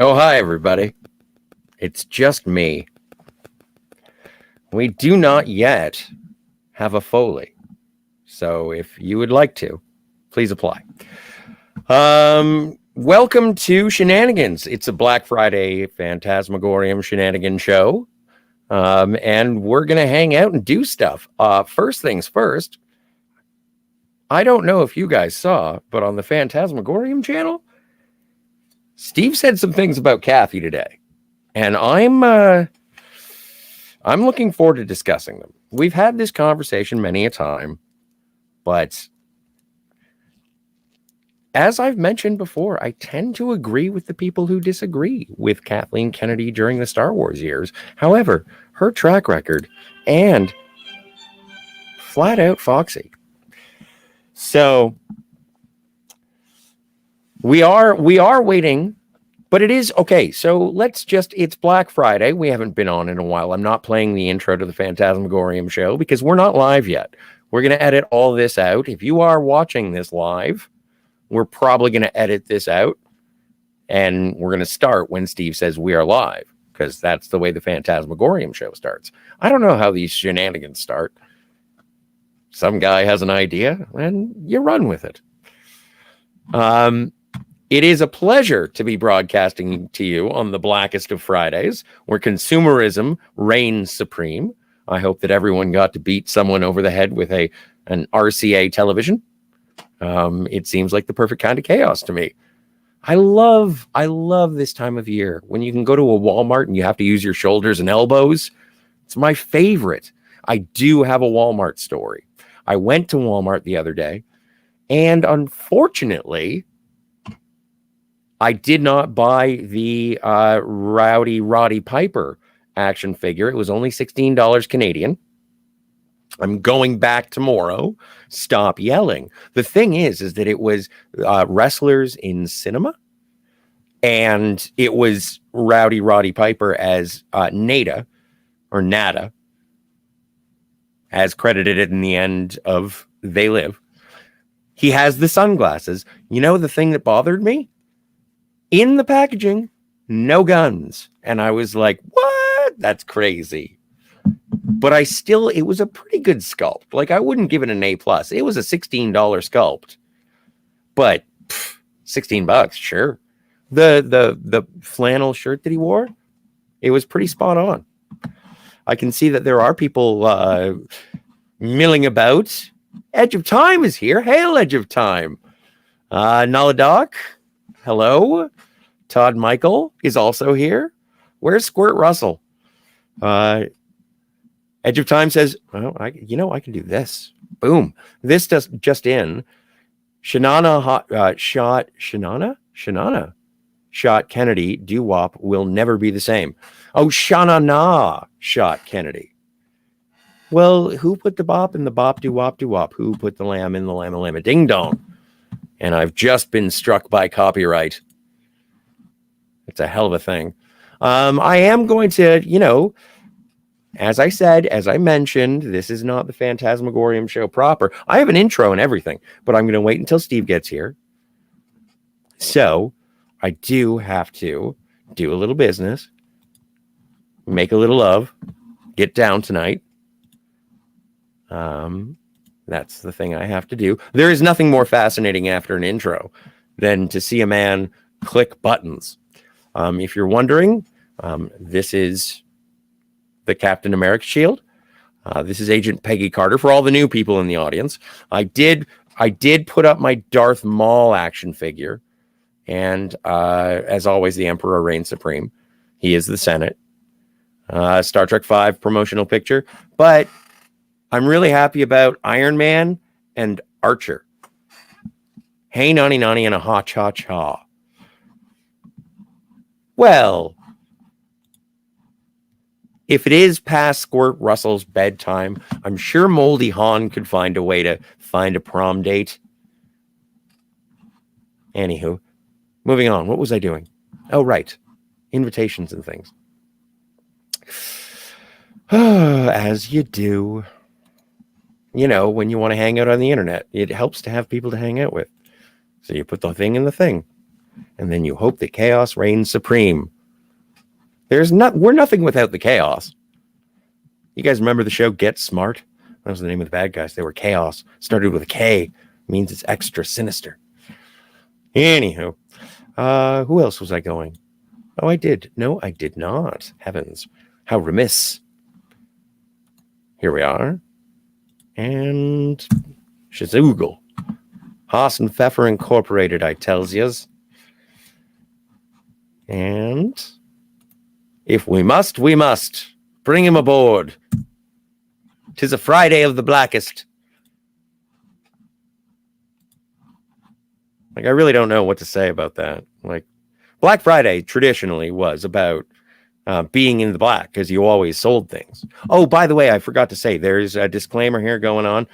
Oh, hi, everybody. It's just me. We do not yet have a Foley. So if you would like to, please apply. Welcome to Shenanigans. It's a Black Friday Phantasmagorium shenanigan show. And we're going to hang out and do stuff. First things first, I don't know if you guys saw, but on the Phantasmagorium channel, Steve said some things about Kathy today. And I'm looking forward to discussing them. We've had this conversation many a time, but as I've mentioned before, I tend to agree with the people who disagree with Kathleen Kennedy during the Star Wars years. However, her track record and flat out foxy. So we are waiting. But it is okay. So it's Black Friday. We haven't been on in a while. I'm not playing the intro to the Phantasmagorium show because we're not live yet. We're going to edit all this out. If you are watching this live, we're probably going to edit this out. And we're going to start when Steve says we are live because that's the way the Phantasmagorium show starts. I don't know how these shenanigans start. Some guy has an idea and you run with it. It is a pleasure to be broadcasting to you on the blackest of Fridays, where consumerism reigns supreme. I hope that everyone got to beat someone over the head with an RCA television. It seems like the perfect kind of chaos to me. I love this time of year when you can go to a Walmart and you have to use your shoulders and elbows. It's my favorite. I do have a Walmart story. I went to Walmart the other day, and unfortunately, I did not buy the Rowdy Roddy Piper action figure. It was only $16 Canadian. I'm going back tomorrow. Stop yelling. The thing is that it was Wrestlers in Cinema, and it was Rowdy Roddy Piper as Nada, as credited in the end of They Live. He has the sunglasses. You know the thing that bothered me? In the packaging, no guns. And I was like, what? That's crazy. But it was a pretty good sculpt. Like, I wouldn't give it an A+. It was a $16 sculpt. But $16, sure. The flannel shirt that he wore, it was pretty spot on. I can see that there are people milling about. Edge of Time is here. Hail, Edge of Time. Naladoc, hello. Todd Michael is also here. Where's Squirt Russell? Edge of Time says, well, I can do this. Boom. This does just in. Shanana shot Kennedy. Doo-wop will never be the same. Oh, Shanana shot Kennedy. Well, who put the bop in the bop doo-wop doo-wop? Who put the lamb in the llama ding dong? And I've just been struck by copyright. It's a hell of a thing. I am going to, as I mentioned, this is not the Phantasmagorium show proper. I have an intro and everything, but I'm going to wait until Steve gets here. So I do have to do a little business, make a little love, get down tonight. That's the thing I have to do. There is nothing more fascinating after an intro than to see a man click buttons. If you're wondering, this is the Captain America shield. This is Agent Peggy Carter. For all the new people in the audience, I did put up my Darth Maul action figure, and as always, the Emperor reigns supreme. He is the Senate. Star Trek V promotional picture, but I'm really happy about Iron Man and Archer. Hey, nani nani, and a ha cha cha. Well, if it is past Squirt Russell's bedtime, I'm sure Moldy Han could find a way to find a prom date. Anywho, moving on. What was I doing? Oh, right. Invitations and things. As you do. When you want to hang out on the internet, it helps to have people to hang out with. So you put the thing in the thing. and then you hope that chaos reigns supreme. We're nothing without the chaos. You guys remember the show Get Smart? That was the name of the bad guys. They were chaos. Started with a K. Means it's extra sinister. Anywho, who else was I going? Oh, I did. No, I did not. Heavens. How remiss. Here we are. And Shazoogle. Haas and Pfeffer Incorporated, I tells yous. And if we must, we must. Bring him aboard. 'Tis a Friday of the blackest. Like, I really don't know what to say about that. Like, Black Friday traditionally was about being in the black because you always sold things. Oh, by the way, I forgot to say, there's a disclaimer here going on.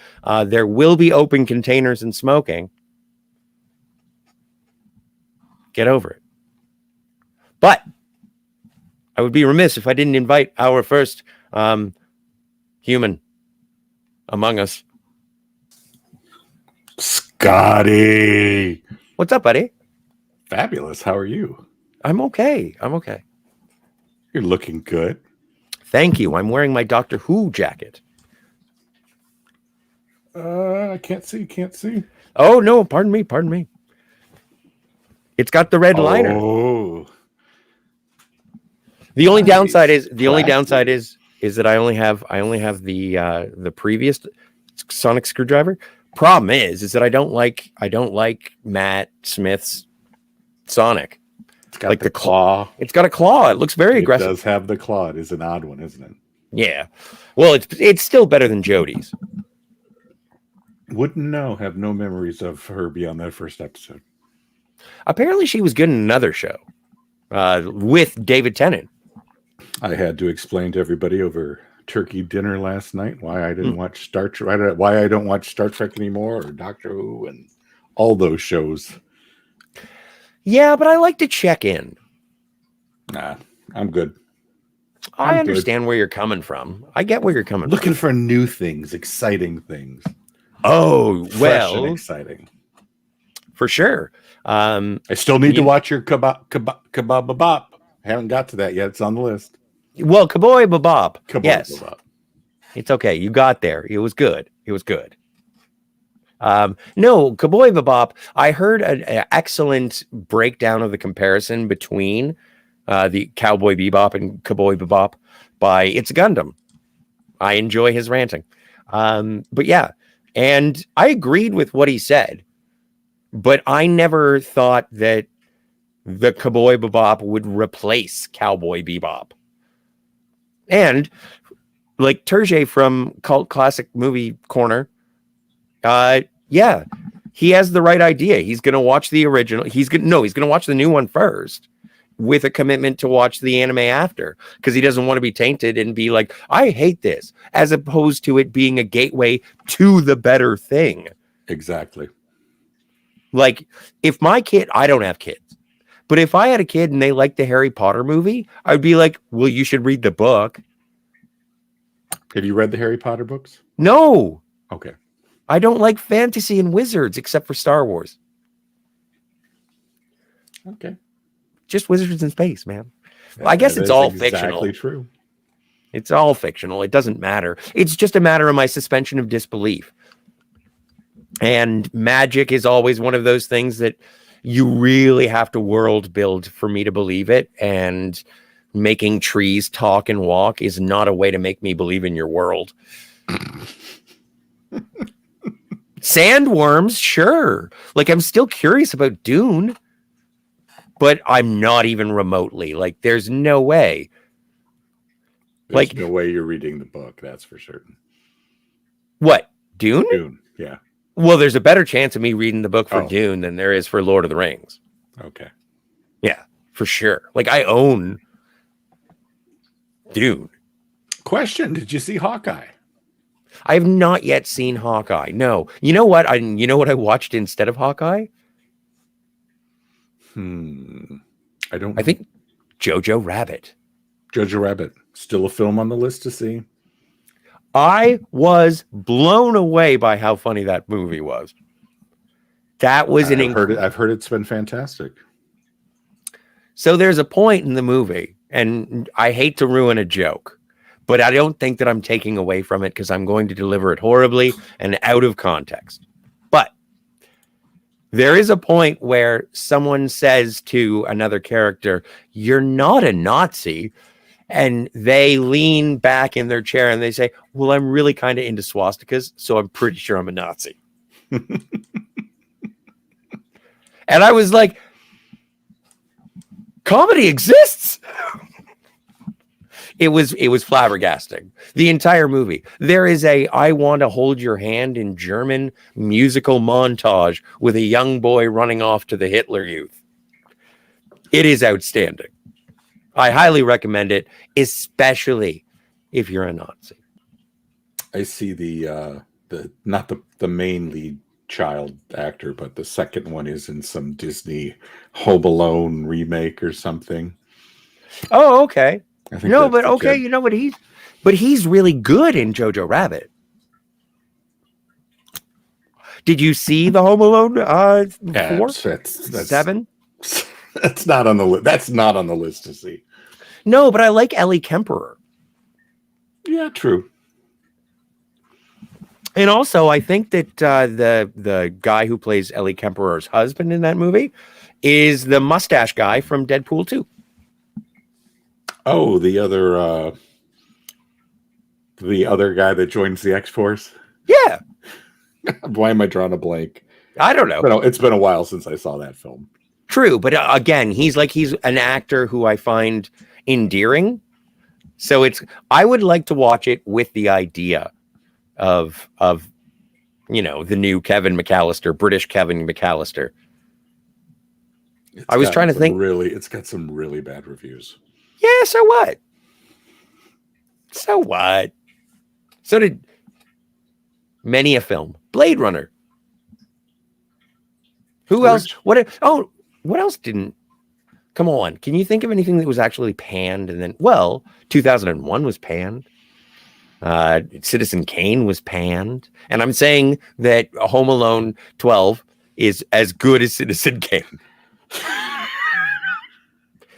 There will be open containers and smoking. Get over it. But I would be remiss if I didn't invite our first human among us. Scotty. What's up, buddy? Fabulous. How are you? I'm okay. You're looking good. Thank you. I'm wearing my Doctor Who jacket. I can't see. Oh, no. Pardon me. It's got the red liner. Oh. The only downside is that I only have the previous sonic screwdriver. Problem is that I don't like Matt Smith's Sonic. It's got like the claw. It's got a claw. It looks very aggressive. It does have the claw. It is an odd one, isn't it? Yeah. Well, it's still better than Jodie's. Wouldn't know. Have no memories of her beyond that first episode. Apparently, she was good in another show with David Tennant. I had to explain to everybody over turkey dinner last night why I didn't watch Star Trek, why I don't watch Star Trek anymore, or Doctor Who, and all those shows. Yeah, but I like to check in. Nah, I'm good. I understand where you're coming from. I get where you're coming Looking for new things, exciting things. Oh, fresh and exciting. For sure. I still need to watch your Kebab Bop. I haven't got to that yet. It's on the list. Well, Cowboy Bebop. Yes. Bebop. It's okay. You got there. It was good. No, Cowboy Bebop. I heard an excellent breakdown of the comparison between the Cowboy Bebop and Cowboy Bebop by It's a Gundam. I enjoy his ranting. But yeah, and I agreed with what he said, but I never thought that the Cowboy Bebop would replace Cowboy Bebop. And like Turge from Cult Classic Movie Corner, yeah, he has the right idea. He's going to watch the original. He's going to watch the new one first with a commitment to watch the anime after, because he doesn't want to be tainted and be like, I hate this, as opposed to it being a gateway to the better thing. Exactly. Like, if my kid, I don't have kids, but if I had a kid and they liked the Harry Potter movie, I'd be like, well, you should read the book. Have you read the Harry Potter books? No. Okay. I don't like fantasy and wizards except for Star Wars. Okay. Just wizards in space, man. Well, I guess it's all fictional. Exactly true. It's all fictional. It doesn't matter. It's just a matter of my suspension of disbelief. And magic is always one of those things that you really have to world build for me to believe it. And making trees talk and walk is not a way to make me believe in your world. Sandworms, sure. Like, I'm still curious about Dune, but I'm not even remotely. Like, there's no way. There's no way you're reading the book. That's for certain. What? Dune? Dune, yeah. Well, there's a better chance of me reading the book for Dune than there is for Lord of the Rings. Okay. Yeah, for sure. Like, I own Dune. Question: did you see Hawkeye? I have not yet seen Hawkeye. No. You know what? You know what I watched instead of Hawkeye? I don't. I think Jojo Rabbit. Jojo Rabbit, still a film on the list to see. I was blown away by how funny that movie was. That was I've heard it's been fantastic. So there's a point in the movie, and I hate to ruin a joke, but I don't think that I'm taking away from it because I'm going to deliver it horribly and out of context. But there is a point where someone says to another character, "You're not a Nazi." And they lean back in their chair and they say, "Well, I'm really kind of into swastikas, so I'm pretty sure I'm a Nazi." And I was like, comedy exists. It was flabbergasting. The entire movie. There is a "I Want to Hold Your Hand" in German musical montage with a young boy running off to the Hitler Youth. It is outstanding. I highly recommend it, especially if you're a Nazi. I see the not the main lead child actor, but the second one is in some Disney Home Alone remake or something. Oh, okay. I think No, that's but the okay, kid. you know what he's really good in Jojo Rabbit. Did you see the Home Alone 4? That's 7? that's not on the list. That's not on the list to see. No, but I like Ellie Kemperer. Yeah, true. And also, I think that the guy who plays Ellie Kemperer's husband in that movie is the mustache guy from Deadpool 2. Oh, the other guy that joins the X-Force. Yeah, Why am I drawing a blank? I don't know. It's been a while since I saw that film. True, but again, he's an actor who I find endearing. So I would like to watch it with the idea of the new Kevin McAllister, British Kevin McAllister. I was trying to think. It's got some really bad reviews. Yeah, so what? So what? So did many a film. Blade Runner. Who else? What else didn't? Come on. Can you think of anything that was actually panned? And then, 2001 was panned. Citizen Kane was panned. And I'm saying that Home Alone 12 is as good as Citizen Kane.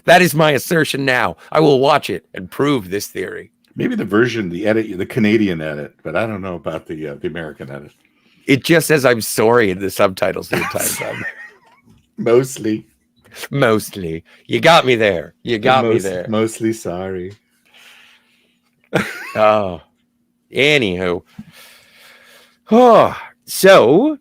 That is my assertion now. I will watch it and prove this theory. Maybe the Canadian edit, but I don't know about the American edit. It just says "I'm sorry" in the subtitles the entire time. Mostly. You got me there. Me there. Mostly sorry. Oh. Anywho. Oh. So.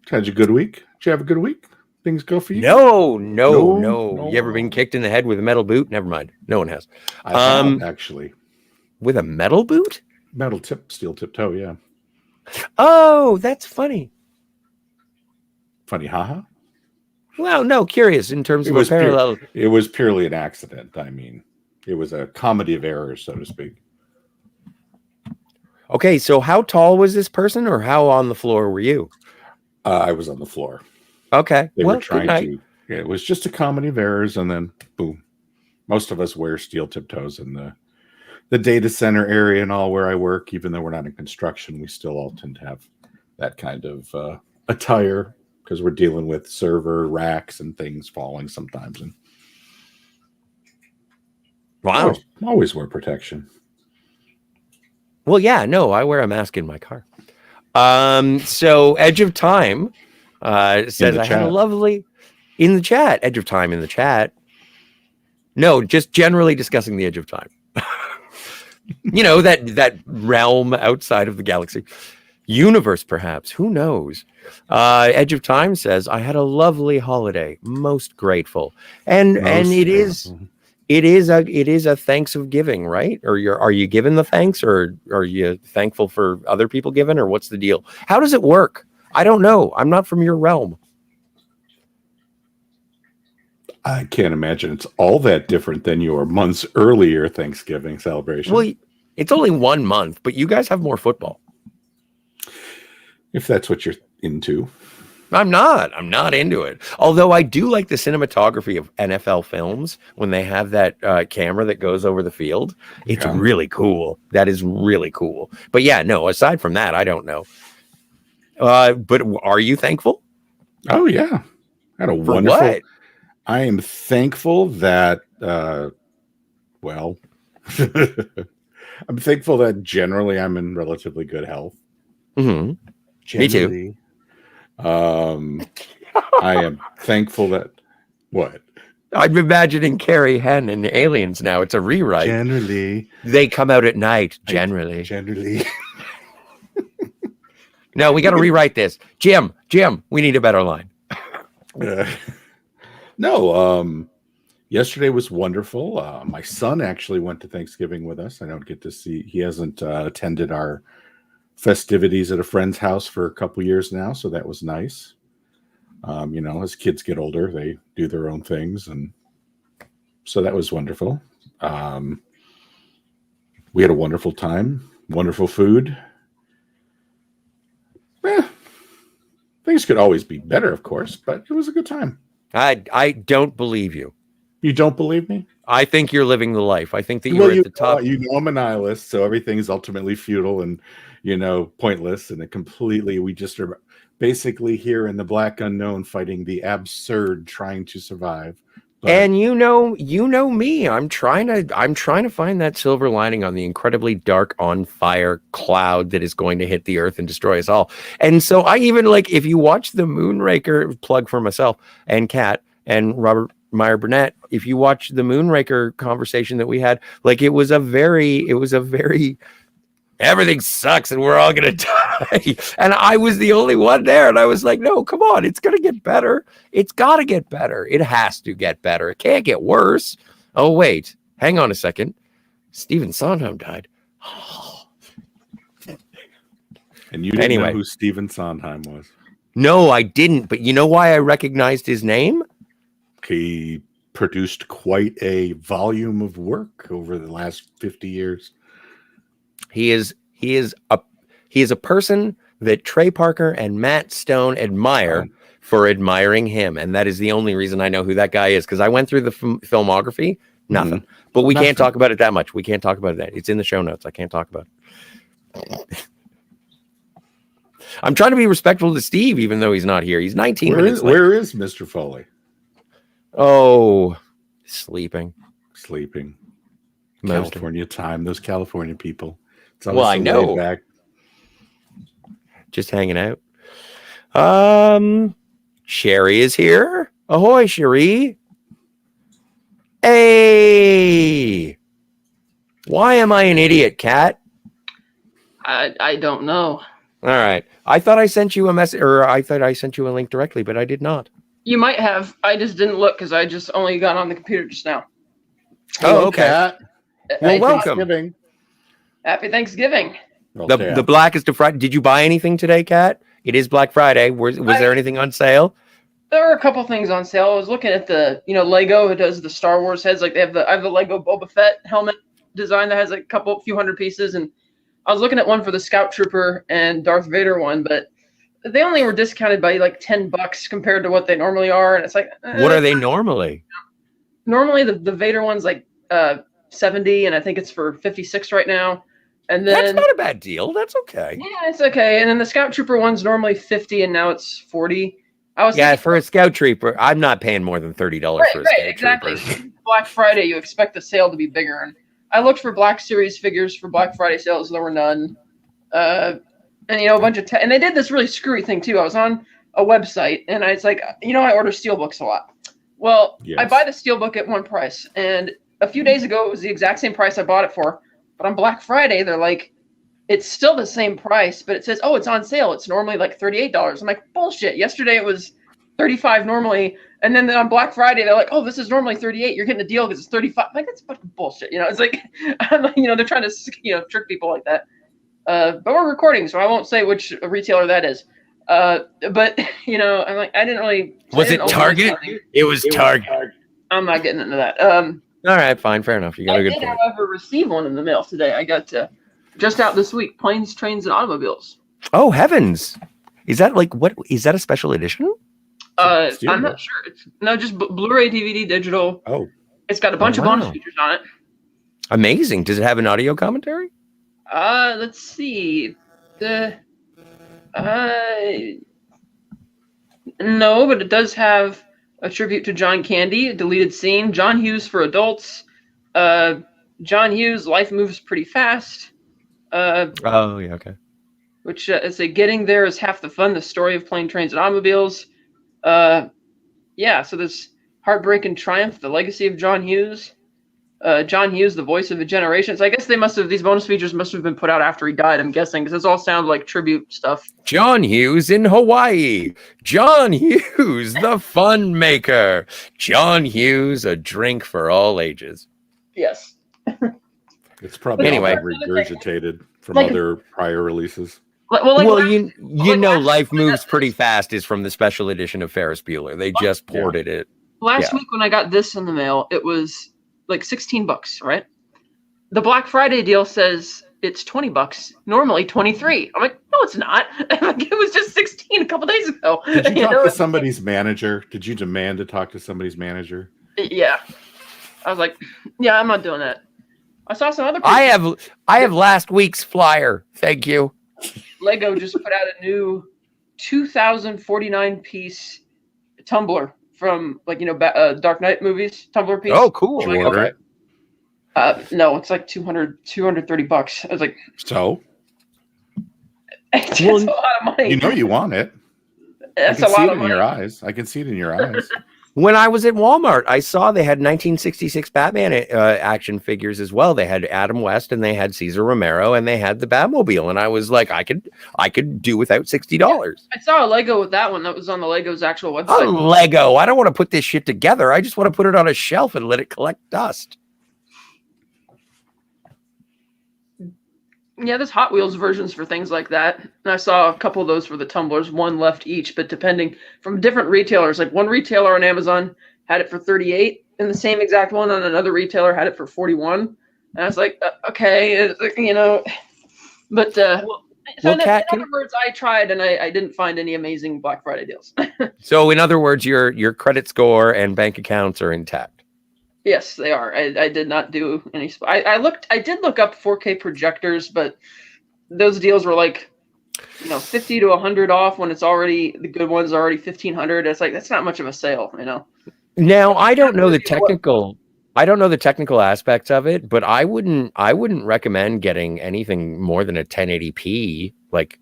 Had you a good week? Did you have a good week? Things go for you? No. No. You ever been kicked in the head with a metal boot? Never mind. No one has. I have, actually. With a metal boot? Steel tip toe, yeah. Oh, that's funny. Funny, haha. Well, no, curious in terms of a parallel. It was purely an accident. I mean, it was a comedy of errors, so to speak. Okay, so how tall was this person, or how on the floor were you? I was on the floor. Okay. They were trying to. Yeah, it was just a comedy of errors, and then boom. Most of us wear steel tip toes in the data center area and all where I work. Even though we're not in construction, we still all tend to have that kind of attire because we're dealing with server racks and things falling sometimes. And wow, always wear protection. Well, yeah, no, I wear a mask in my car. So Edge of Time says I had a lovely in the chat. Edge of Time in the chat. No, just generally discussing the Edge of Time. that realm outside of the galaxy. Universe, perhaps. Who knows? Edge of Time says, I had a lovely holiday. Most grateful. And it is a thanks of giving, right? Or are you given the thanks, or are you thankful for other people giving, or what's the deal? How does it work? I don't know. I'm not from your realm. I can't imagine it's all that different than your months earlier Thanksgiving celebration. Well, it's only 1 month, but you guys have more football. If that's what you're into. I'm not into it. Although I do like the cinematography of NFL films when they have that camera that goes over the field. It's really cool. That is really cool. But yeah, no, aside from that, I don't know. But are you thankful? Oh, yeah. I had a wonderful. What? I am thankful that, well, I'm thankful that generally I'm in relatively good health. Hmm. Me too. Generally. I am thankful that, what? I'm imagining Carrie Henn and Aliens now. It's a rewrite. Generally. They come out at night, generally. Generally. No, we got to rewrite this. Jim, we need a better line. No, yesterday was wonderful. My son actually went to Thanksgiving with us. I don't get to see, he hasn't attended our festivities at a friend's house for a couple years now, so that was nice. As kids get older, they do their own things, and so that was wonderful. We had a wonderful time, wonderful food. Things could always be better, of course, but it was a good time. I don't believe you. You don't believe me? I think you're living the life. I think that you're at the top. I'm a nihilist, so everything is ultimately futile and, pointless, and we just are basically here in the black unknown fighting the absurd, trying to survive. But, and you know me. I'm trying to find that silver lining on the incredibly dark, on fire cloud that is going to hit the earth and destroy us all. And so I even if you watch the Moonraker, plug for myself and Kat and Robert Meyer Burnett, if you watch the Moonraker conversation that we had, it was a very everything sucks and we're all gonna die. And I was the only one there, and I was like, no, come on, it's gonna get better. It's gotta get better. It has to get better. It can't get worse. Oh wait, hang on a second. Stephen Sondheim died. And you didn't know who Stephen Sondheim was? No, I didn't. But you know why I recognized his name? He produced quite a volume of work over the last 50 years. He is a person that Trey Parker and Matt Stone admire for admiring him, and that is the only reason I know who that guy is, because I went through the filmography. Nothing, but we can't talk about it that much. We can't talk about it. It's in the show notes. I can't talk about it. I'm trying to be respectful to Steve, even though he's not here. He's 19 minutes late. Where is Mr. Foley? Oh, sleeping. California time. Those California people. Well, I know. Back. Just hanging out. Sherry is here. Ahoy, Sherry. Hey. Why am I an idiot, Kat? I don't know. All right. I thought I sent you a message, or I thought I sent you a link directly, but I did not. You might have. I just didn't look because I just only got on the computer just now. Oh, okay. Kat. Well, welcome. Happy Thanksgiving. The blackest of Friday. Did you buy anything today, Kat? It is Black Friday. Was there anything on sale? There were a couple things on sale. I was looking at the, Lego who does the Star Wars heads. I have the Lego Boba Fett helmet design that has a few hundred pieces, and I was looking at one for the Scout Trooper and Darth Vader one, but they only were discounted by $10 compared to what they normally are, and it's what are they normally? Normally the Vader one's 70, and I think it's for 56 right now. And then that's not a bad deal. That's okay. Yeah, it's okay. And then the Scout Trooper one's normally 50, and now it's 40. For a Scout Trooper, I'm not paying more than $30 for a Scout Trooper. Black Friday, you expect the sale to be bigger, and I looked for Black Series figures for Black Friday sales. There were none. And a bunch of and they did this really screwy thing too. I was on a website, and I order steelbooks a lot. Well, yes. I buy the steelbook at one price, and a few days ago it was the exact same price I bought it for. But on Black Friday, they're like, it's still the same price, but it says, oh, it's on sale. It's normally $38. I'm like, bullshit. Yesterday it was $35 normally, and then on Black Friday they're like, oh, this is normally $38. You're getting a deal because it's $35. I'm like, that's fucking bullshit. It's like, they're trying to trick people like that. But we're recording, so I won't say which retailer that is. But I'm like, I didn't really. Was it Target? It was Target. I'm not getting into that. All right, fine, fair enough. You got a good point. I did, however, receive one in the mail today. I got just out this week. Planes, Trains, and Automobiles. Oh heavens! Is that what? Is that a special edition? I'm not sure. It's just Blu-ray, DVD, digital. Oh, it's got a bunch of bonus features on it. Amazing. Does it have an audio commentary? Let's see. No, but it does have A tribute to John Candy, a deleted scene. John Hughes for adults. John Hughes, Life Moves Pretty Fast. Oh yeah, okay. Which is a Getting There is Half the Fun, the story of plane, trains, and automobiles. Yeah, so there's Heartbreak and Triumph, the legacy of John Hughes. John Hughes, the voice of a generation. So I guess these bonus features must have been put out after he died, I'm guessing, because this all sounds like tribute stuff. John Hughes in Hawaii. John Hughes, the fun maker. John Hughes, a drink for all ages. Yes. It's probably Anyway. all regurgitated from Like- other prior releases. Well, you like know, last Life week when I Moves got Pretty this- Fast is from the special edition of Ferris Bueller. They just ported it. Last Yeah. week when I got this in the mail, it was like $16, right? The Black Friday deal says it's $20, normally $23. I'm like, no, it's not. Like, it was just 16 a couple days ago. Did you talk know? to somebody's manager? Did you demand to talk to somebody's manager? Yeah. I was like, yeah, I'm not doing that. I saw some other people. I have last week's flyer. Thank you. Lego just put out a new 2,049 piece tumbler from Dark Knight movies tumbler piece. Oh, cool. Did you order Okay. it? No, it's like $230. I was like, So that's Well, a lot of money. you know you want it. That's I a can see lot it of in money. your eyes. I can see it in your eyes. When I was at Walmart, I saw they had 1966 Batman action figures as well. They had Adam West and they had Cesar Romero and they had the Batmobile. And I was like, I could do without $60. I saw a Lego with that one that was on the Lego's actual Oh, website. Lego. I don't want to put this shit together. I just want to put it on a shelf and let it collect dust. Yeah, there's Hot Wheels versions for things like that. And I saw a couple of those for the tumblers, one left each, but depending from different retailers. Like one retailer on Amazon had it for 38, and the same exact one on another retailer had it for 41. And I was like, okay, But in Kat, other words, I tried and I didn't find any amazing Black Friday deals. So in other words, your credit score and bank accounts are intact. Yes, they are. I did not do any. I did look up 4K projectors, but those deals were like, 50 to 100 off when it's already the good ones are already 1,500. It's like that's not much of a sale, Now, I don't know the technical aspects of it, but I wouldn't recommend getting anything more than a 1080p, like,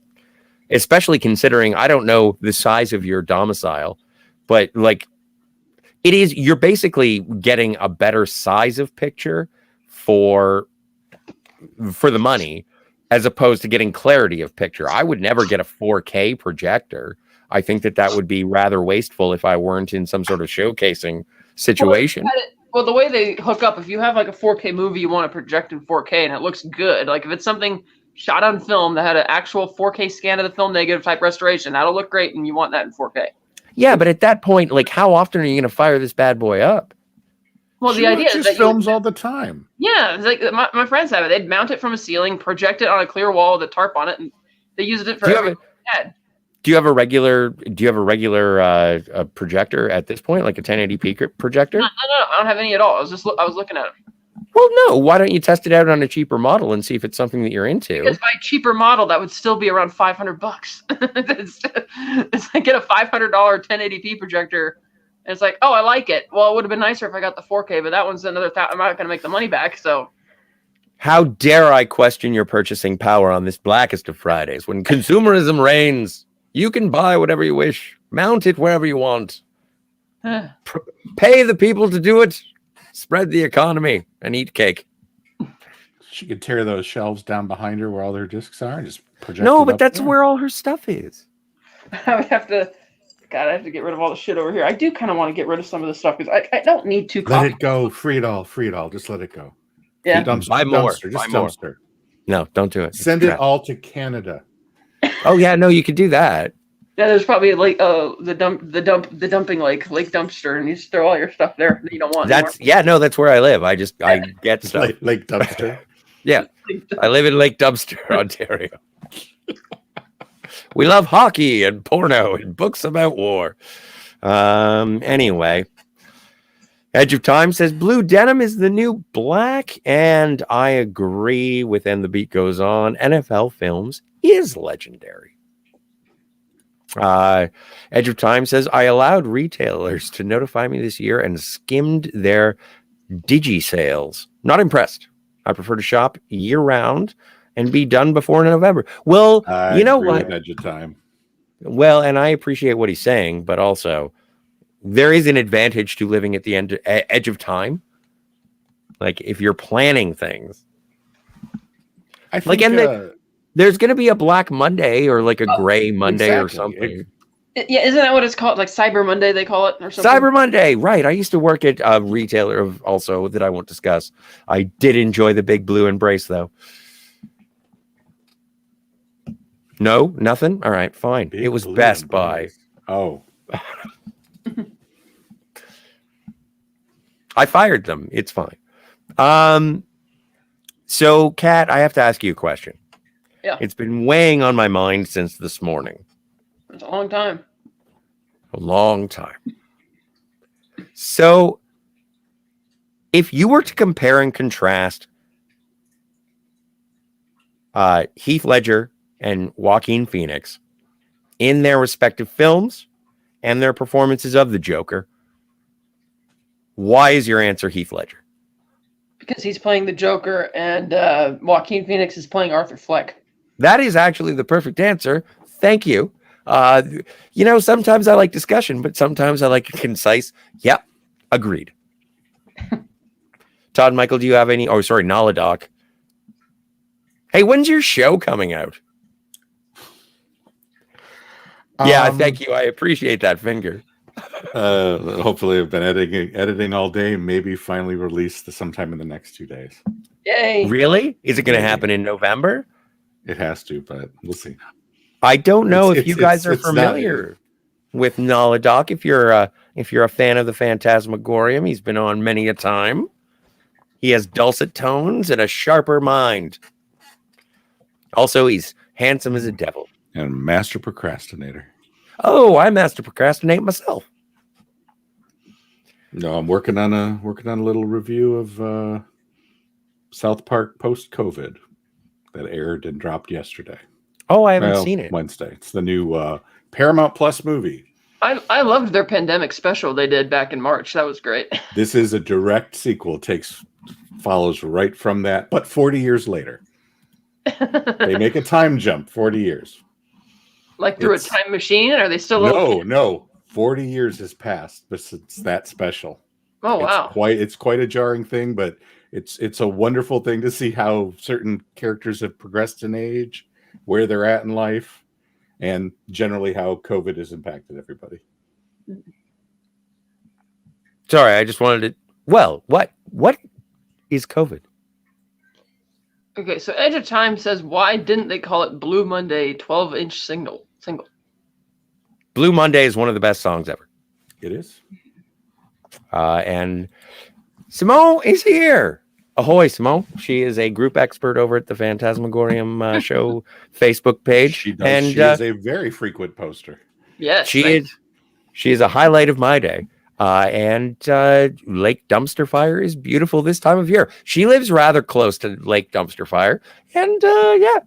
especially considering I don't know the size of your domicile, but like you're basically getting a better size of picture for the money as opposed to getting clarity of picture. I would never get a 4K projector. I think that would be rather wasteful if I weren't in some sort of showcasing situation. Well, the way they hook up, if you have like a 4K movie you want to project in 4K and it looks good, like if it's something shot on film that had an actual 4K scan of the film negative type restoration, that'll look great, and you want that in 4K. Yeah, but at that point, like, how often are you going to fire this bad boy up? Well, She the idea is watches that films all the time. yeah, it's like my friends have it. They'd mount it from a ceiling, project it on a clear wall with a tarp on it, and they used it for Do you have every ad. Do you have a regular projector at this point, like a 1080p projector? No, I don't have any at all. I was looking at it. Well, no. Why don't you test it out on a cheaper model and see if it's something that you're into? Because by cheaper model, that would still be around $500. It's like get a $500 1080p projector, and it's like, oh, I like it. Well, it would have been nicer if I got the 4K, but that one's another. I'm not going to make the money back. So How dare I question your purchasing power on this blackest of Fridays when consumerism reigns? You can buy whatever you wish, mount it wherever you want, pay the people to do it, spread the economy, and eat cake. She could tear those shelves down behind her where all their discs are and just project. No, it but up that's there. where all her stuff is. I would have to. God, I have to get rid of all the shit over here. I do kind of want to get rid of some of the stuff because I don't need two Let copies. it go. Free it all. Free it all. Just let it go. Yeah. Dumpster, Buy more. dumpster, just Buy more. dumpster. No, don't do it. It's Send it crap. all to Canada. Oh yeah, no, you could do that. Yeah, there's probably like the dumping lake dumpster, and you just throw all your stuff there that you don't want. That's that's where I live. I get stuff. Lake dumpster. Yeah, I live in Lake Dumpster, Ontario. We love hockey and porno and books about war. Anyway, Edge of Time says blue denim is the new black, and I agree with And the Beat Goes On. NFL Films is legendary. Edge of Time says, I allowed retailers to notify me this year and skimmed their digi sales. Not impressed. I prefer to shop year round and be done before November. Well, I you know agree what? with Edge of Time. Well, and I appreciate what he's saying, but also there is an advantage to living at the edge of time. Like if you're planning things, I think, like, and there's going to be a Black Monday or like a Gray Monday or something. Yeah, isn't that what it's called? Like Cyber Monday, they call it, or something. Cyber Monday, right? I used to work at a retailer of also that I won't discuss. I did enjoy the Big Blue Embrace, though. No, nothing. All right, fine. It was Best Buy. Oh, I fired them. It's fine. So, Kat, I have to ask you a question. Yeah. It's been weighing on my mind since this morning. It's a long time. A long time. So, if you were to compare and contrast Heath Ledger and Joaquin Phoenix in their respective films and their performances of the Joker, why is your answer Heath Ledger? Because he's playing the Joker and Joaquin Phoenix is playing Arthur Fleck. That is actually the perfect answer. Thank you. Sometimes I like discussion, but sometimes I like a concise. Yep, agreed. Todd, Michael, do you have any? Oh, sorry, Naladoc. Hey, when's your show coming out? Yeah, thank you. I appreciate that finger. Hopefully, I've been editing all day. Maybe finally release sometime in the next 2 days. Yay! Really? Is it going to happen in November? It has to, but we'll see. I don't know if you guys are familiar with Naladoc. If you're a fan of the Phantasmagorium, he's been on many a time. He has dulcet tones and a sharper mind. Also, he's handsome as a devil. And master procrastinator. Oh, I master procrastinate myself. No, I'm working on a little review of South Park post COVID that aired and dropped yesterday. Oh, I haven't seen it. Wednesday. It's the new Paramount Plus movie. I loved their pandemic special they did back in March. That was great. This is a direct sequel. Follows right from that, but 40 years later. They make a time jump 40 years. Like through a time machine? Are they still No. 40 years has passed, but it's that special. Oh, wow. It's quite a jarring thing, but it's a wonderful thing to see how certain characters have progressed in age, where they're at in life, and generally how COVID has impacted everybody. Sorry, I just wanted to. Well, what is COVID? Okay, so Edge of Time says, why didn't they call it Blue Monday 12-inch single? Blue Monday is one of the best songs ever. It is. And Simone is here. Ahoy, Simone. She is a group expert over at the Phantasmagorium show Facebook page. She does. And she is a very frequent poster. Yes. She is a highlight of my day. And Lake Dumpster Fire is beautiful this time of year. She lives rather close to Lake Dumpster Fire. And yeah,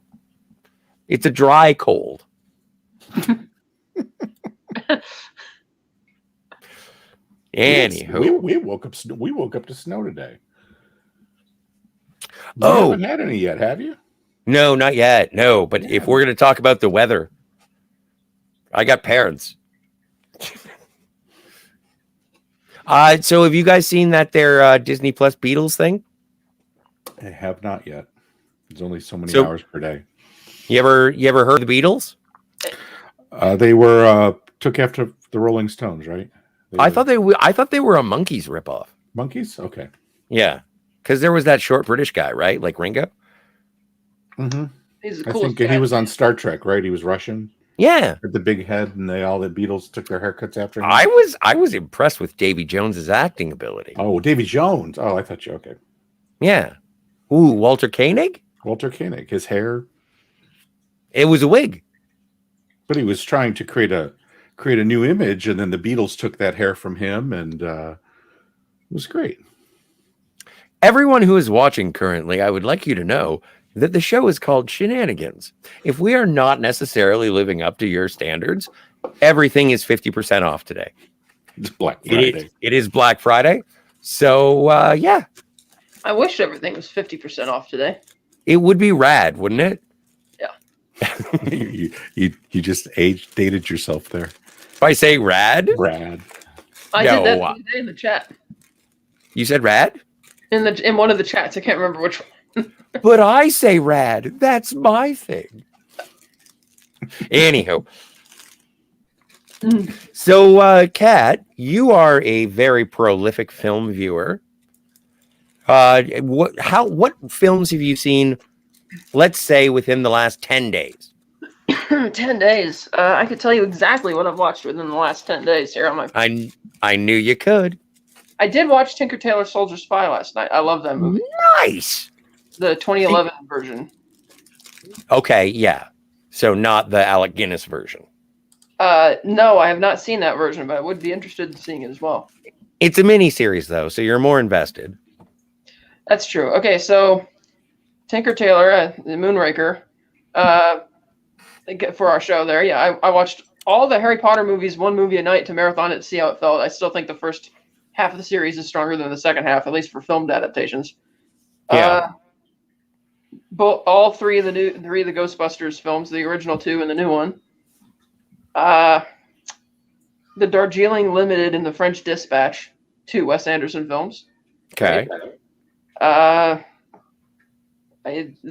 it's a dry cold. Anywho, we woke up to snow today. You haven't had any yet, have you? No, not yet. No, but if we're going to talk about the weather, I got parents. So have you guys seen that their Disney Plus Beatles thing? I have not yet. There's only so many hours per day. You ever heard of the Beatles? They were took after the Rolling Stones, right? I thought they were a Monkees ripoff. Monkees? Okay. Yeah, because there was that short British guy, right? Like Ringo. Mm-hmm. He's the I coolest think guy. he was on Star Trek, right? He was Russian. Yeah, With the big head, and all the Beatles took their haircuts after him. I was impressed with Davy Jones's acting ability. Oh, Davy Jones. Oh, I thought you okay. Yeah. Ooh, Walter Koenig? Walter Koenig. His hair. It was a wig. But he was trying to create a new image, and then the Beatles took that hair from him, and it was great. Everyone who is watching currently, I would like you to know that the show is called Shenanigans. If we are not necessarily living up to your standards, everything is 50% off today. It's Black Friday. It is Black Friday. So, yeah, I wish everything was 50% off today. it would be rad, wouldn't it? You just dated yourself there. If I say rad, Brad. I did that the No. other day in the chat. you said rad? In one of the chats. I can't remember which one. But I say rad. That's my thing. Anywho. So, Kat, you are a very prolific film viewer. What films have you seen, let's say, within the last 10 days? 10 days. I could tell you exactly what I've watched within the last 10 days here on my. I knew you could. I did watch Tinker Tailor Soldier Spy last night. I love that movie. Nice. The 2011 version. Okay, yeah. So not the Alec Guinness version. No, I have not seen that version, but I would be interested in seeing it as well. It's a mini series though, so you're more invested. That's true. Okay, so Tinker Tailor, the Moonraker, for our show there. Yeah, I watched all the Harry Potter movies, one movie a night to marathon it to see how it felt. I still think the first half of the series is stronger than the second half, at least for filmed adaptations. Yeah. All three of the Ghostbusters films, the original two and the new one. The Darjeeling Limited and the French Dispatch, two Wes Anderson films. Okay. The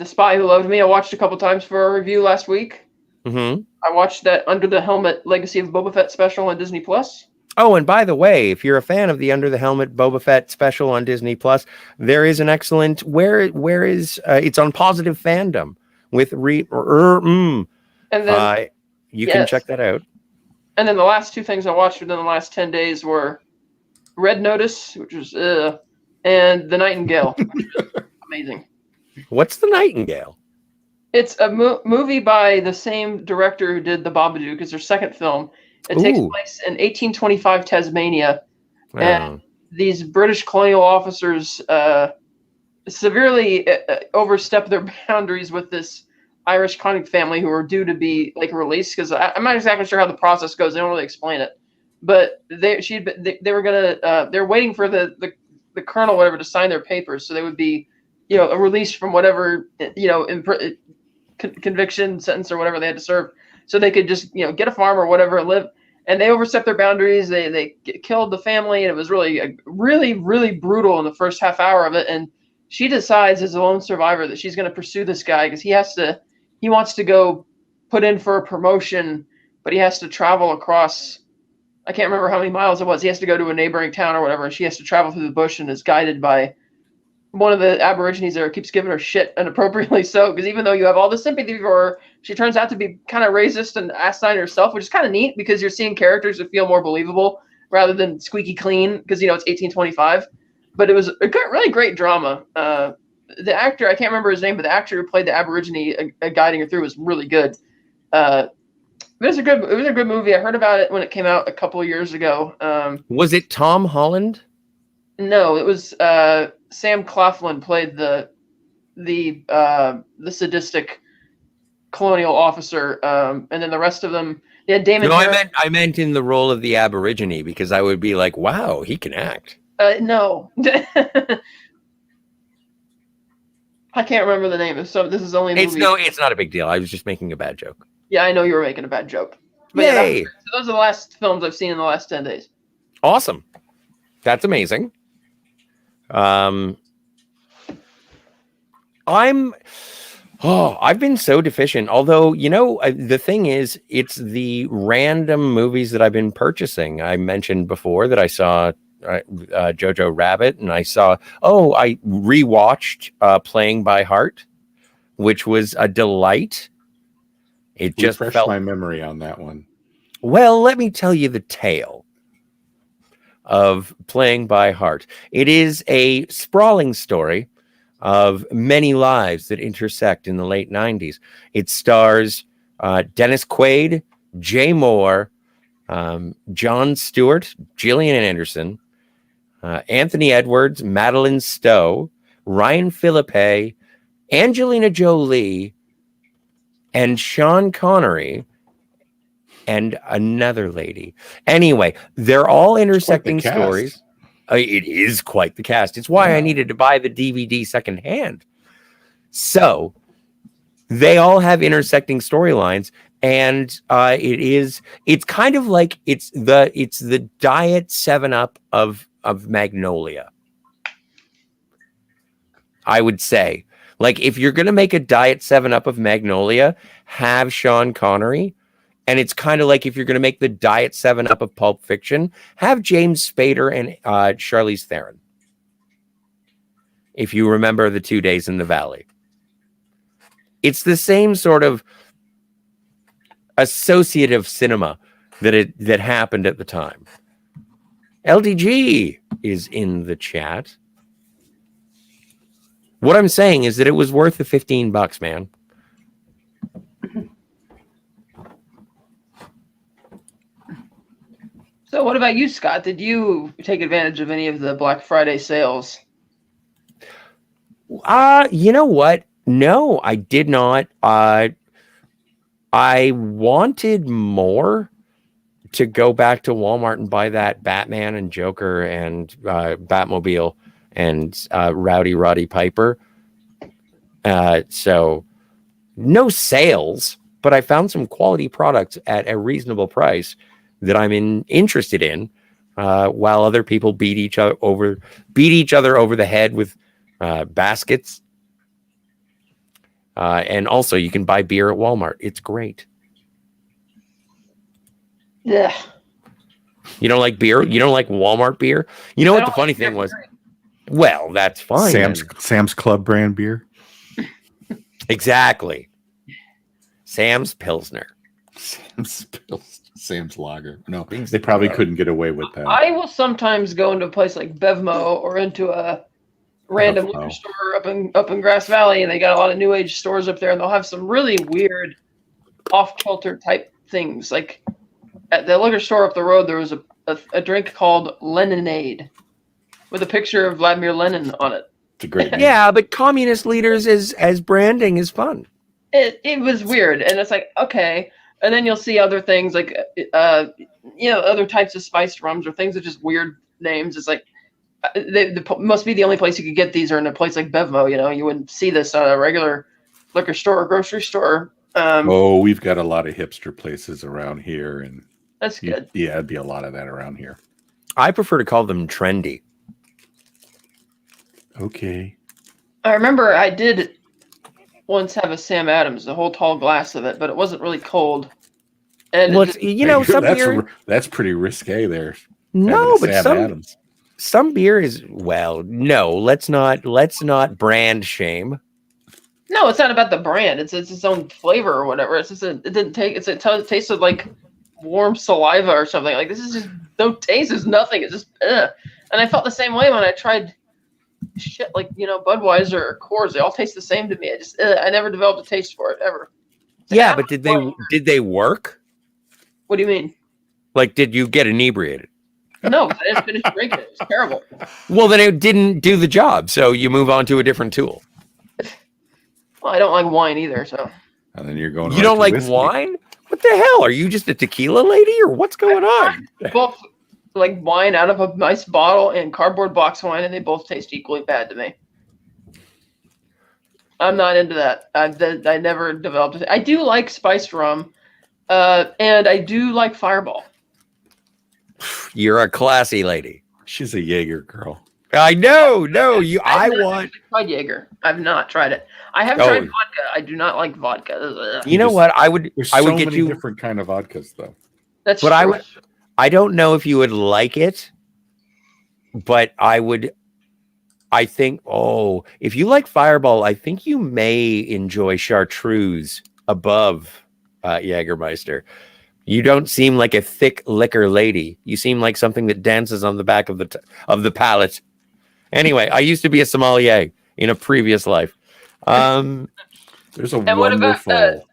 Spy Who Loved Me, I watched a couple times for a review last week. Mm-hmm. I watched that Under the Helmet Legacy of Boba Fett special on Disney Plus. Oh, and by the way, if you're a fan of the Under the Helmet Boba Fett special on Disney Plus, there is an excellent it's on Positive Fandom with And then you can check that out. And then the last two things I watched within the last 10 days were Red Notice, which was and The Nightingale, which was amazing. What's The Nightingale? It's a movie by the same director who did The Babadook. It's their second film. It takes place in 1825 Tasmania, and these British colonial officers severely overstep their boundaries with this Irish convict family who are due to be released. Because I'm not exactly sure how the process goes. They don't really explain it, but they're waiting for the colonel or whatever to sign their papers, so they would be released from whatever conviction sentence or whatever they had to serve, so they could just get a farm or whatever and live. And they overstepped their boundaries. They killed the family, and it was really really brutal in the first half hour of it. And she decides, as a lone survivor, that she's going to pursue this guy because he wants to go put in for a promotion, but he has to travel across, I can't remember how many miles it was. He has to go to a neighboring town or whatever, and she has to travel through the bush and is guided by one of the Aborigines there who keeps giving her shit, inappropriately so, because even though you have all the sympathy for her, she turns out to be kind of racist and asinine herself, which is kind of neat because you're seeing characters that feel more believable rather than squeaky clean because, it's 1825. But it was a really great drama. The actor, I can't remember his name, but the actor who played the Aborigine guiding her through was really good. It was a good movie. I heard about it when it came out a couple of years ago. Was it Tom Holland? No, it was Sam Claflin played the sadistic colonial officer, and then the rest of them. They had Damon. No, Harris. I meant in the role of the Aborigine, because I would be like, wow, he can act. No. I can't remember the name. So this is only. It's not a big deal. I was just making a bad joke. Yeah, I know you were making a bad joke. But Yay! so those are the last films I've seen in the last 10 days. Awesome. That's amazing. I've been so deficient. Although, the thing is, it's the random movies that I've been purchasing. I mentioned before that I saw Jojo Rabbit, and I rewatched Playing by Heart, which was a delight. It just refreshed my memory on that one. Well, let me tell you the tale of Playing by Heart. It is a sprawling story of many lives that intersect in the late 90s. It stars Dennis Quaid, Jay Moore, Jon Stewart, Gillian Anderson, Anthony Edwards, Madeline Stowe, Ryan Philippe, Angelina Jolie, and Sean Connery. and another lady. Anyway, they're all intersecting cast. stories. It is quite the cast. It's why I Yeah. needed to buy the DVD secondhand. So they all have intersecting storylines, and it's kind of like it's the Diet 7-Up of Magnolia. I would say, like, if you're gonna make a Diet 7-Up of Magnolia, have Sean Connery. And it's kind of like if you're going to make the Diet 7-Up of Pulp Fiction, have James Spader and Charlize Theron. If you remember the 2 Days in the Valley. It's the same sort of associative cinema that happened at the time. LDG is in the chat. What I'm saying is that it was worth the $15, man. So what about you, Scott? Did you take advantage of any of the Black Friday sales? You know what? No, I did not. I wanted more to go back to Walmart and buy that Batman and Joker and Batmobile and Rowdy Roddy Piper. So no sales, but I found some quality products at a reasonable price that I'm interested in, while other people beat each other over the head with baskets. And also, you can buy beer at Walmart. It's great. Yeah. You don't like beer? You don't like Walmart beer? You know I what the don't funny like thing beer was? brand. Well, that's fine. Sam's Club brand beer. Exactly. Sam's Pilsner. Sam's Lager. No, they probably couldn't get away with that. I will sometimes go into a place like Bevmo or into a random Bevmo. liquor store up in Grass Valley, and they got a lot of new age stores up there, and they'll have some really weird off-kilter type things. Like at the liquor store up the road, there was a drink called Leninade with a picture of Vladimir Lenin on it. It's a great name. Yeah, but communist leaders as branding is fun. It was weird, and it's like, okay. And then you'll see other things like other types of spiced rums or things with just weird names. It's like they must be the only place you could get these, or in a place like Bevmo. You wouldn't see this at a regular liquor store or grocery store. We've got a lot of hipster places around here, and That's good. yeah, it'd be a lot of that around here. I prefer to call them trendy. Okay. I remember I did once have a Sam Adams, the whole tall glass of it, but it wasn't really cold. And Well, it it's, some beer. That's pretty risque there. No, having a but Sam Adams. some beer is no. Let's not brand shame. no, it's not about the brand. It's its own flavor or whatever. It's just it didn't take. It tasted like warm saliva or something. Like this is just no taste. It's nothing. It's just ugh. And I felt the same way when I tried shit like Budweiser or Coors. They all taste the same to me. I never developed a taste for it ever. Yeah, but did they work? What do you mean? Like, did you get inebriated? No, I didn't finish drinking it. It was terrible. Well, then it didn't do the job, so you move on to a different tool. Well, I don't like wine either, so. And then you're going. You right don't to like whiskey. wine? What the hell? Are you just a tequila lady, or what's going on? Both like wine out of a nice bottle and cardboard box wine, and they both taste equally bad to me. I'm not into that. I never developed it. I do like spiced rum, and I do like Fireball. You're a classy lady. She's a Jaeger girl. I know. No, you. I want. Tried Jaeger. I've not tried it. I have tried vodka. I do not like vodka. Ugh. You know what? I would. There's I would so get many you. different kind of vodkas, though. That's But true. I would. I don't know if you would like it, but I would. I think. Oh, if you like Fireball, I think you may enjoy Chartreuse above Jägermeister. You don't seem like a thick liquor lady. You seem like something that dances on the back of the palate. Anyway, I used to be a sommelier in a previous life. There's a And what about, wonderful.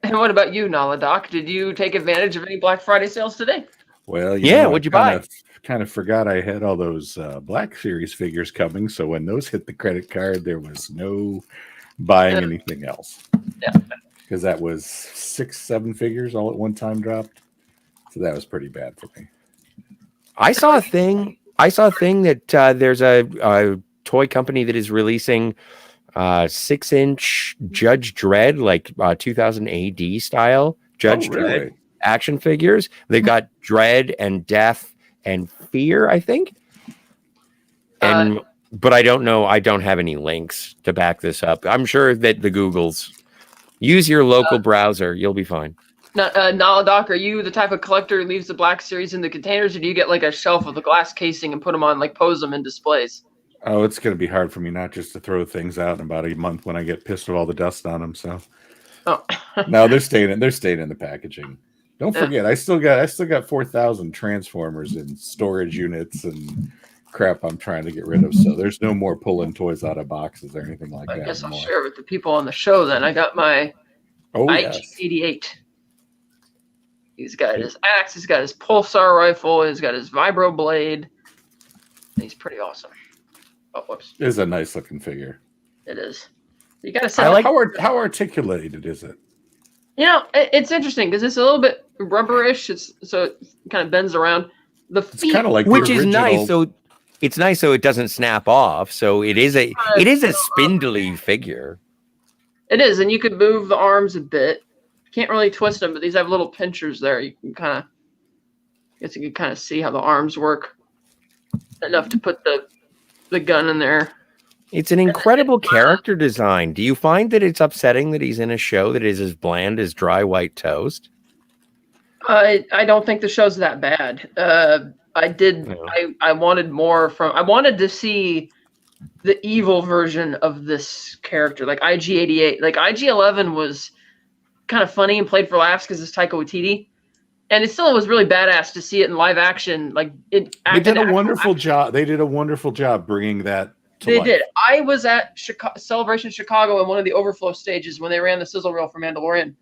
And what about you, Naladoc? Did you take advantage of any Black Friday sales today? Well, Yeah, what'd you buy? Kind of forgot I had all those Black Series figures coming, so when those hit the credit card, there was no buying anything else. Yeah. Because that was 6-7 figures all at one time dropped. So that was pretty bad for me. I saw a thing that there's a toy company that is releasing 6-inch Judge Dredd, like 2000 AD style Judge Dredd action figures. They got Dread and Death and Fear, I think. And but I don't know. I don't have any links to back this up. I'm sure that the Googles use your local browser. You'll be fine. Naladoc, are you the type of collector who leaves the Black Series in the containers, or do you get like a shelf with a glass casing and put them on, like pose them in displays? Oh, it's going to be hard for me not just to throw things out in about a month when I get pissed with all the dust on them. So, no, they're staying in the packaging. Don't forget, I still got 4,000 Transformers in storage units and crap I'm trying to get rid of. So there's no more pulling toys out of boxes or anything like that. I guess anymore. I'll share with the people on the show then. I got my IG-88. He's got his axe, he's got his pulsar rifle, he's got his vibro blade. He's pretty awesome. Oh, whoops. It is a nice looking figure. It is. You gotta say, how articulated is it? You know, it's interesting because it's a little bit rubberish. So it kind of bends around. The feet, it's kind of like which is nice. So it's nice, so it doesn't snap off. So it is a spindly figure. It is, and you could move the arms a bit. Can't really twist them, but these have little pinchers there. You can kind of see how the arms work enough to put the gun in there. It's an incredible character design. Do you find that it's upsetting that he's in a show that is as bland as dry white toast? I don't think the show's that bad. I wanted more from. I wanted to see the evil version of this character, like IG-88. Like IG-11 was kind of funny and played for laughs because it's Taika Waititi, and it still was really badass to see it in live action. Like it. They did a wonderful job. They did a wonderful job bringing that. They did. I was at Celebration Chicago in one of the overflow stages when they ran the sizzle reel for Mandalorian,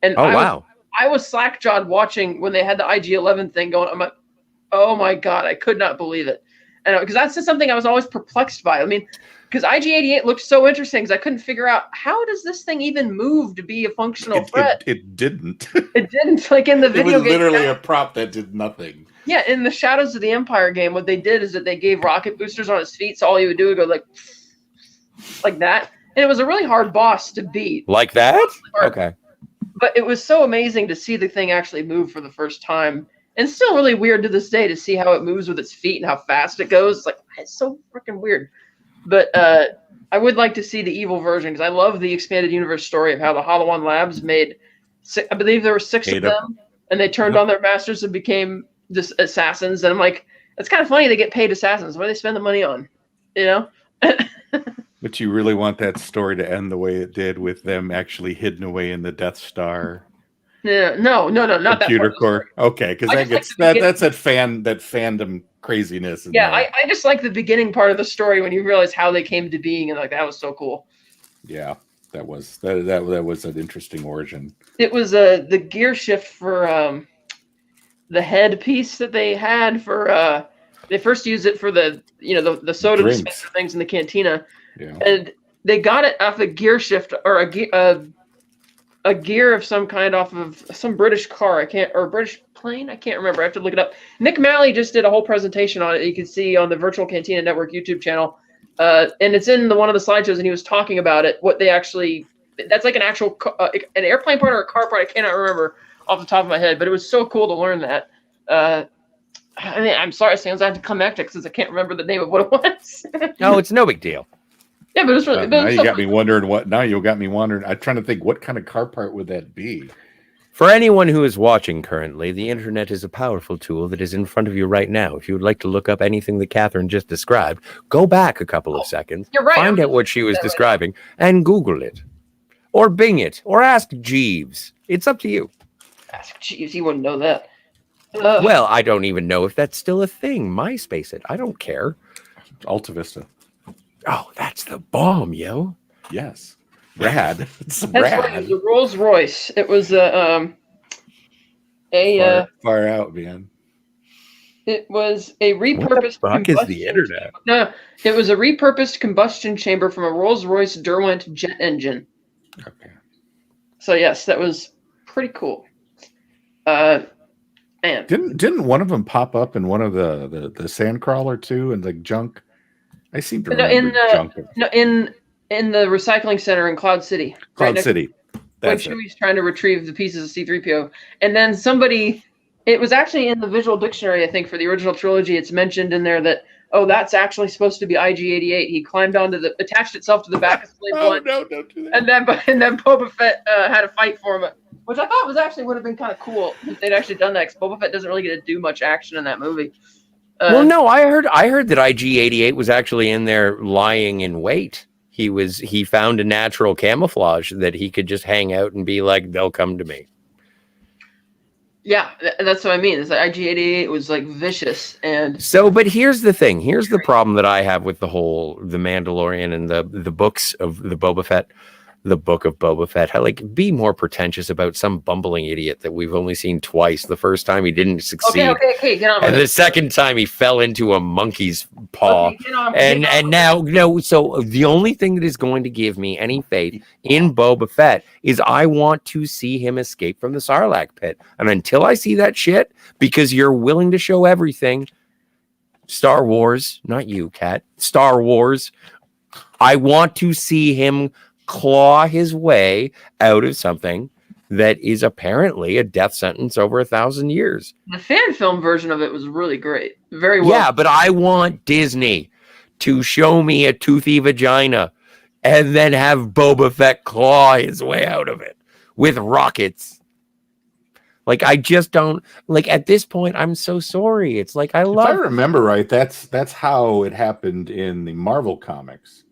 and I was slack-jawed watching when they had the IG-11 thing going. I'm like, oh my god, I could not believe it, and because that's just something I was always perplexed by. I mean, because IG-88 looked so interesting, because I couldn't figure out how does this thing even move to be a functional threat. It didn't. It didn't. Like in the video game, it was literally a prop that did nothing. Yeah, in the Shadows of the Empire game, what they did is that they gave rocket boosters on his feet, so all he would do would go like that. And it was a really hard boss to beat. Like that? Okay. But it was so amazing to see the thing actually move for the first time. And still really weird to this day to see how it moves with its feet and how fast it goes. It's like, it's so freaking weird. But I would like to see the evil version, because I love the expanded universe story of how the Holowan Labs made, I believe there were 6 of them, and they turned on their masters and became just assassins. And I'm like, it's kind of funny they get paid assassins. What do they spend the money on? You know? But you really want that story to end the way it did, with them actually hidden away in the Death Star? Yeah, no, not computer that core. Okay, because that's that fandom craziness. Yeah, I just like the beginning part of the story when you realize how they came to being, and like that was so cool. Yeah, that was an interesting origin. It was the gear shift for the head piece that they had for they first used it for the soda dispenser things in the cantina. Yeah. And they got it off a gear shift or a gear of some kind off of some British car. Or British plane. I can't remember. I have to look it up. Nick Malley just did a whole presentation on it. You can see on the Virtual Cantina Network YouTube channel. And it's in one of the slideshows, and he was talking about it. What they actually, that's like an actual, an airplane part or a car part. I cannot remember off the top of my head, but it was so cool to learn that. I mean, I'm sorry, Sans, I had to come back to it because I can't remember the name of what it was. No, it's no big deal. Yeah, but it was really. Now you got me wondering what. Now you got me wondering. I'm trying to think, what kind of car part would that be? For anyone who is watching currently, the internet is a powerful tool that is in front of you right now. If you would like to look up anything that Catherine just described, go back a couple of seconds, You're right, find out what she was describing, and Google it, or Bing it, or ask Jeeves. It's up to you. Ask Jeeves, he wouldn't know that. Well, I don't even know if that's still a thing. MySpace it. I don't care. Alta Vista. Oh, that's the bomb, yo. Yes. Rad. It's That's rad. right. It was a Rolls Royce. It was far out, man. It was a repurposed. What the fuck is the internet? No, it was a repurposed combustion chamber from a Rolls Royce Derwent jet engine. Okay. So yes, that was pretty cool. Man, Didn't one of them pop up in one of the Sandcrawler too, and like junk? I seem to remember junk. In the recycling center in Cloud City. Cloud City. When Chewie's trying to retrieve the pieces of C-3PO, and then it was actually in the visual dictionary, I think, for the original trilogy. It's mentioned in there that that's actually supposed to be IG-88. He climbed attached itself to the back of Slave One. No, don't do that. And then Boba Fett had a fight for him, which I thought would have been kind of cool if they'd actually done that. Because Boba Fett doesn't really get to do much action in that movie. Well, no, I heard that IG-88 was actually in there lying in wait. He found a natural camouflage that he could just hang out and be like, they'll come to me. Yeah, that's what I mean. It's like IG-88 was like vicious, and but here's the thing. Here's the problem that I have with the Mandalorian and the books of the Boba Fett. The book of Boba Fett. Like, be more pretentious about some bumbling idiot that we've only seen twice. The first time he didn't succeed. Okay, get on. And the second time he fell into a monkey's paw. Okay, and now, no, so the only thing that is going to give me any faith in Boba Fett is I want to see him escape from the Sarlacc pit. And until I see that shit, because you're willing to show everything, Star Wars, not you, Kat, Star Wars, I want to see him claw his way out of something that is apparently a death sentence over 1,000 years. The fan film version of it was really great. Very well. Yeah, but I want Disney to show me a toothy vagina and then have Boba Fett claw his way out of it with rockets. Like, I just don't, like, at this point, I'm so sorry. It's like, if I remember right, that's how it happened in the Marvel comics.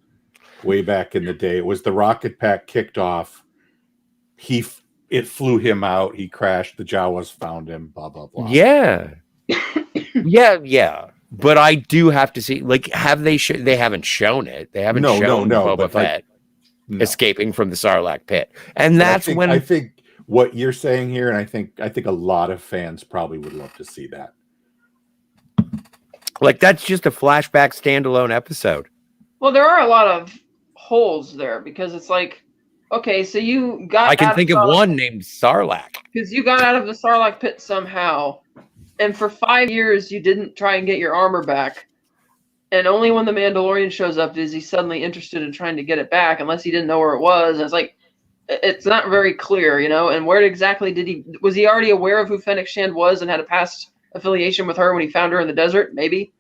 Way back in the day, it was the rocket pack kicked off. It flew him out. He crashed. The Jawas found him. Blah blah blah. Yeah, yeah. But I do have to see. Like, have they? They haven't shown it. They haven't shown Boba Fett escaping from the Sarlacc pit, and that's when I think what you're saying here, and I think a lot of fans probably would love to see that. Like, that's just a flashback standalone episode. Well, there are a lot of holes there because it's like, okay, so you got. I can think of one named Sarlacc. Because you got out of the Sarlacc pit somehow, and for 5 years you didn't try and get your armor back, and only when the Mandalorian shows up is he suddenly interested in trying to get it back, unless he didn't know where it was. And it's like, it's not very clear, And where exactly was he already aware of who Fennec Shand was and had a past affiliation with her when he found her in the desert? Maybe.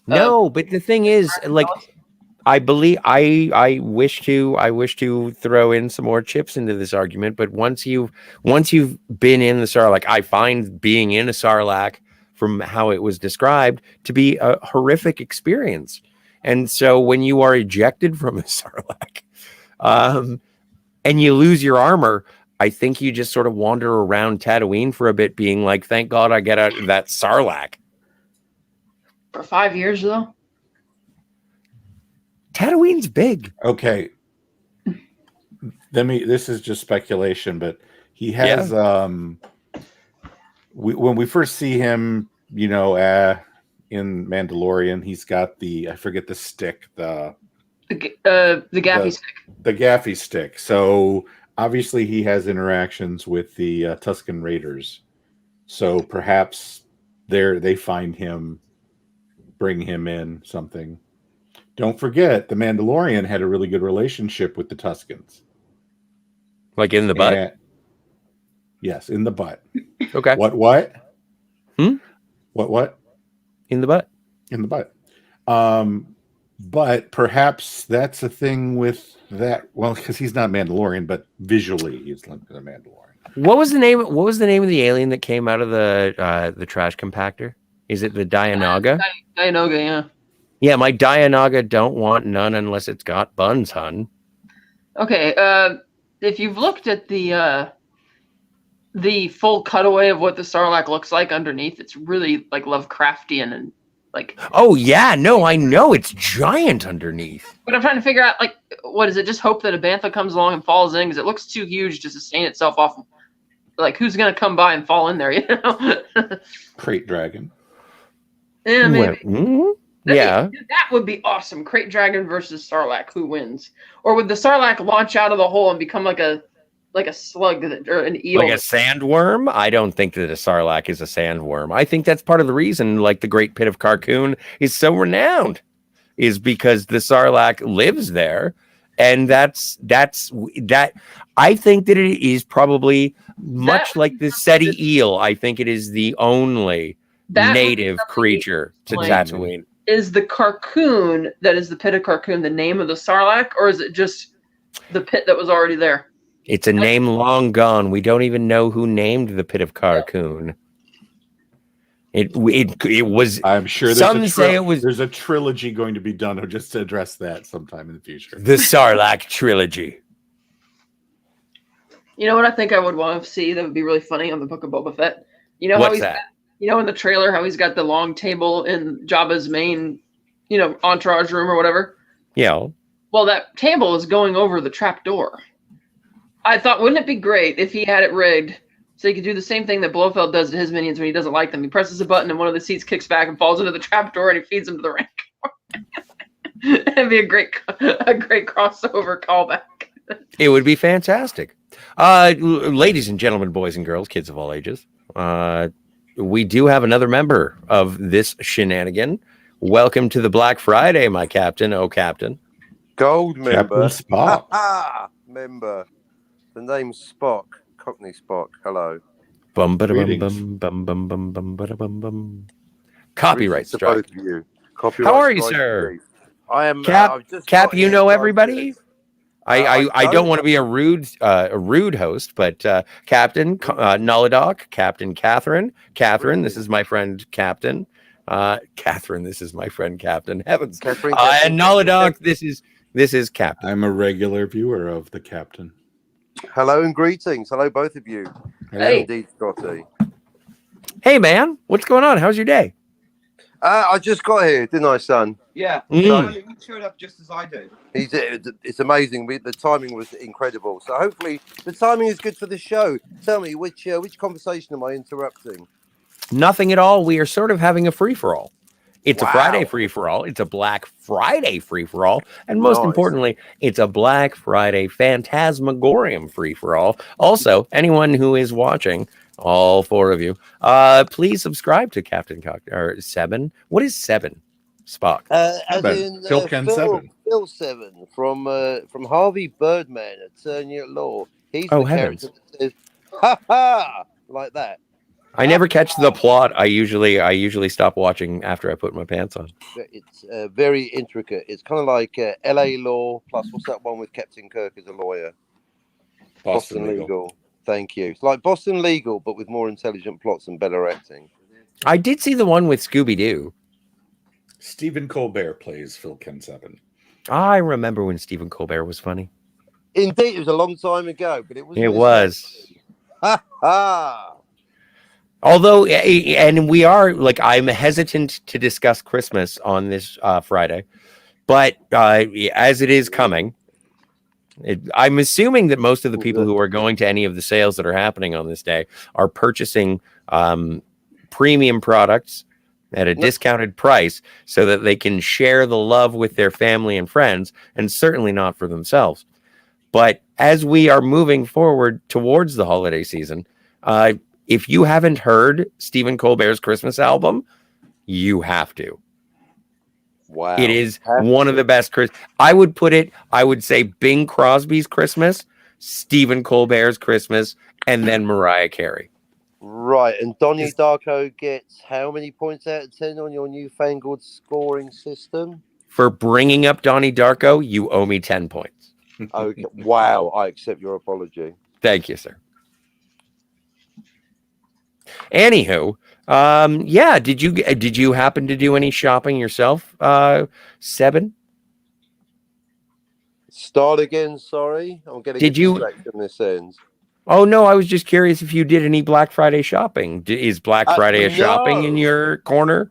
No, but the thing is, like, I believe I wish to throw in some more chips into this argument, but once you've been in the Sarlacc, I find being in a Sarlacc, from how it was described, to be a horrific experience. And so when you are ejected from a Sarlacc, and you lose your armor, I think you just sort of wander around Tatooine for a bit, being like, "Thank God I get out of that Sarlacc." For 5 years, though. Tatooine's big. Okay. This is just speculation, but he has when we first see him, in Mandalorian, he's got I forget the stick, the gaffy stick. The gaffy stick. So obviously he has interactions with the Tusken Raiders. So perhaps they find him, bring him in, something. Don't forget, the Mandalorian had a really good relationship with the Tuskens. Like in the butt? Yes, in the butt. Okay. What? What? In the butt. In the butt. But perhaps that's a thing with that. Well, because he's not Mandalorian, but visually he's like the Mandalorian. What was the name of the alien that came out of the trash compactor? Is it the Dianoga? Dianoga, yeah. Yeah, my Dianoga don't want none unless it's got buns, hun. Okay, if you've looked at the full cutaway of what the Sarlacc looks like underneath, it's really like Lovecraftian and like. Oh yeah, no, I know it's giant underneath. But I'm trying to figure out, like, what is it? Just hope that a bantha comes along and falls in, because it looks too huge to sustain itself off. Like, who's gonna come by and fall in there? Crate dragon. Yeah, maybe. Mm-hmm. Yeah, that would be awesome. Crate Dragon versus Sarlacc. Who wins? Or would the Sarlacc launch out of the hole and become like a like a slug or an eel. Like a sandworm? I don't think that a sarlacc is a sandworm. I think that's part of the reason, like the Great Pit of Carcoon is so renowned, is because the sarlacc lives there. And that's that. I think that it is probably much like the Seti eel. I think it is the only native creature to Tatooine. Is the Carcoon that is the Pit of Carcoon the name of the sarlacc, or is it just the pit that was already there? It's a name long gone. We don't even know who named the Pit of Carcoon. It was. I'm sure Some say it was there's a trilogy going to be done just to address that sometime in the future. the Sarlacc trilogy. You know what I think I would want to see that would be really funny on the Book of Boba Fett? You know What's that? You know in the trailer how he's got the long table in Jabba's main, entourage room or whatever? Yeah. Well, that table is going over the trap door. I thought, wouldn't it be great if he had it rigged so he could do the same thing that Blofeld does to his minions when he doesn't like them? He presses a button and one of the seats kicks back and falls into the trap door and he feeds them to the rank. It'd be a great crossover callback. It would be fantastic. Ladies and gentlemen, boys and girls, kids of all ages, we do have another member of this shenanigan. Welcome to the Black Friday, my captain. Oh, captain. Gold member. Captain Spock. Member. The name's Spock. Cockney Spock. Hello. Bum ba bum Greetings. bum bum bum bum bum bum bum. Copyright Greetings to strike. both of you. Copyright How are you, strike, sir? please. I am. Cap, I've just Cap, got you here know quite everybody. good. I I don't don't. want to be a rude host, but Captain Nuladoc, Captain Catherine, this is my friend Captain. Catherine, this is my friend Captain. Heavens. Catherine, And Nuladoc, this is Captain. I'm a regular viewer of the Captain. Hello and greetings. Hello, both of you. Hey. Indeed, Scotty. Hey man, what's going on? How's your day? I just got here, didn't I, son? Yeah, Mm. you showed up just as I did. It's amazing. The timing was incredible. So hopefully the timing is good for the show. Tell me, which conversation am I interrupting? Nothing at all. We are sort of having a free for all. It's a Wow. Friday free for all. It's a Black Friday free for all. And most Nice. importantly, it's a Black Friday Phantasmagorium free for all. Also, anyone who is watching, all four of you, please subscribe to Captain Seven. What is Seven? Spock. As Seven. in Phil Ken Seven. Phil Seven from Harvey Birdman, Attorney at Law. He's Oh, the heavens. character that says "ha ha" like that. I never catch the plot. I usually stop watching after I put my pants on. It's very intricate. It's kind of like L.A. Law plus what's that one with Captain Kirk as a lawyer? Boston Legal. Thank you. It's like Boston Legal, but with more intelligent plots and better acting. I did see the one with Scooby Doo. Stephen Colbert plays Phil Ken Seven. I remember when Stephen Colbert was funny. Indeed, it was a long time ago, but it was. It was. Ha ha! Although, and we are like, I'm hesitant to discuss Christmas on this Friday, but as it is coming, I'm assuming that most of the people who are going to any of the sales that are happening on this day are purchasing premium products at a discounted price so that they can share the love with their family and friends, and certainly not for themselves. But as we are moving forward towards the holiday season, if you haven't heard Stephen Colbert's Christmas album, you have to. Wow. It is one of the best. I would say Bing Crosby's Christmas, Stephen Colbert's Christmas, and then Mariah Carey. Right, and Donnie Darko gets how many points out of 10 on your newfangled scoring system? For bringing up Donnie Darko, you owe me 10 points. Okay, wow, I accept your apology. Thank you, sir. Anywho, yeah, did you happen to do any shopping yourself, Seven? Start again, sorry. I'm getting Did you- distracted on this end. Oh no, I was just curious if you did any Black Friday shopping. Is Black Friday a shopping in no. your corner?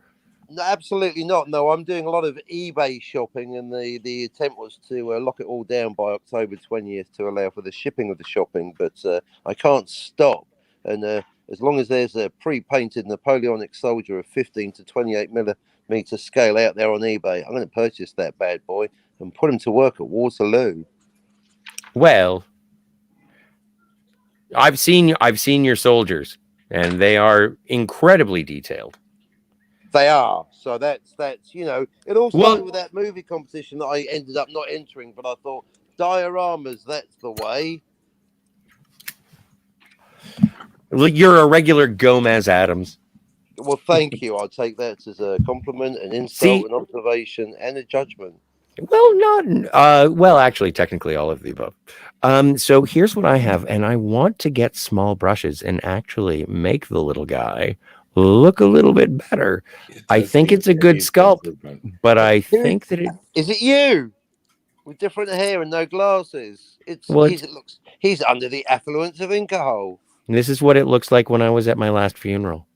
No, absolutely not. No, I'm doing a lot of eBay shopping, and the attempt was to lock it all down by October 20th to allow for the shipping of the shopping, but I can't stop. And as long as there's a pre-painted Napoleonic soldier of 15 to 28 millimeter scale out there on eBay, I'm going to purchase that bad boy and put him to work at Waterloo. Well, I've seen your soldiers, and they are incredibly detailed. They are. So that's it all started Well- with that movie competition that I ended up not entering, but I thought dioramas, that's the way. You're a regular Gomez Adams. Well, thank you. I'll take that as a compliment, an insult, See- an observation, and a judgment. Well, not well, actually, technically all of the above. So here's what I have, and I want to get small brushes and actually make the little guy look a little bit better. I think it's a good sculpt, but I think that it. Is it you with different hair and no glasses? Well, He's under the affluence of Incahole. This is what it looks like when I was at my last funeral.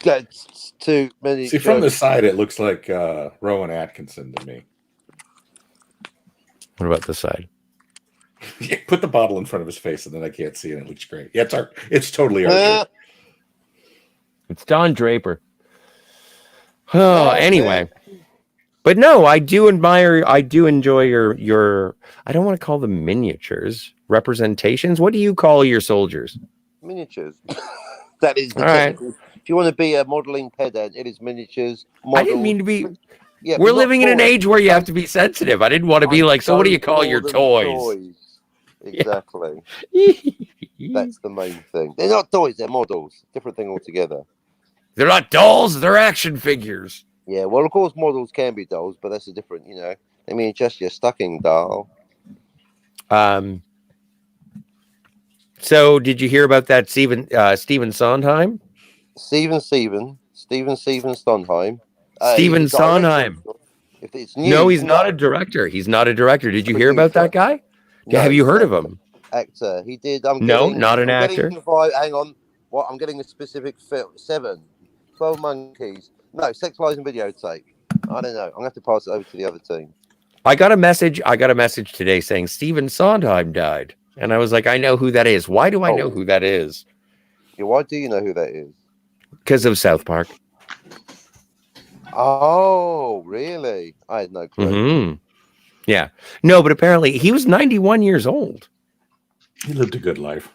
That's too many. See, from the jokes. side, it looks like Rowan Atkinson to me. What about this side? Yeah, put the bottle in front of his face, and then I can't see it. It looks great. Yeah, it's totally Archer. It's Don Draper. Oh, anyway. But no, I do enjoy your I don't want to call them miniatures, representations. What do you call your soldiers? Miniatures. That is the All right. technical. If you want to be a modeling pedant, it is miniatures. I didn't mean to be. Yeah, We're but not living in an toys. age where you have to be sensitive. I didn't want to be like, so what do you call More your than toys? Exactly. That's the main thing. They're not toys, they're models. Different thing altogether. They're not dolls, they're action figures. Yeah, well, of course, models can be dolls, but that's a different, I mean, just your stocking doll. So did you hear about that Stephen Sondheim? Steven Sondheim. Steven he's a director. Sondheim. If it's new, No, he's not a director. He's not a director. Did you hear about that guy? No, Have you heard he's of him? Actor. He did. No, not an I'm getting actor. the vibe- hang on. What? I'm getting a specific film. 12 Monkeys. No, Sexualizing Videotape. I don't know. I'm gonna have to pass it over to the other team. I got a message today saying Stephen Sondheim died. And I was like, I know who that is. Why do I know who that is? Yeah, why do you know who that is? Because of South Park. Oh, really? I had no clue. Hmm. Yeah. No, but apparently he was 91 years old. He lived a good life.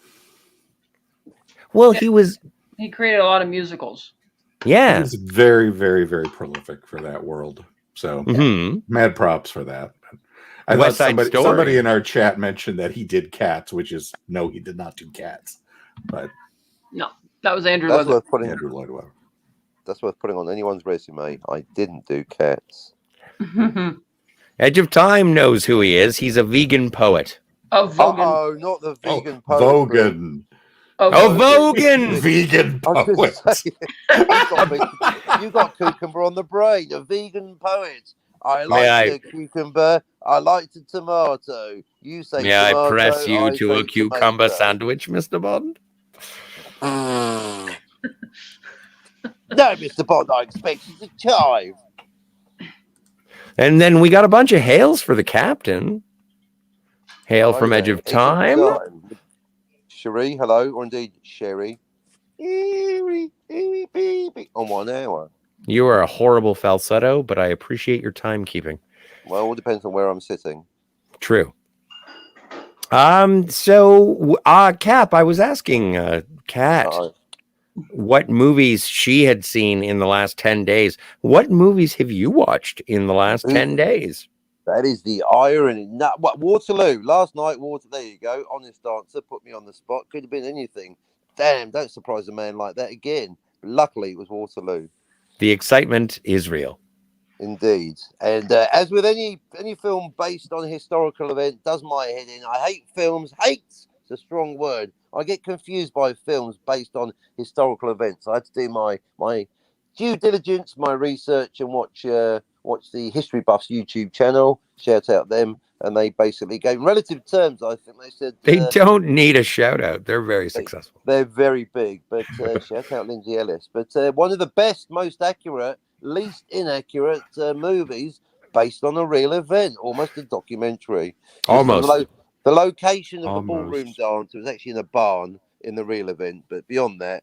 Well, he was. He created a lot of musicals. Yeah. He was very, very, very prolific for that world. So mad props for that. I West thought Side Story. somebody in our chat mentioned that he did Cats, which is no, he did not do Cats. But No, that was Andrew That's Leather. worth putting. Andrew Lloyd Webber. That's worth putting on anyone's resume. I didn't do Cats. Edge of Time knows who he is. He's a vegan poet. Oh, Vogan. Oh, not the vegan poet. Vogan. Oh, Vogan! Vegan I was poet. gonna say, you got cucumber on the brain. A vegan poet. I like the cucumber. I like the tomato. You say May I tomato, press you I to say a cucumber tomato. sandwich, Mr. Bond? No, Mr. Bond, I expect you to chive. And then we got a bunch of hails for the captain. Hail from Edge of Time. Cherie, hello, or indeed Sherry. On 1 hour. You are a horrible falsetto, but I appreciate your timekeeping. Well, it depends on where I'm sitting. True. So Cap, I was asking Kat what movies she had seen in the last 10 days. What movies have you watched in the last 10 days? That is the irony. What, Waterloo last night? There you go. Honest answer. Put me on the spot. Could have been anything. Damn! Don't surprise a man like that again. Luckily, it was Waterloo. The excitement is real. Indeed. And as with any film based on a historical event, does my head in. I hate films. Hate's a strong word. I get confused by films based on historical events. I had to do my due diligence, my research, and watch the History Buffs YouTube channel. Shout out them. And they basically gave relative terms. I think they said They don't need a shout out. They're very successful. They're very big. But shout out Lindsay Ellis. But one of the best, most accurate, least inaccurate movies based on a real event, almost a documentary. Almost. The location of the ballroom dance was actually in a barn in the real event. But beyond that,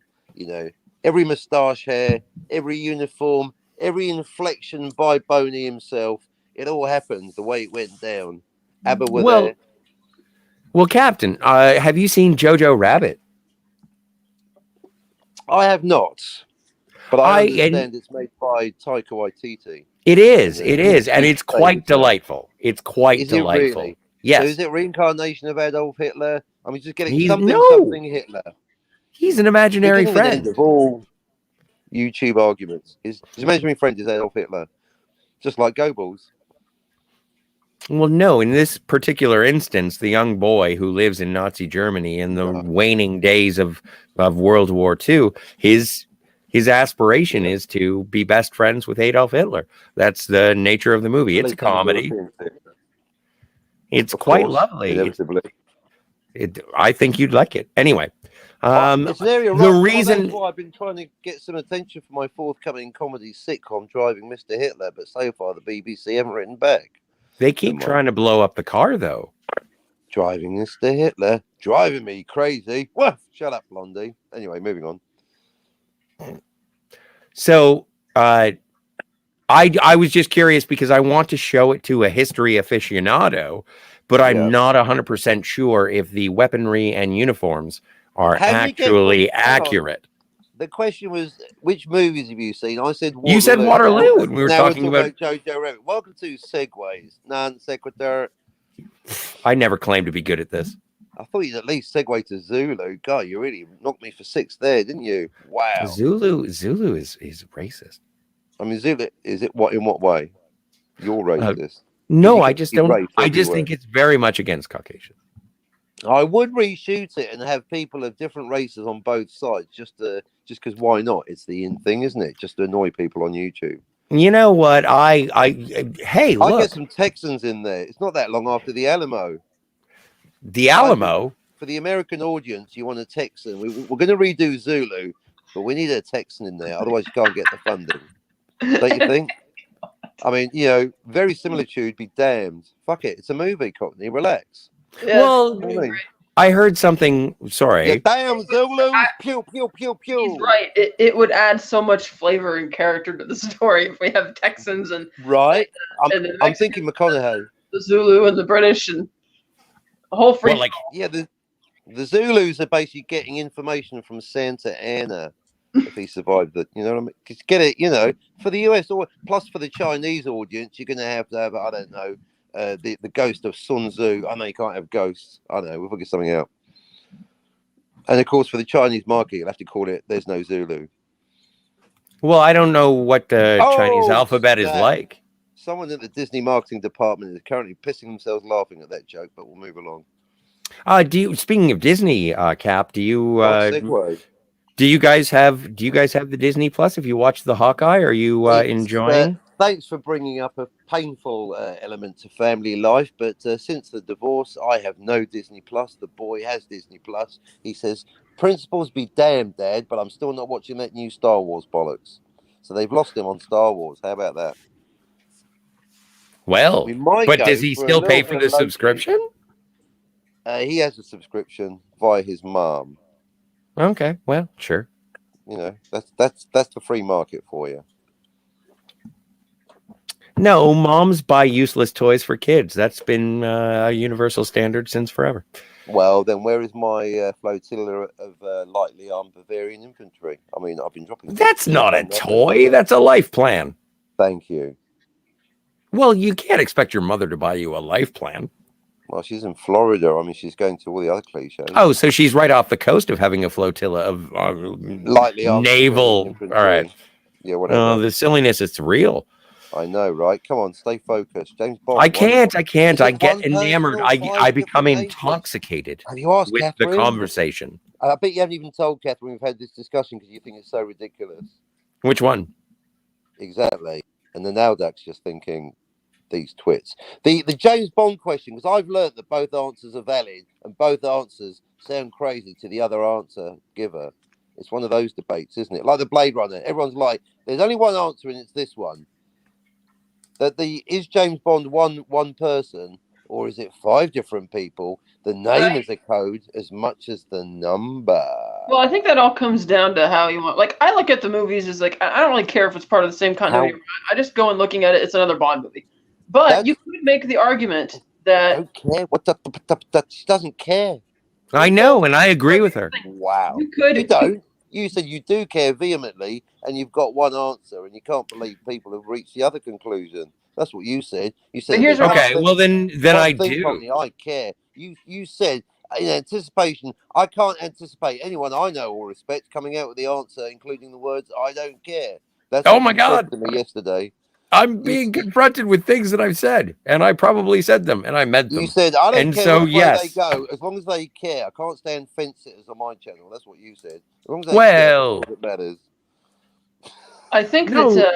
every moustache hair, every uniform, every inflection by Boney himself, it all happened the way it went down. ABBA were there. Well, Captain, have you seen Jojo Rabbit? I have not, but I and understand it's made by Taika Waititi. it is, And, it is, and it's quite David, delightful. It's quite Is it delightful. really? Yes, So is it reincarnation of Adolf Hitler? I mean, just getting He's- something no. Hitler. he's an imaginary Beginning and end friend. of all YouTube arguments. His imaginary friend is Adolf Hitler, just like Goebbels. Well, no, in this particular instance, the young boy who lives in Nazi Germany in the Right. waning days of World War II, his aspiration is to be best friends with Adolf Hitler. That's the nature of the movie. It's a comedy. It's Of quite course, lovely. inevitably. I think you'd like it. Anyway, It's an area the right- reason- that's why I've been trying to get some attention for my forthcoming comedy sitcom, Driving Mr. Hitler, but so far the BBC haven't written back. they keep Come on. trying to blow up the car, though. Driving Mr. Hitler, driving me crazy. Woof! Shut up, Blondie. Anyway, moving on. So, I was just curious because I want to show it to a history aficionado, but I'm Yeah. not 100% sure if the weaponry and uniforms are How do you get actually one- hang on. accurate. The question was, which movies have you seen? I said Waterloo. You said Waterloo, and we were Now talking about. Jojo Rabbit. Welcome to Segways. Non sequitur. I never claimed to be good at this. I thought you'd at least segue to Zulu. God, you really knocked me for six there, didn't you? Wow. Zulu is racist. I mean, Zulu, is it what in what way? You're racist. No, You I can just see don't. race I just everywhere. think it's very much against Caucasian. I would reshoot it and have people of different races on both sides, just because why not? It's the in thing, isn't it? Just to annoy people on YouTube. You know what? Hey, I look, get some Texans in there. It's not that long after the Alamo. the Alamo. For the American audience, you want a Texan. We're going to redo Zulu, but we need a Texan in there. Otherwise, you can't get the funding. Don't you think? I mean, very similitude be damned. Fuck it. It's a movie, Cockney. Relax. Yeah, Well, You know what I mean? I heard something. Sorry. Yeah, damn Zulus. Pew, pew, pew, pew. he's right. It would add so much flavor and character to the story if we have Texans and Right? and the I'm Mexicans, thinking McConaughey. the Zulu and the British and the whole free. Well, like, Yeah, the Zulus are basically getting information from Santa Anna if he survived it. You know what I mean? Just get it, for the US or plus for the Chinese audience, you're going to have, I don't know, the ghost of Sun Tzu. I know you can't have ghosts. I don't know. We'll figure something out. And of course, for the Chinese market, you'll have to call it There's No Zulu. well, I don't know what the Chinese Oh, alphabet is snap. like. Someone at the Disney marketing department is currently pissing themselves laughing at that joke, but we'll move along. Speaking of Disney, Cap, do you Segue. do you guys have the Disney Plus? Have you watched the Hawkeye? Are you It's, enjoying? Thanks for bringing up a painful element to family life, but since the divorce, I have no Disney Plus. The boy has Disney Plus. He says, "Principles be damned, Dad," but I'm still not watching that new Star Wars bollocks. So they've lost him on Star Wars. How about that? Well, We might but go does he for a still pay little for bit the of subscription? He has a subscription via his mom. Okay, well, sure. That's the free market for you. No, moms buy useless toys for kids. That's been a universal standard since forever. Well, then where is my flotilla of lightly armed Bavarian infantry? I mean, I've been dropping. That's not a toy. That's a life plan. Thank you. Well, you can't expect your mother to buy you a life plan. Well, she's in Florida. I mean, she's going to all the other cliches. Oh, so she's right off the coast of having a flotilla of Lightly armed naval. Bavarian infantry. All right. Yeah, whatever. Oh, the silliness, it's real. I know, right? Come on, stay focused. James Bond. I can't. I Is get it one enamored. person or I five become different agents? intoxicated Have you asked with Catherine? the conversation. I bet you haven't even told Catherine we've had this discussion because you think it's so ridiculous. Which one? Exactly. And the Nalduck's just thinking, these twits. The James Bond question, because I've learnt that both answers are valid and both answers sound crazy to the other answer giver. It's one of those debates, isn't it? Like the Blade Runner. Everyone's like, there's only one answer and it's this one. Is James Bond one person or is it 5 different people? The name is a code as much as the number. Well, I think that all comes down to how you want. Like, I look at the movies as like I don't really care if it's part of the same continuity. I just go and looking at it. It's another Bond movie. But you could make the argument that don't care. She doesn't care. I know, and I agree with her. Wow. you could You don't. You said you do care vehemently, and you've got one answer, and you can't believe people have reached the other conclusion. That's what you said. You said, But here's what Okay, well then I do. I care. You said in anticipation. I can't anticipate anyone I know or respect coming out with the answer, including the words "I don't care." That's Oh what my you said God. to me yesterday. I'm being confronted with things that I've said, and I probably said them, and I meant them. You said, I don't And care so, which way yes. they go, as long as they care. I can't stand fence sitters on my channel. That's what you said. As long as they Well, care, it matters. I think No. that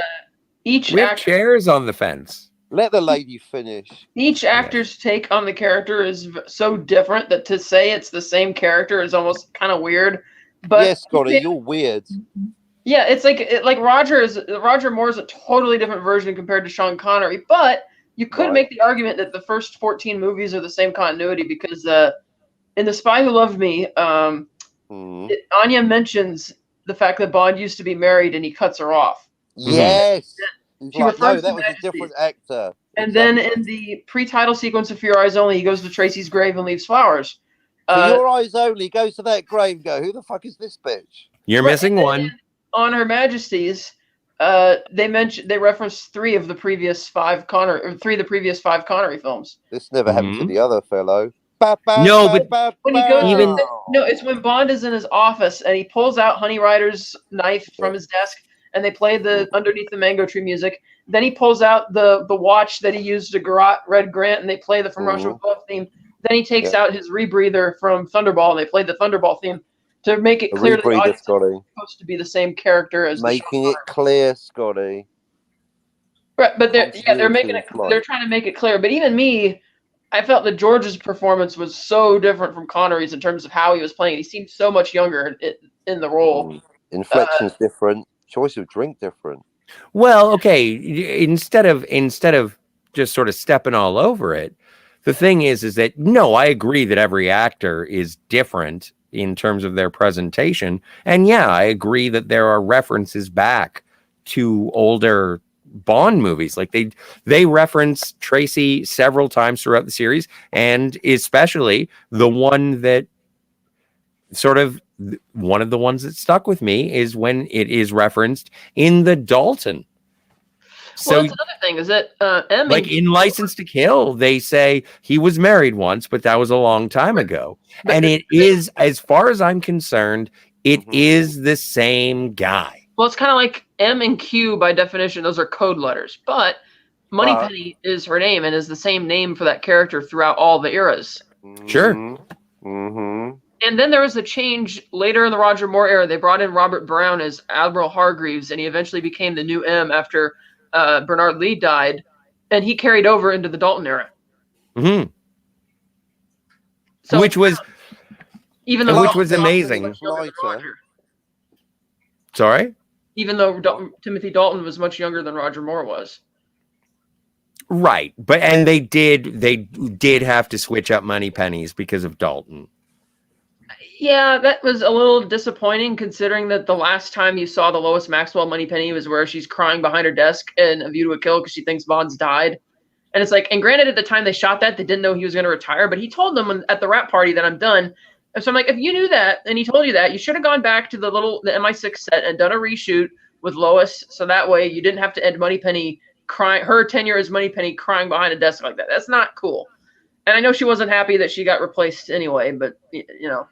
each we have actor, chairs on the fence. Let the lady finish. each actor's take on the character is so different that to say it's the same character is almost kind of weird. But Yes, Scotty, you're weird. yeah, it's like Roger Moore is a totally different version compared to Sean Connery. But you could Right. make the argument that the first 14 movies are the same continuity because in The Spy Who Loved Me, Anya mentions the fact that Bond used to be married and he cuts her off. Yes. He's She like, no, refers that to was a Majesty. different actor. And then in the pre-title sequence of For Your Eyes Only, he goes to Tracy's grave and leaves flowers. For Your Eyes Only goes to that grave and go, who the fuck is this bitch? You're Right, missing and one. then on Her Majesty's, they reference three of the previous five Connery films. This never happened to Mhm. the other fellow. No, but when he goes Even- no, it's when Bond is in his office and he pulls out Honey Rider's knife from his desk and they play the Underneath the Mango Tree music. Then he pulls out the watch that he used to garrot Red Grant and they play the From Russia with Love theme. Then he takes out his rebreather from Thunderball and they play the Thunderball theme to make it clear that the rebreather, audience is Scotty. supposed to be the same character as the Making Sean it clear, Scotty. Right, but they're making it. Continuity They're trying to make it clear. But even me, I felt that George's performance was so different from Connery's in terms of how he was playing. He seemed so much younger in the role. Inflection's different. Choice of drink different. Well, okay. Instead of just sort of stepping all over it, the thing is that no, I agree that every actor is different in terms of their presentation, and yeah, I agree that there are references back to older Bond movies. Like they reference Tracy several times throughout the series, and especially the one that sort of one of the ones that stuck with me is when it is referenced in the Dalton. So Well, that's another thing is that M like in License to Kill, they say he was married once, but that was a long time ago. But And it is, as far as I'm concerned, it is the same guy. well, it's kind of like M and Q by definition; those are code letters. But Moneypenny is her name and is the same name for that character throughout all the eras. Sure. Mm-hmm. And then there was a change later in the Roger Moore era. They brought in Robert Brown as Admiral Hargreaves, and he eventually became the new M after Bernard Lee died, and he carried over into the Dalton era. Mm-hmm. So Which was even though which was amazing. much younger than Roger. Sorry? Even though Timothy Dalton was much younger than Roger Moore was. Right. But and they did have to switch up Moneypennies because of Dalton. Yeah, that was a little disappointing considering that the last time you saw the Lois Maxwell Moneypenny was where she's crying behind her desk in A View to a Kill because she thinks Bond's died. And it's like, and granted, at the time they shot that, they didn't know he was going to retire, but he told them at the wrap party that I'm done. And so I'm like, if you knew that and he told you that, you should have gone back to the MI6 set and done a reshoot with Lois, so that way you didn't have to end Moneypenny crying, her tenure as Moneypenny crying behind a desk like that. That's not cool. And I know she wasn't happy that she got replaced anyway, but you know.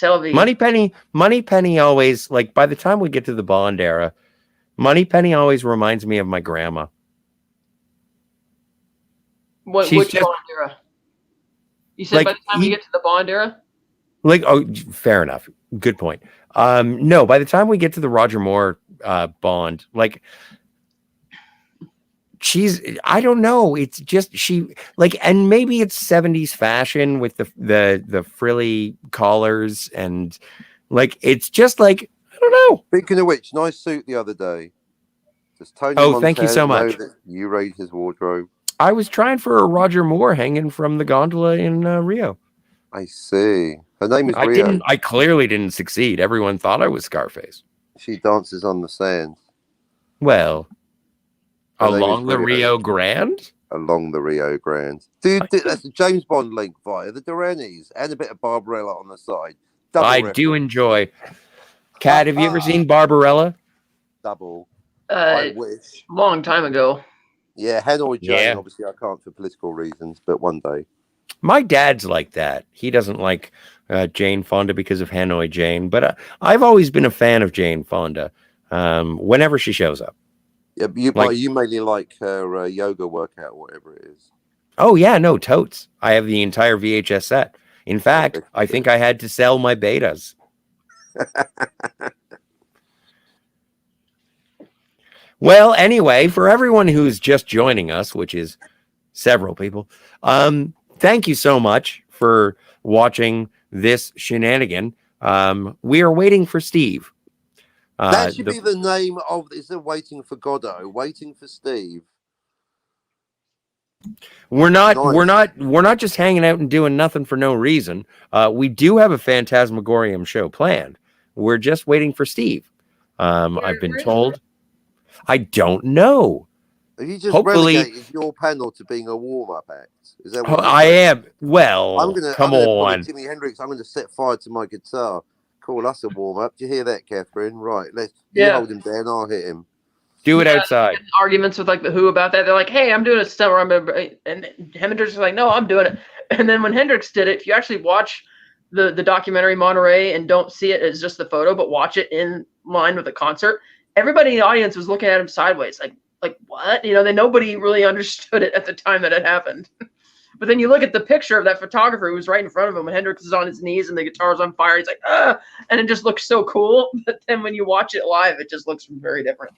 Moneypenny always, like, by the time we get to the Bond era, Moneypenny always reminds me of my grandma. Which She's just- Bond era? You said like, by the time we get to the Bond era? Like, oh, fair enough. Good point. No, by the time we get to the Roger Moore Bond, like, I don't know. It's just and maybe it's 70s fashion with the frilly collars and like, it's just like, I don't know. Speaking of which, nice suit the other day. Does Tony Thank you so Montana much. know that you raid his wardrobe? I was trying for a Roger Moore hanging from the gondola in Rio. I see. Her name is Rio. I clearly didn't succeed. Everyone thought I was Scarface. She dances on the sand. Well, Her name along is the Rio. Rio Grande? along the Rio Grande. That's a James Bond link via the Duranys and a bit of Barbarella on the side. Double I reference. do enjoy. Kat, have you ever seen Barbarella? Double. I Uh, wish. long time ago. Yeah, Hanoi Jane. Yeah. Obviously, I can't for political reasons, but one day. My dad's like that. He doesn't like Jane Fonda because of Hanoi Jane, but I've always been a fan of Jane Fonda whenever she shows up. Yeah, but you mainly like her yoga workout, or whatever it is. Oh, yeah, no, totes. I have the entire VHS set. In fact, I think I had to sell my betas. Well, anyway, for everyone who's just joining us, which is several people, thank you so much for watching this shenanigan. We are waiting for Steve. That should be the name of. Is it Waiting for Godot? Waiting for Steve. We're not Nice. just hanging out and doing nothing for no reason. We do have a Phantasmagorium show planned. We're just waiting for Steve. I've been told. I don't know. Have you just Hopefully- relegated your panel to being a warm-up act? Is that Oh, what you're I saying? am. Well, come pull a on. Jimi Hendrix. I'm going to set fire to my guitar. Call us a warm-up. Do you hear that, Catherine? Right. You hold him down. I'll hit him. Do it Yeah, outside. Arguments with like the Who about that. They're like, "Hey, I'm doing a stunt where and Hendrix is like, "No, I'm doing it." And then when Hendrix did it, if you actually watch the documentary Monterey and don't see it as just the photo, but watch it in line with the concert, everybody in the audience was looking at him sideways, like what? Nobody really understood it at the time that it happened. But then you look at the picture of that photographer who was right in front of him, and Hendrix is on his knees and the guitar's on fire. He's like, ah, and it just looks so cool. But then when you watch it live, it just looks very different.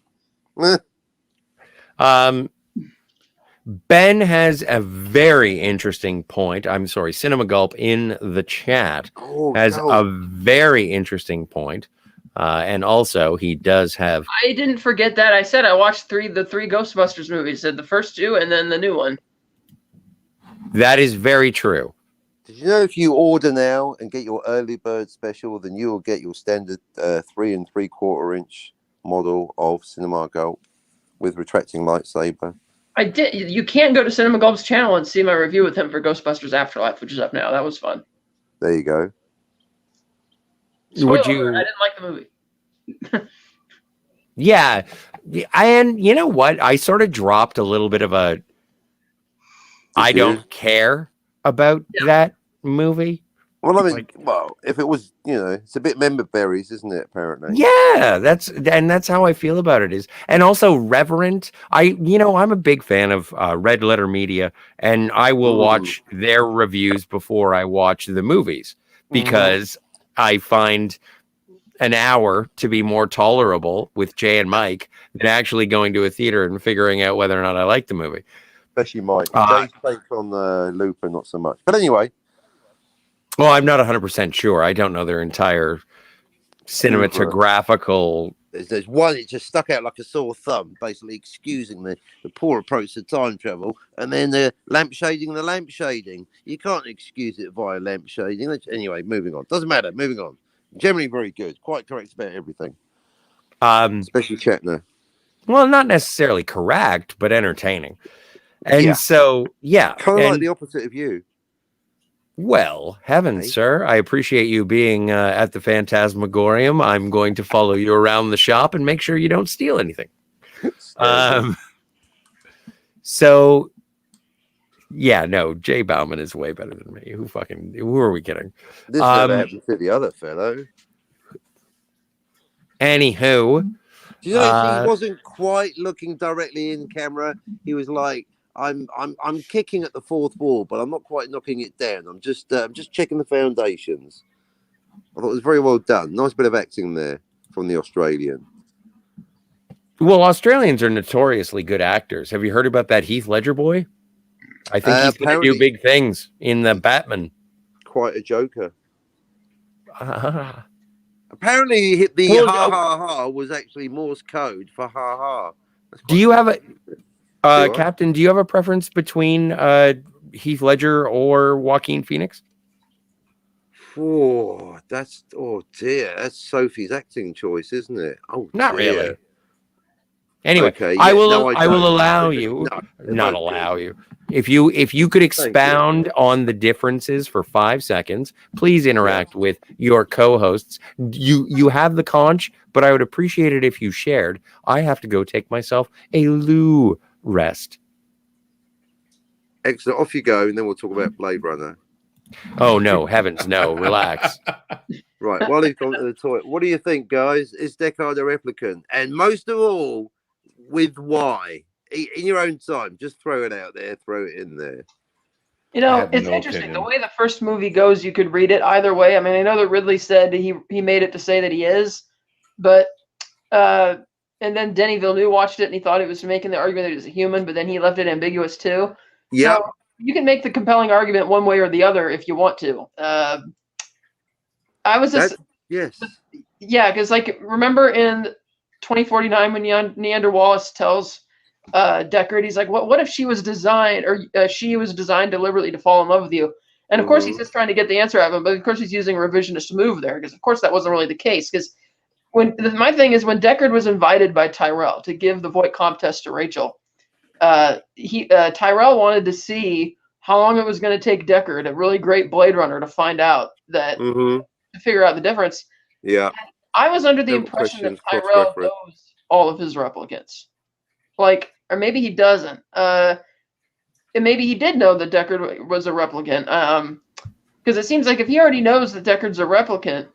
Ben has a very interesting point. I'm sorry, Cinema Gulp in the chat has a very interesting point. And also, he does have. I didn't forget that. I said I watched the three Ghostbusters movies, the first two, and then the new one. That is very true. Did you know if you order now and get your early bird special, then you will get your standard 3 3/4 inch model of Cinema Gulp with retracting lightsaber? I did. You can go to Cinema Gulp's channel and see my review with him for Ghostbusters Afterlife, which is up now. That was fun. There you go. Would Spoiler you? alert, I didn't like the movie. Yeah, and you know what? I sort of dropped a little bit of a. I don't care about that movie. Well, I mean, if it was, it's a bit member berries, isn't it? Apparently. Yeah, that's how I feel about it. And also Reverent. I'm a big fan of Red Letter Media, and I will watch their reviews before I watch the movies because I find an hour to be more tolerable with Jay and Mike than actually going to a theater and figuring out whether or not I like the movie. Especially Mike. Jay's take on Looper, not so much. But anyway. Well, I'm not 100% sure. I don't know their entire cinematographical. There's one, it just stuck out like a sore thumb, basically excusing the poor approach to time travel, and then the lampshading. You can't excuse it via lampshading. Anyway, moving on. Doesn't matter. Moving on. Generally very good. Quite correct about everything. Especially Shatner. Well, not necessarily correct, but entertaining. And so, yeah. Kind of like the opposite of you. Well, heavens, sir. I appreciate you being at the Phantasmagorium. I'm going to follow you around the shop and make sure you don't steal anything. So, yeah, no, Jay Bauman is way better than me. Who are we kidding? This never happened to the other fellow. Anywho. Do you know he wasn't quite looking directly in camera? He was like, I'm kicking at the fourth wall, but I'm not quite knocking it down. I'm just checking the foundations. I thought it was very well done. Nice bit of acting there from the Australian. Well, Australians are notoriously good actors. Have you heard about that Heath Ledger boy? I think he's going to do big things in the Batman. Quite a joker. Apparently, the ha ha ha was actually Morse code for ha ha. Do you have a Captain? Do you have a preference between Heath Ledger or Joaquin Phoenix? Oh dear, that's Sophie's acting choice, isn't it? Oh, not dear. really. Anyway, Okay, I yeah, will no, I will don't. allow you No, not okay. allow you. If you could expound on the differences for 5 seconds, please interact with your co-hosts. You have the conch, but I would appreciate it if you shared. I have to go take myself a loo rest. Excellent. Off you go, and then we'll talk about Blade Runner. Oh no, heavens no, relax. Right, while he's gone to the toilet, what do you think, guys? Is Deckard a replicant? And most of all, with why? In your own time, just throw it out there, throw it in there. You I know, have it's no interesting. opinion. The way the first movie goes, you could read it either way. I mean, I know that Ridley said he made it to say that he is, but and then Denny Villeneuve watched it and he thought it was making the argument that he was a human, but then he left it ambiguous too. Yeah, So you can make the compelling argument one way or the other if you want to. I was just yes. yeah, because like remember in 2049 when Neander Wallace tells Deckard, he's like, what if she was designed or she was designed deliberately to fall in love with you? And of course he's just trying to get the answer out of him, but of course he's using a revisionist move there because of course that wasn't really the case. Because my thing is when Deckard was invited by Tyrell to give the Voight-Kampff test to Rachel, Tyrell wanted to see how long it was going to take Deckard, a really great Blade Runner, to find out that to figure out the difference. Yeah. I was under the Several impression that questions, Tyrell cross-reference. knows all of his replicants. Like, or maybe he doesn't. And maybe he did know that Deckard was a replicant. Because it seems like if he already knows that Deckard's a replicant,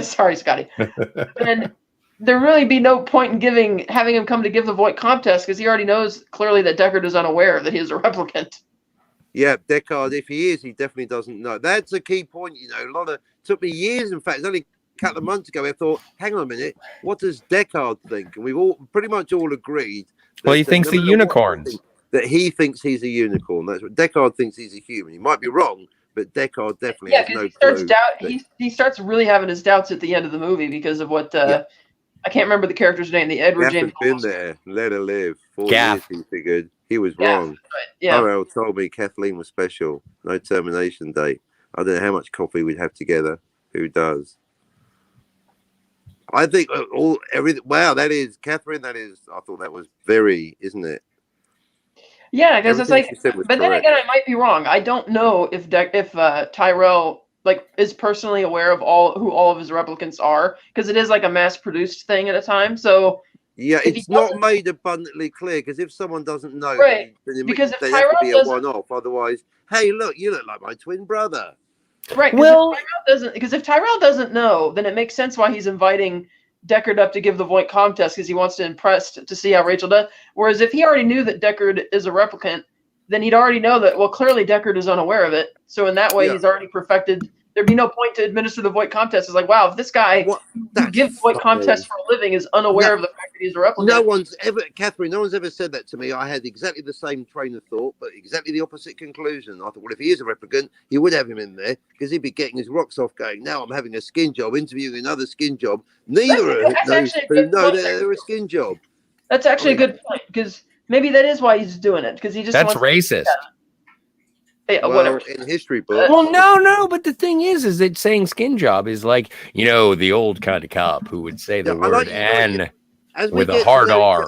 sorry, Scotty, then there really be no point in having him come to give the Voight-Kampff test because he already knows clearly that Deckard is unaware that he is a replicant. Yeah, Deckard, if he is, he definitely doesn't know. That's a key point, you know. Took me years, in fact, only a couple of months ago, I thought, hang on a minute, what does Deckard think? And we've all pretty much all agreed. Well, he thinks the unicorns. That he thinks he's a unicorn. That's what Deckard thinks. He's a human. He might be wrong, but Deckard definitely has no clue. He starts really having his doubts at the end of the movie because of what I can't remember the character's name. The Edward James. Been there. Let her live. 4 Gaff. years, he figured. He was wrong. Right. Yeah. Harrell told me Kathleen was special. No termination date. I don't know how much coffee we'd have together. Who does? I think everything. Wow, that is Catherine. That is. I thought that was very, isn't it? Yeah, because it's like. But correct. then again, I might be wrong. I don't know if Tyrell is personally aware of who all of his replicants are, because it is like a mass-produced thing at a time. So. Yeah, it's not made abundantly clear because if someone doesn't know, right? Then because if they Tyrell have to be a one-off. Otherwise, hey, look, you look like my twin brother. Right. Well, if Tyrell doesn't know, then it makes sense why he's inviting Deckard up to give the Voight-Kampff test because he wants to impress to see how Rachel does. Whereas if he already knew that Deckard is a replicant, then he'd already know that. Well, clearly Deckard is unaware of it. So in that way, he's already perfected. There'd be no point to administer the Voight-Kampff test. It's like, wow, if this guy who gives Voight-Kampff test for a living is unaware of the fact that he's a replicant. No one's ever said that to me. I had exactly the same train of thought, but exactly the opposite conclusion. I thought, well, if he is a replicant, he would have him in there because he'd be getting his rocks off going, now I'm having a skin job, interviewing another skin job. Neither of them know they're a skin job. That's actually a good point because maybe that is why he's doing it because he just That's racist. Yeah, well, whatever. In history books. Well, no, but the thing is that saying skin job is like, the old kind of cop who would say the word "and" with a hard R.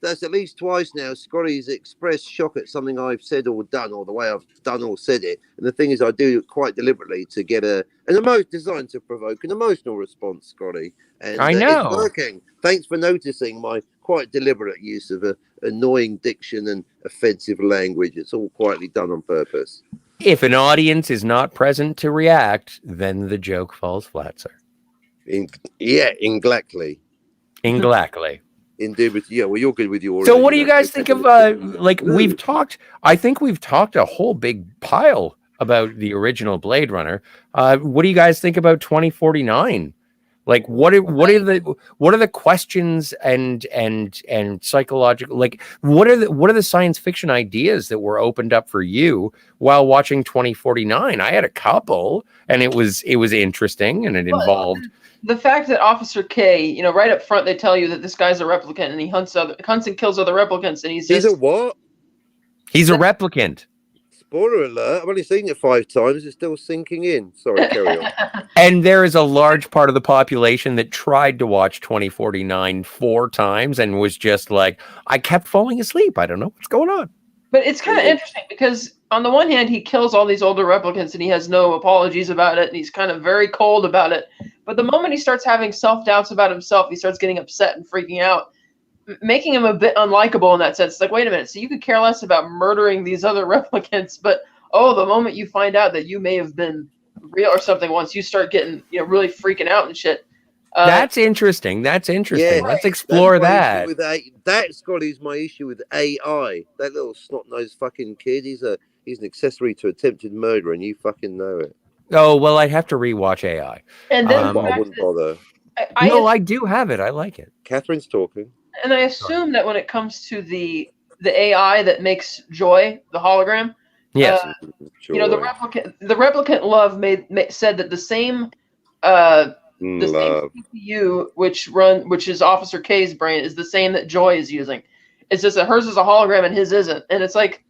That's at least twice now. Scotty's expressed shock at something I've said or done, or the way I've done or said it. And the thing is, I do it quite deliberately to get an emotion designed to provoke an emotional response, Scotty. And I know it's working. Thanks for noticing my quite deliberate use of annoying diction and offensive language. It's all quietly done on purpose. If an audience is not present to react, then the joke falls flat, sir. Exactly. Exactly. Yeah, well, you're good with your. So, what do you guys think of? We've talked. I think we've talked a whole big pile about the original Blade Runner. What do you guys think about 2049? Like, what are the questions and psychological? Like, what are the science fiction ideas that were opened up for you while watching 2049? I had a couple, and it was interesting, and it involved. The fact that Officer K, right up front, they tell you that this guy's a replicant and he hunts and kills other replicants, and he's a what? He's a replicant. Spoiler alert! I've only seen it 5 times. It's still sinking in. Sorry, carry on. And there is a large part of the population that tried to watch 2049 4 times and was just like, I kept falling asleep. I don't know what's going on. But it's kind of interesting because on the one hand, he kills all these older replicants and he has no apologies about it, and he's kind of very cold about it. But the moment he starts having self-doubts about himself, he starts getting upset and freaking out, making him a bit unlikable in that sense. It's like, wait a minute, so you could care less about murdering these other replicants, but the moment you find out that you may have been real or something once, you start getting really freaking out and shit. That's interesting. That's interesting. Yeah, Let's explore that. That, Scotty, is my issue with AI. That little snot-nosed fucking kid. He's an accessory to attempted murder, and you fucking know it. Oh, well, I'd have to rewatch AI. And then But I wouldn't bother. I do have it. I like it. Catherine's talking. And I assume that when it comes to the AI that makes Joy the hologram, Yes. Sure. the replicant Love said that the same Love. CPU which is Officer K's brain is the same that Joy is using. It's just that hers is a hologram and his isn't. And it's like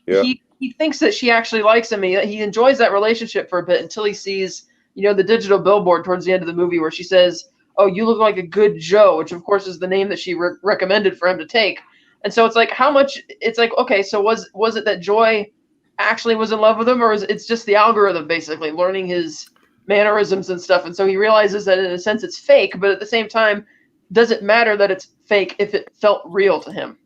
he thinks that she actually likes him. He enjoys that relationship for a bit until he sees the digital billboard towards the end of the movie where she says, "Oh, you look like a good Joe," which of course is the name that she recommended for him to take. And so it's like, how much? It's like, okay, so was it that Joy actually was in love with him, or it's just the algorithm basically learning his mannerisms and stuff? And so he realizes that in a sense it's fake, but at the same time, does it matter that it's fake if it felt real to him?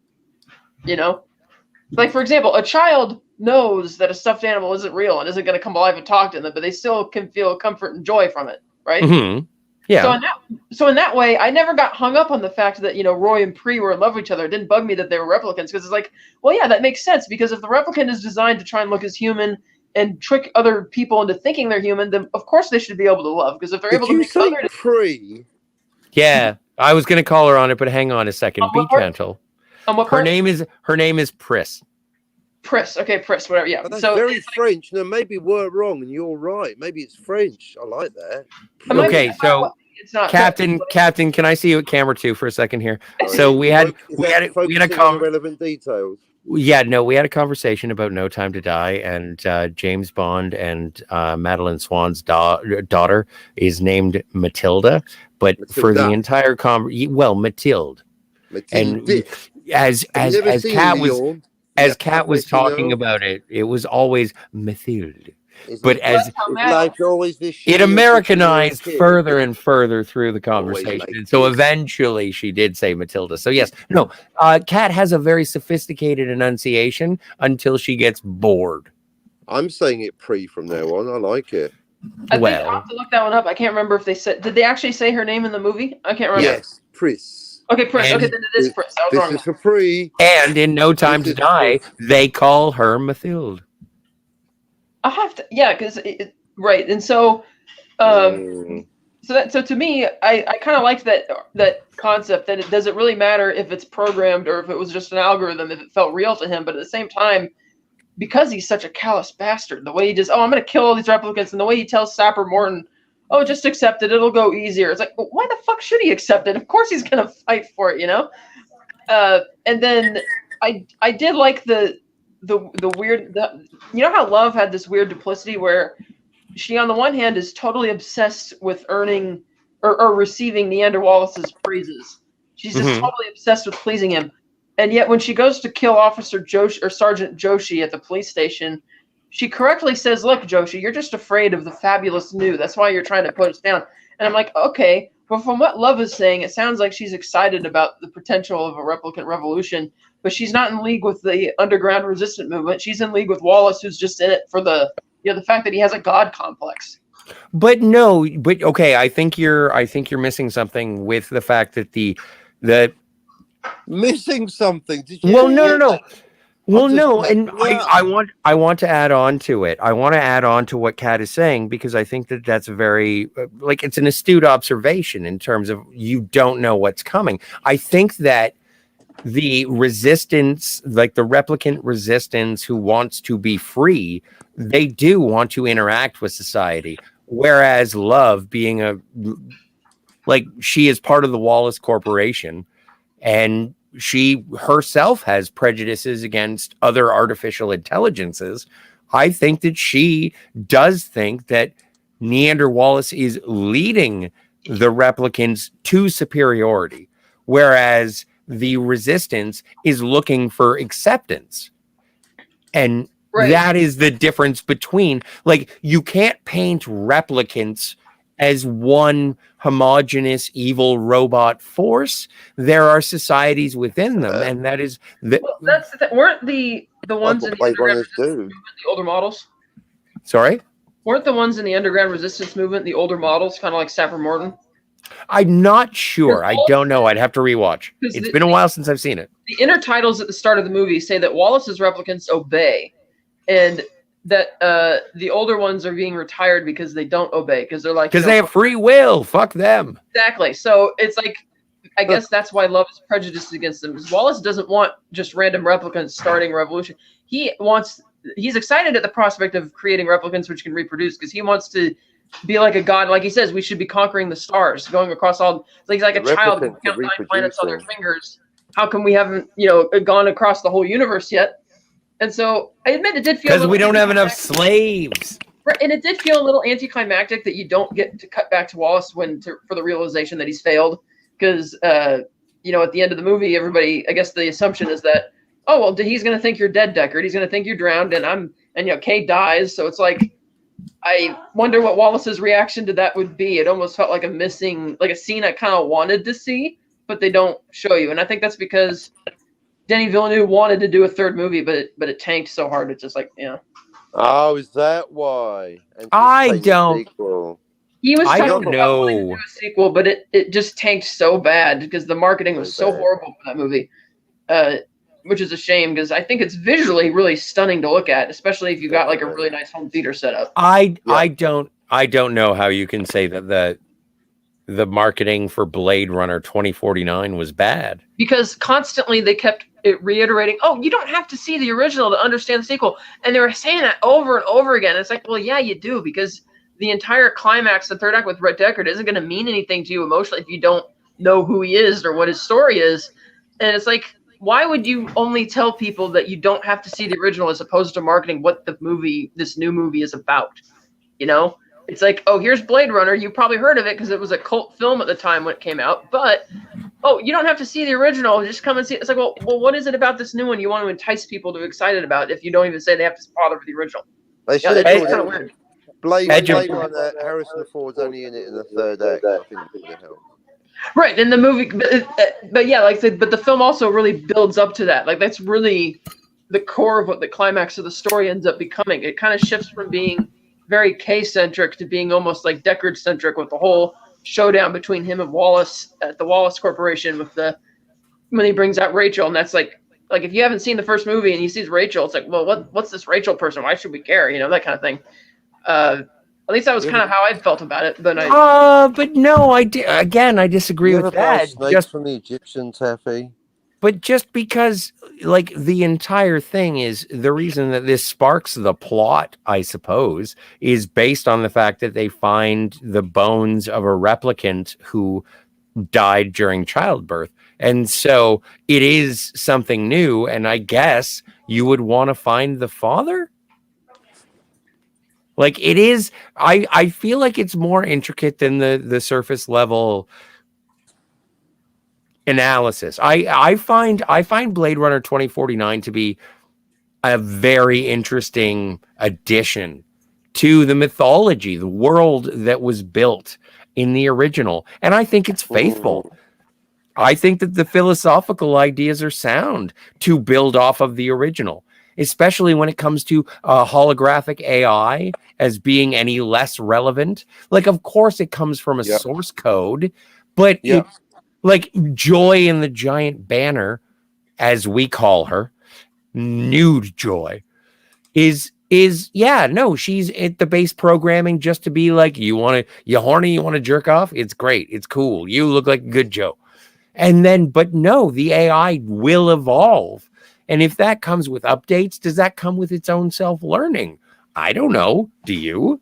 Like, for example, a child knows that a stuffed animal isn't real and isn't going to come alive and talk to them, but they still can feel comfort and joy from it, right? Mm-hmm. Yeah. So in that way, I never got hung up on the fact that Roy and Pre were in love with each other. It didn't bug me that they were replicants, because it's like, well, yeah, that makes sense, because if the replicant is designed to try and look as human and trick other people into thinking they're human, then of course they should be able to love, because if they're able to make other Pre? Yeah. I was going to call her on it, but hang on a second. Be gentle. Her name is Pris. Pris. Okay, Pris. Whatever. Yeah. But that's so very French. No, maybe we're wrong and you're right. Maybe it's French. I like that. Okay, so it's not Captain, can I see you at camera 2 for a second here? So we had a relevant details. Yeah, no, we had a conversation about No Time to Die, and James Bond and Madeline Swan's daughter is named Matilda, but for the entire Matilde. And as Kat was talking about it, it was always Mathilde. But as it Americanized further and further through the conversation, and so eventually she did say Matilda. So yes, no, Kat has a very sophisticated enunciation until she gets bored. I'm saying it Pre from now on. I like it. I think I'll have to look that one up. I can't remember if they said. Did they actually say her name in the movie? I can't remember. Yes, Pris. Okay, Pris. Okay, then it is Pris. I was wrong. This is for Pre. And in No Time to Die, they call her Mathilde. I'll have to, yeah, because right, and so, so to me, I kind of liked that concept that does it really matter if it's programmed or if it was just an algorithm, if it felt real to him, but at the same time, because he's such a callous bastard, the way he just, I'm going to kill all these replicants, and the way he tells Sapper Morton, just accept it, it'll go easier. It's like, well, why the fuck should he accept it? Of course he's going to fight for it, And then I did like the weird, how Love had this weird duplicity where she, on the one hand, is totally obsessed with earning or receiving Neander Wallace's praises. She's just totally obsessed with pleasing him. And yet when she goes to kill Officer Joshi or Sergeant Joshi at the police station, she correctly says, "Look, Joshi, you're just afraid of the fabulous new. That's why you're trying to put us down." And I'm like, okay, but from what Love is saying, it sounds like she's excited about the potential of a replicant revolution, but she's not in league with the underground resistant movement. She's in league with Wallace, who's just in it for the fact that he has a god complex. But okay, I think you're missing something with the fact that the missing something. Did you no. Well, no, and I want to add on to it. I want to add on to what Kat is saying, because I think that that's very, it's an astute observation in terms of you don't know what's coming. I think that the resistance, like the replicant resistance who wants to be free, they do want to interact with society. Whereas Love, being she is part of the Wallace Corporation, and she herself has prejudices against other artificial intelligences. I think that she does think that Neander Wallace is leading the replicants to superiority, whereas the resistance is looking for acceptance. And Right. that is the difference between, like, you can't paint replicants as one homogenous evil robot force. There are societies within them, and that is the Well, that's the thing. Weren't the ones in what the Blade underground Runners resistance do. movement the older models? sorry. Weren't the ones in the underground resistance movement the older models, kind of like Sapper Morton? I'm not sure. I don't know. I'd have to rewatch. 'Cause It's the- been a while since I've seen it. The intertitles at the start of the movie say that Wallace's replicants obey, and that the older ones are being retired because they don't obey, because they're like, Because they have free will. Fuck them. exactly. So it's like, I guess that's why Love is prejudiced against them. Because Wallace doesn't want just random replicants starting a revolution. He's excited at the prospect of creating replicants which can reproduce, because he wants to be like a god. Like he says, we should be conquering the stars, going across all. He's like a The child who replicants can count are 9 planets on their reproducing. fingers. How come we haven't, gone across the whole universe yet? And so I admit it did feel, Because we don't have enough slaves. right, and it did feel a little anticlimactic that you don't get to cut back to Wallace for the realization that he's failed. Because at the end of the movie, everybody, I guess the assumption is that, oh well, he's going to think you're dead, Deckard. He's going to think you're drowned, and Kay dies. So it's like, I wonder what Wallace's reaction to that would be. It almost felt like a scene I kind of wanted to see, but they don't show you. And I think that's because Denis Villeneuve wanted to do a third movie, but it tanked so hard. It's just like, Oh, is that why? I Anticipating don't- sequel. he was I talking don't about wanting to know. do a sequel, but it just tanked so bad because the marketing was so bad. horrible for that movie, which is a shame because I think it's visually really stunning to look at, especially if you got like a really nice home theater setup. I don't know how you can say that the marketing for Blade Runner 2049 was bad. Because constantly they kept reiterating, oh, you don't have to see the original to understand the sequel. And they were saying that over and over again. It's like, well, yeah, you do, because the entire climax, the third act with Brett Deckard, isn't going to mean anything to you emotionally if you don't know who he is or what his story is. And it's like, why would you only tell people that you don't have to see the original as opposed to marketing what this new movie is about? It's like, oh, here's Blade Runner. You probably heard of it because it was a cult film at the time when it came out. But, oh, you don't have to see the original. Just come and see it. It's like, well, what is it about this new one you want to entice people to be excited about if you don't even say they have to bother with the original? They Yeah, should it's have kind of called weird. it Blade Edge of- Runner. Harrison Ford's only in it in the third act. I think it would have helped. Right, in the movie, but yeah, like I said, but the film also really builds up to that. Like that's really the core of what the climax of the story ends up becoming. It kind of shifts from being very K-centric to being almost like Deckard-centric with the whole showdown between him and Wallace at the Wallace Corporation when he brings out Rachel, and that's like if you haven't seen the first movie and he sees Rachel, it's like, well, what's this Rachel person? Why should we care? That kind of thing. At least that was kind of how I felt about it. But But no, I disagree You with ever buy that. snakes Just from the Egyptians, Taffy? But just because, like, the entire thing is the reason that this sparks the plot, I suppose, is based on the fact that they find the bones of a replicant who died during childbirth. And so it is something new. And I guess you would want to find the father. Like it is, I feel like it's more intricate than the surface level analysis. I find Blade Runner 2049 to be a very interesting addition to the mythology, the world that was built in the original. And I think it's faithful. I think that the philosophical ideas are sound to build off of the original, especially when it comes to holographic AI as being any less relevant. Like, of course, it comes from a source code, but like Joy in the Giant Banner, as we call her, nude Joy, she's at the base programming just to be like, you horny, you want to jerk off? It's great. It's cool. You look like a good Joe. And then, but no, the AI will evolve. And if that comes with updates, does that come with its own self-learning? I don't know. Do you?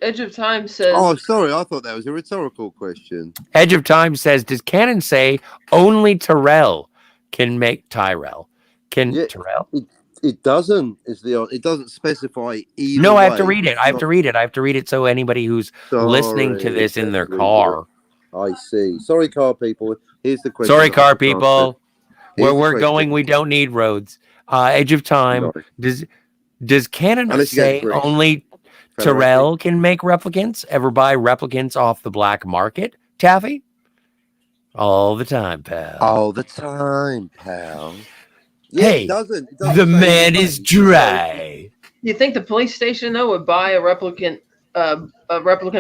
Edge of Time says... Oh, sorry. I thought that was a rhetorical question. Edge of Time says, does canon say only Tyrell can make Tyrell. Can Yeah. Tyrell? It doesn't. It doesn't specify either. No, I have to way. read it. I have to read it. I have to read it so anybody who's listening to Sorry, this in their let's read car. it. I see. Sorry, car people. Here's the question. Sorry, that I car can't people. answer. Here's Where the we're question. going, we don't need roads. Edge of Time. No. Does Canada Unless you say get British only Federation. Tyrell can make replicants? Ever buy replicants off the black market, Taffy? All the time, pal. All the time, pal. Yeah, Hey, it doesn't the say man either is way. dry. You think the police station though would buy a replicant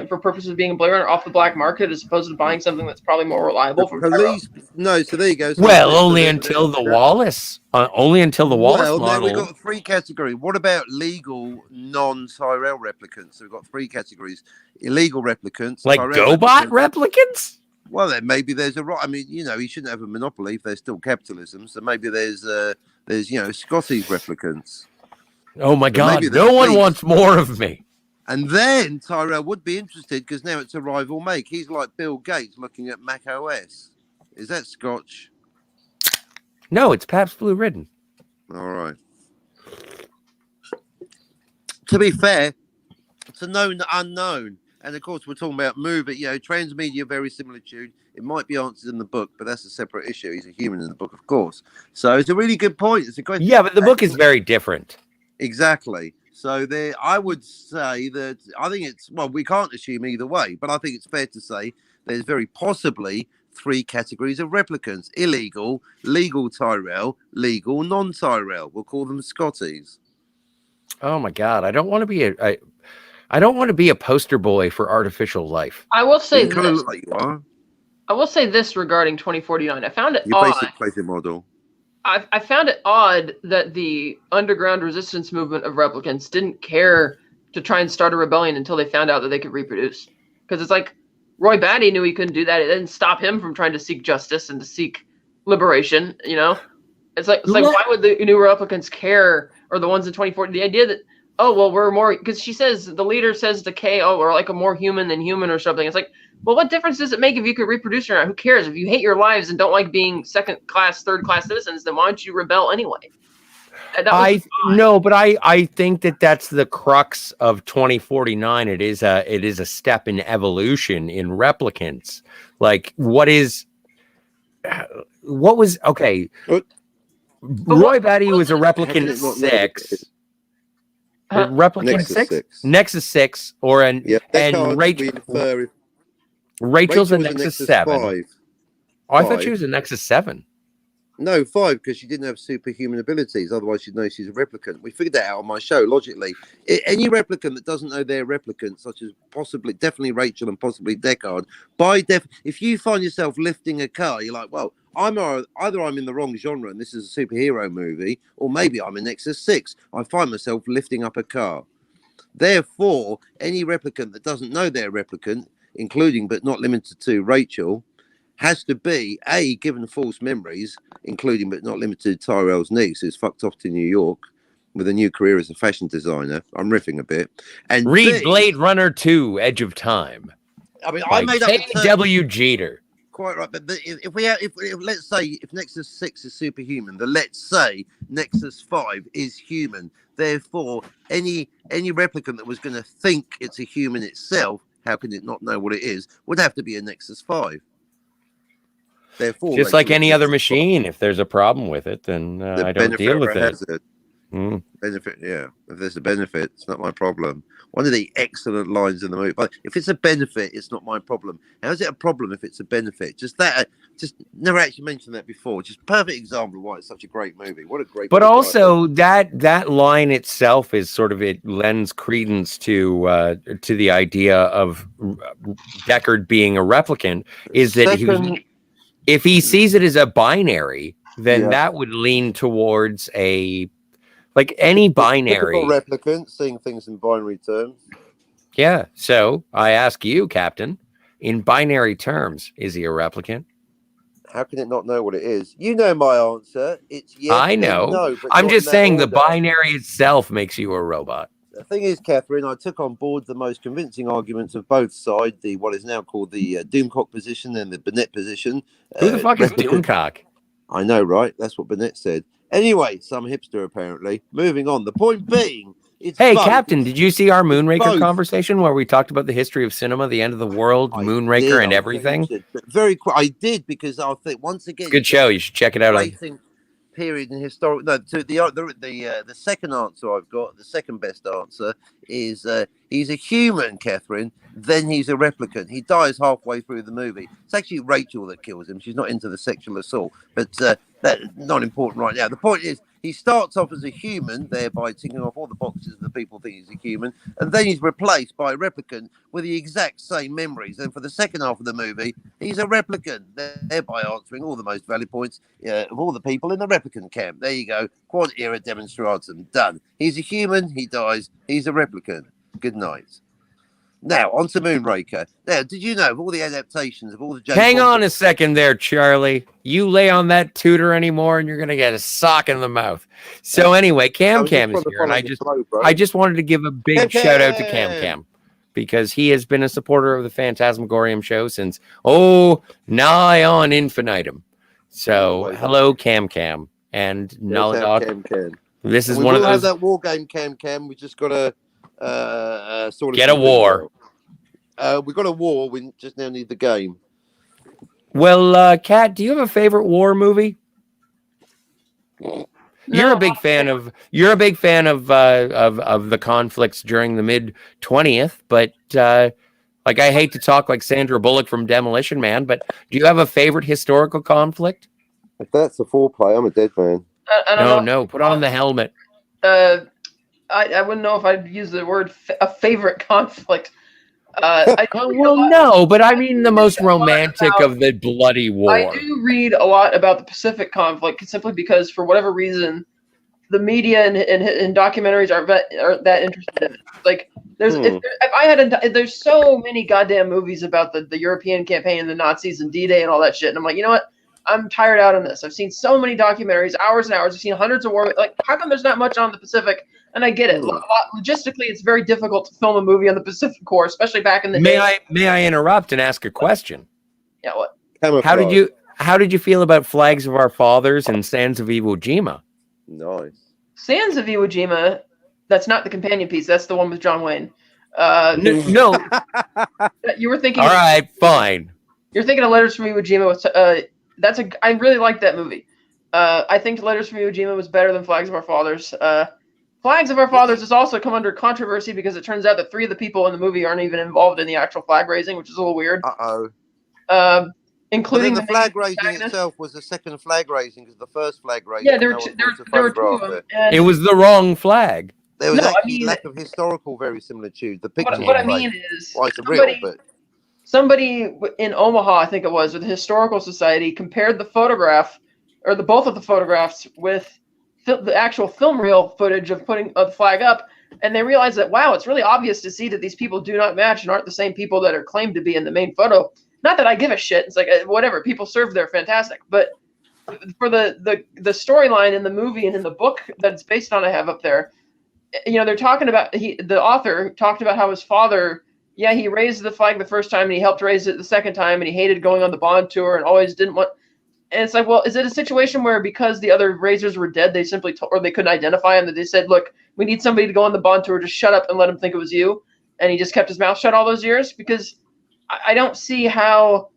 for purposes of being a Blade Runner off the black market as opposed to buying something that's probably more reliable The from police. No, so there you go. So Well, so only there- until there- the Wallace. Only until the Wallace Well, now we've model. got 3 categories. What about legal non-Tyrell replicants? So we've got 3 categories: illegal replicants, Like Tyrell GoBot replicants. replicants? Well, then maybe there's a right. I mean, he shouldn't have a monopoly if there's still capitalism. So maybe there's Scotty's replicants, Oh my But God! maybe No the one police- wants more of me. and then Tyrell would be interested because now it's a rival make. He's like Bill Gates looking at Mac OS. Is that Scotch? No, it's Pabst Blue Ribbon. All right. To be fair, it's a known unknown. And of course, we're talking about movie, transmedia verisimilitude. It might be answered in the book, but that's a separate issue. He's a human in the book, of course. So it's a really good point. It's a great. Yeah, but the book is very different. Exactly. So I would say that I think we can't assume either way, but I think it's fair to say there's very possibly 3 categories of replicants: illegal, legal Tyrell, legal non-Tyrell. We'll call them Scotties. Oh my God! I don't want to be I don't want to be a poster boy for artificial life. I will say You kind of this. look like you are. I will say this regarding 2049. I found it Your odd. basic plate model. I found it odd that the underground resistance movement of replicants didn't care to try and start a rebellion until they found out that they could reproduce. Because it's like Roy Batty knew he couldn't do that. It didn't stop him from trying to seek justice and to seek liberation. It's like why would the new replicants care, or the ones in 2040? The idea that we're more, because she says the leader says to Kay, we're like a more human than human or something. It's like, well, what difference does it make if you could reproduce or not? Who cares? If you hate your lives and don't like being second class, third class citizens, then why don't you rebel anyway? I think that's the crux of 2049. It is a step in evolution in replicants. Like what was okay? Roy Batty was a replicant 6. Replicant 6? Nexus 6 or and Rachel's a Nexus 7. 5. Oh, I thought she was a Nexus 7. No, 5, because she didn't have superhuman abilities. Otherwise, she'd know she's a replicant. We figured that out on my show, logically. Any replicant that doesn't know they're replicant, such as definitely Rachel and possibly Deckard, if you find yourself lifting a car, you're like, well, either I'm in the wrong genre and this is a superhero movie, or maybe I'm in Nexus 6. I find myself lifting up a car. Therefore, any replicant that doesn't know they're replicant, including but not limited to Rachel, has to be given false memories, including but not limited to Tyrell's niece, who's fucked off to New York with a new career as a fashion designer. I'm riffing a bit. And read Blade Runner 2: Edge of Time. I mean, I made up W. Jeter. Quite right, but if let's say if Nexus 6 is superhuman, then let's say Nexus 5 is human. Therefore, any replicant that was going to think it's a human itself, how can it not know what it is? Would have to be a Nexus 5. Therefore, just like any other machine, if there's a problem with it, then I don't deal with it. Benefit, yeah. If there's a benefit, it's not my problem. One of the excellent lines in the movie. But if it's a benefit, it's not my problem. How is it a problem if it's a benefit? Just never actually mentioned that before. Just perfect example of why it's such a great movie. What a great. But also that line itself is sort of, it lends credence to the idea of Deckard being a replicant. Is that if he sees it as a binary, then that would lean towards any binary replicant, seeing things in binary terms. Yeah. So I ask you, Captain, in binary terms, is he a replicant? How can it not know what it is? You know my answer. It's yes. I know. No, I'm just saying the binary itself makes you a robot. The thing is, Catherine, I took on board the most convincing arguments of both sides, what is now called the Doomcock position and the Burnett position. Who the fuck is Doomcock? I know, right? That's what Burnett said. Anyway, some hipster apparently. Moving on. The point being, it's Hey, both. Captain, did you see our Moonraker both. conversation where we talked about the history of cinema, the end of the world, I Moonraker, did, and I everything? featured, but very quick. I did because I think once again, It's a good show. You should check it out. Racing period in historical. No, to the second answer I've got, the second best answer is he's a human, Catherine. Then he's a replicant. He dies halfway through the movie. It's actually Rachel that kills him. She's not into the sexual assault, but that's not important right now. The point is, he starts off as a human, thereby ticking off all the boxes that people think he's a human, and then he's replaced by a replicant with the exact same memories. And for the second half of the movie, he's a replicant, thereby answering all the most valid points of all the people in the replicant camp. There you go. Quad era demonstratum. Done. He's a human. He dies. He's a replicant. Good night. Now, on to Moonraker. Now, did you know of all the adaptations of all the James Hang Bond on a second there, Charlie. You lay on that tutor anymore and you're going to get a sock in the mouth. So anyway, Cam Cam is here. And I just wanted to give a big shout out to Cam Cam because he has been a supporter of the Phantasmagorium show since, nigh on infinitum. So, hello, Cam Cam. And Naladoc. Cam Cam. This is we one of those. That war game, Cam Cam. We just got to sort of get a war. We got a war. We just now need the game. Well, Kat, do you have a favorite war movie? You're a big fan of the conflicts during the mid 20th, but like I hate to talk like Sandra Bullock from Demolition Man, but do you have a favorite historical conflict? If that's a foreplay, I'm a dead man. I don't know. No, put on the helmet. I wouldn't know if I'd use the word a favorite conflict. No, but I mean the most romantic of the bloody war. I do read a lot about the Pacific conflict simply because, for whatever reason, the media and documentaries aren't that interested in it. Like, there's so many goddamn movies about the European campaign and the Nazis and D-Day and all that shit, and I'm like, you know what? I'm tired out on this. I've seen so many documentaries, hours and hours. I've seen hundreds of war. Like, how come there's not much on the Pacific? And I get it. Logistically, it's very difficult to film a movie on the Pacific War, especially back in the day. May I interrupt and ask a question? Yeah, what? How did you feel about Flags of Our Fathers and Sands of Iwo Jima? Nice. Sands of Iwo Jima. That's not the companion piece. That's the one with John Wayne. No. You were thinking. All right, fine. You're thinking of Letters from Iwo Jima. I really like that movie. I think Letters from Iwo Jima was better than Flags of Our Fathers. Flags of Our Fathers has also come under controversy because it turns out that 3 of the people in the movie aren't even involved in the actual flag raising, which is a little weird. Including the flag raising itself was the second flag raising because the first flag raising. Yeah, there were 2 of them. It was the wrong flag. There was actually lack of historical verisimilitude. The picture. What I mean is, somebody in Omaha, I think it was, with the Historical Society, compared the photograph, or both of the photographs, with the actual film reel footage of putting the flag up, and they realized that, wow, it's really obvious to see that these people do not match and aren't the same people that are claimed to be in the main photo. Not that I give a shit. It's like, whatever. People serve, they're fantastic. But for the storyline in the movie and in the book that it's based on, I have up there, they're talking about, the author talked about how his father, he raised the flag the first time and he helped raise it the second time and he hated going on the Bond tour and always didn't want. And it's like, well, is it a situation where because the other raisers were dead, they simply or they couldn't identify him, that they said, look, we need somebody to go on the Bond tour, just shut up and let him think it was you, and he just kept his mouth shut all those years? Because I don't see how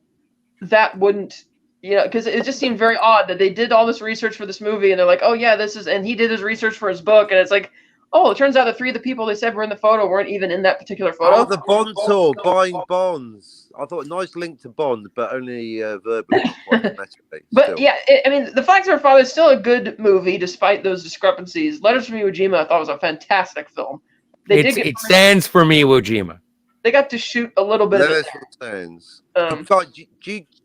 that wouldn't, because it just seemed very odd that they did all this research for this movie and they're like, oh yeah, and he did his research for his book, and it's like, oh, it turns out the 3 of the people they said were in the photo weren't even in that particular photo. Oh, the Bond tour, buying bonds. I thought a nice link to Bond, but only verbally. But yeah, the Flags of Our Fathers is still a good movie despite those discrepancies. Letters from Iwo Jima I thought was a fantastic film. It stands for Iwo Jima. They got to shoot a little bit of it. Stands.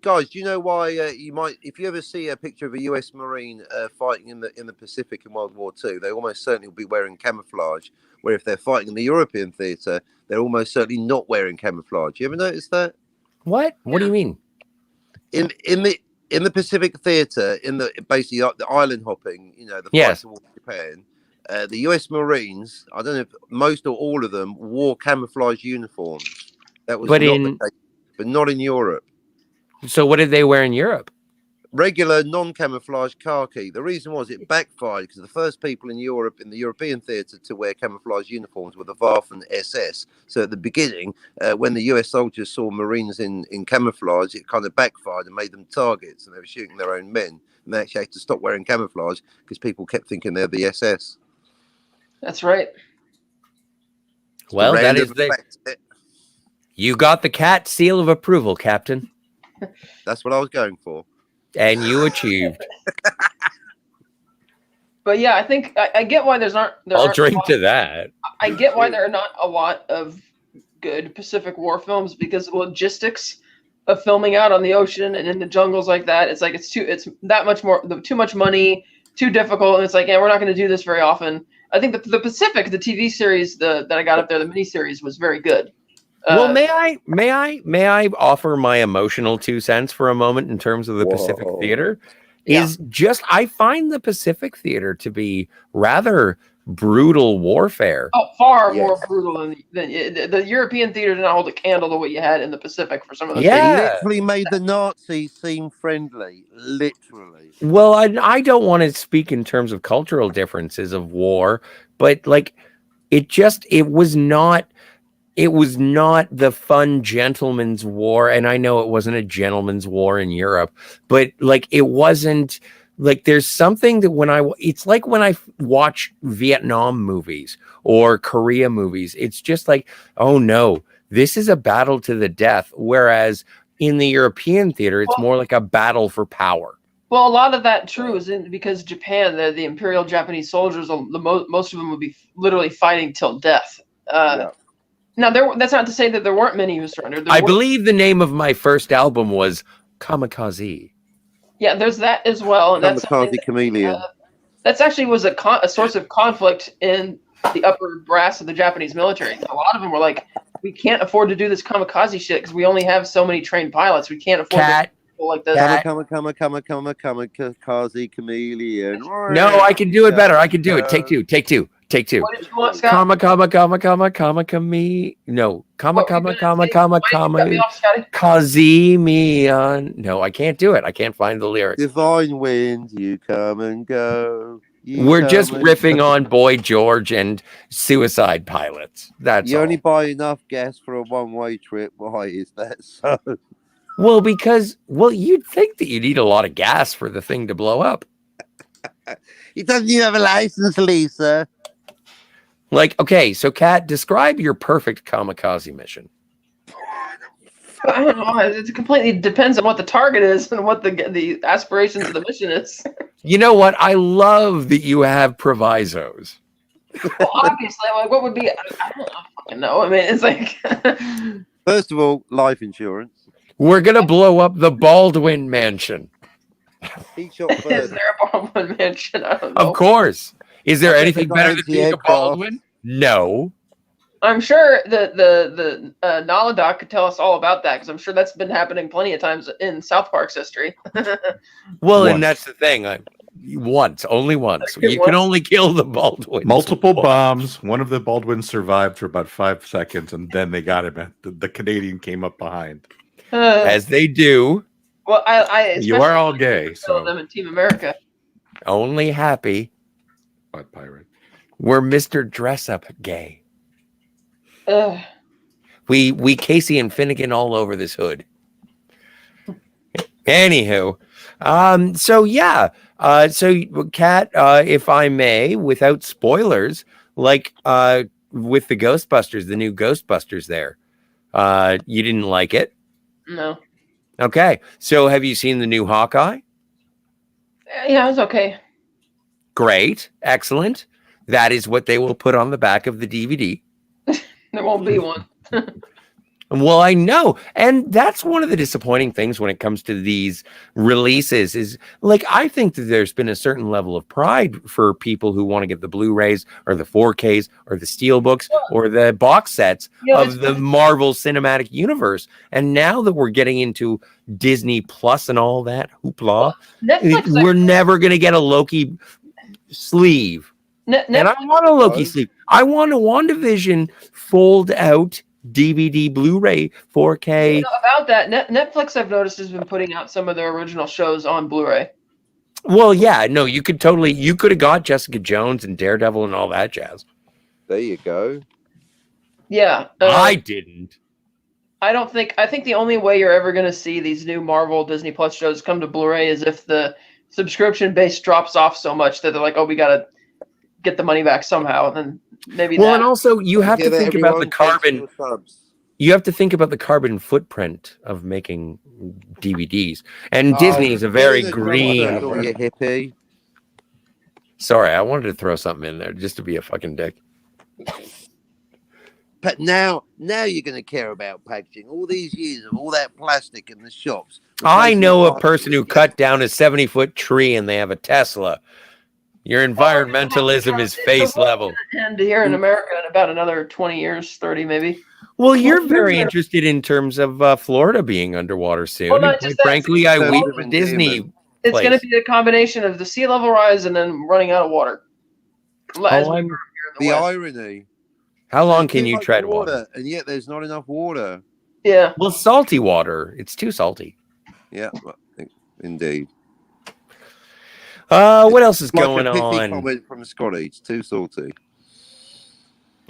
Guys, do you know why you might, if you ever see a picture of a U.S. Marine fighting in the Pacific in World War II, they almost certainly will be wearing camouflage. Where if they're fighting in the European theatre, they're almost certainly not wearing camouflage. You ever notice that? What? What do you mean? In the Pacific theatre, basically the island hopping, the fight towards Japan. The U.S. Marines, I don't know if most or all of them wore camouflage uniforms. That was the case, but not in Europe. So what did they wear in Europe? regular non-camouflage khaki. The reason was it backfired because the first people in Europe, in the European theatre, to wear camouflage uniforms were the Waffen SS. So at the beginning, when the US soldiers saw Marines in camouflage, it kind of backfired and made them targets, and they were shooting their own men. And they actually had to stop wearing camouflage because people kept thinking they're the SS. That's right. Well, that is Random the. fact. You got the cat seal of approval, Captain, That's what I was going for. and you achieved. But yeah, I think I get why there I'll aren't a drink lot- to that. I get why there are not a lot of good Pacific War films because of the logistics of filming out on the ocean and in the jungles like that. It's like it's that much more, too much money, too difficult, and it's like, yeah, we're not going to do this very often. I think the Pacific, the TV series that I got up there, the miniseries was very good. Well, may I offer my emotional 2 cents for a moment in terms of the Pacific Whoa. Theater? Yeah. Is just I find the Pacific Theater to be rather brutal warfare. far Yes. more brutal than the European theater did not hold a candle to what you had in the Pacific for some of the Yeah. It literally made the Nazis seem friendly. Literally. Well, I don't want to speak in terms of cultural differences of war, but like it was not the fun gentleman's war. And I know it wasn't a gentleman's war in Europe, but like it wasn't like there's something that it's like when I watch Vietnam movies or Korea movies, it's just like, oh no, this is a battle to the death. Whereas in the European theater, it's more like a battle for power. Well, a lot of that true is because Japan, the Imperial Japanese soldiers, most of them would be literally fighting till death. Yeah. Now, that's not to say that there weren't many who surrendered. I believe the name of my first album was Kamikaze. Yeah, there's that as well. And that's something Kamikaze Chameleon. that's actually was a source of conflict in the upper brass of the Japanese military. A lot of them were like, we can't afford to do this kamikaze shit because we only have so many trained pilots. We can't afford Cat. people like this. Cat. Kamikaze Chameleon. No, I can do it better. I can do it. Take two. What did you want, Scott? Me. No. What were you gonna say? Why did you cut me off, Scotty? Kazimian. No, I can't do it. I can't find the lyrics. Divine wind, you come and go. We're just riffing on Boy George and Suicide Pilots. That's You all. only buy enough gas for a one-way trip. Why is that so? Well, because you'd think that you need a lot of gas for the thing to blow up. He doesn't even have a license, Lisa. Like, okay, so Kat, describe your perfect kamikaze mission. I don't know. It completely depends on what the target is and what the aspirations of the mission is. You know what? I love that you have provisos. Well, obviously, like, what would be? I don't fucking know. I mean, it's like First of all, life insurance. We're gonna blow up the Baldwin Mansion. He shot is first. there a Baldwin mansion? I don't know. Of course. Is there I bet anything they got better than being a anti-aircraft. Baldwin? No. I'm sure the Naladoc could tell us all about that because I'm sure that's been happening plenty of times in South Park's history. Well, Once. and that's the thing. Only once. Okay, You once. can only kill the Baldwin. Multiple bombs. One of the Baldwins survived for about 5 seconds, and then they got him. The Canadian came up behind. As they do. Well, I You are all gay, so them so in Team America. Only happy. but pirate. We're Mr. Dress Up Gay. Ugh. We Casey and Finnegan all over this hood. Anywho, so yeah, so Kat, if I may, without spoilers, like with the Ghostbusters, the new Ghostbusters, there, you didn't like it. No. Okay, so have you seen the new Hawkeye? Yeah, it was okay. Great, excellent. That is what they will put on the back of the DVD. There won't be one. Well, I know. And that's one of the disappointing things when it comes to these releases is like, I think that there's been a certain level of pride for people who want to get the Blu-rays or the 4Ks or the Steelbooks or the box sets Yeah, of the Marvel Cinematic Universe. And now that we're getting into Disney Plus and all that hoopla, Netflix. we're never going to get a Loki sleeve. And I want a Loki sleeve. I want a WandaVision fold out DVD, Blu-ray, 4K. You know, about that, Netflix, I've noticed, has been putting out some of their original shows on Blu-ray. Well, yeah, no, you could have got Jessica Jones and Daredevil and all that jazz. There you go. Yeah, I didn't. I think the only way you're ever going to see these new Marvel Disney Plus shows come to Blu-ray is if the subscription base drops off so much that they're like, oh, we got to get the money back somehow. And then maybe Well, and also you have to think about the carbon. Subs. You have to think about the carbon footprint of making DVDs. And Disney is a very green. You hippie. Sorry, I wanted to throw something in there just to be a fucking dick. But now you're going to care about packaging. All these years of all that plastic in the shops. I know a person who cut down a 70-foot tree and they have a Tesla. Your environmentalism is face level. And here in America in about another 20 years, 30 maybe. Well, you're very interested in terms of Florida being underwater soon. Well, not And just quite that, frankly, I weep for Disney. It's place. going to be a combination of the sea level rise and then running out of water. The irony. How long can They you like tread water? And yet there's not enough water. Yeah. Well, salty water. It's too salty. Yeah, indeed. What else is Like going a pithy on? comment from Scotty. It's too salty.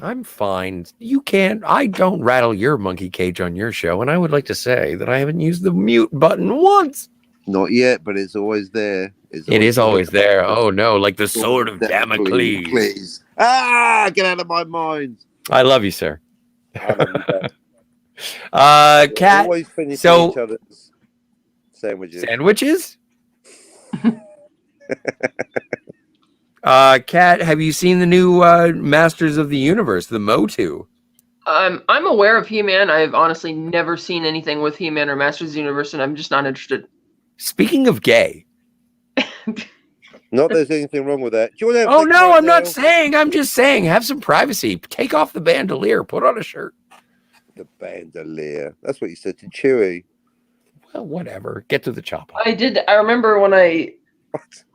I'm fine. You can't. I don't rattle your monkey cage on your show, and I would like to say that I haven't used the mute button once. Not yet, but it's always there. It is always there. Oh no, like the sword of Damocles. Please. Ah, get out of my mind. I love you, sir. Cat. Always finishing so- each other's sandwiches. Sandwiches? Kat, have you seen the new Masters of the Universe, the Motu? I'm aware of He-Man. I've honestly never seen anything with He-Man or Masters of the Universe, and I'm just not interested. Speaking of gay. Not that there's anything wrong with that. Do you want to have Oh sex no, right I'm not now? saying. I'm just saying. Have some privacy. Take off the bandolier. Put on a shirt. The bandolier. That's what you said to Chewie. Well, whatever. Get to the chopper. I remember when I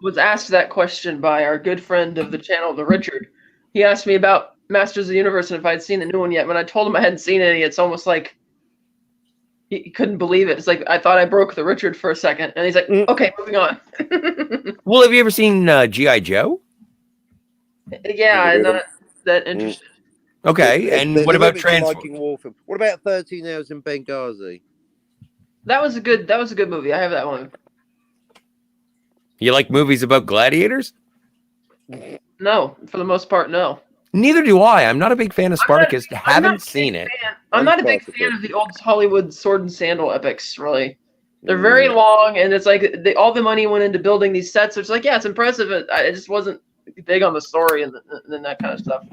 was asked that question by our good friend of the channel, the Richard. He asked me about Masters of the Universe and if I'd seen the new one yet. When I told him I hadn't seen any, it's almost like he couldn't believe it. It's like I thought I broke the Richard for a second, and he's like, "Okay, moving on." Well, have you ever seen G.I. Joe? Yeah, I'm not that interested. Okay, and There's what a about limit to Transformers? liking warfare. What about 13 Hours in Benghazi? That was a good movie. I have that one. You like movies about gladiators? No, for the most part, no. Neither do I. I'm not a big fan of Spartacus. Haven't seen it. I'm not a big fan of the old Hollywood sword and sandal epics, really. They're very long, and it's like all the money went into building these sets. So it's like, yeah, it's impressive. I just wasn't big on the story and that kind of stuff.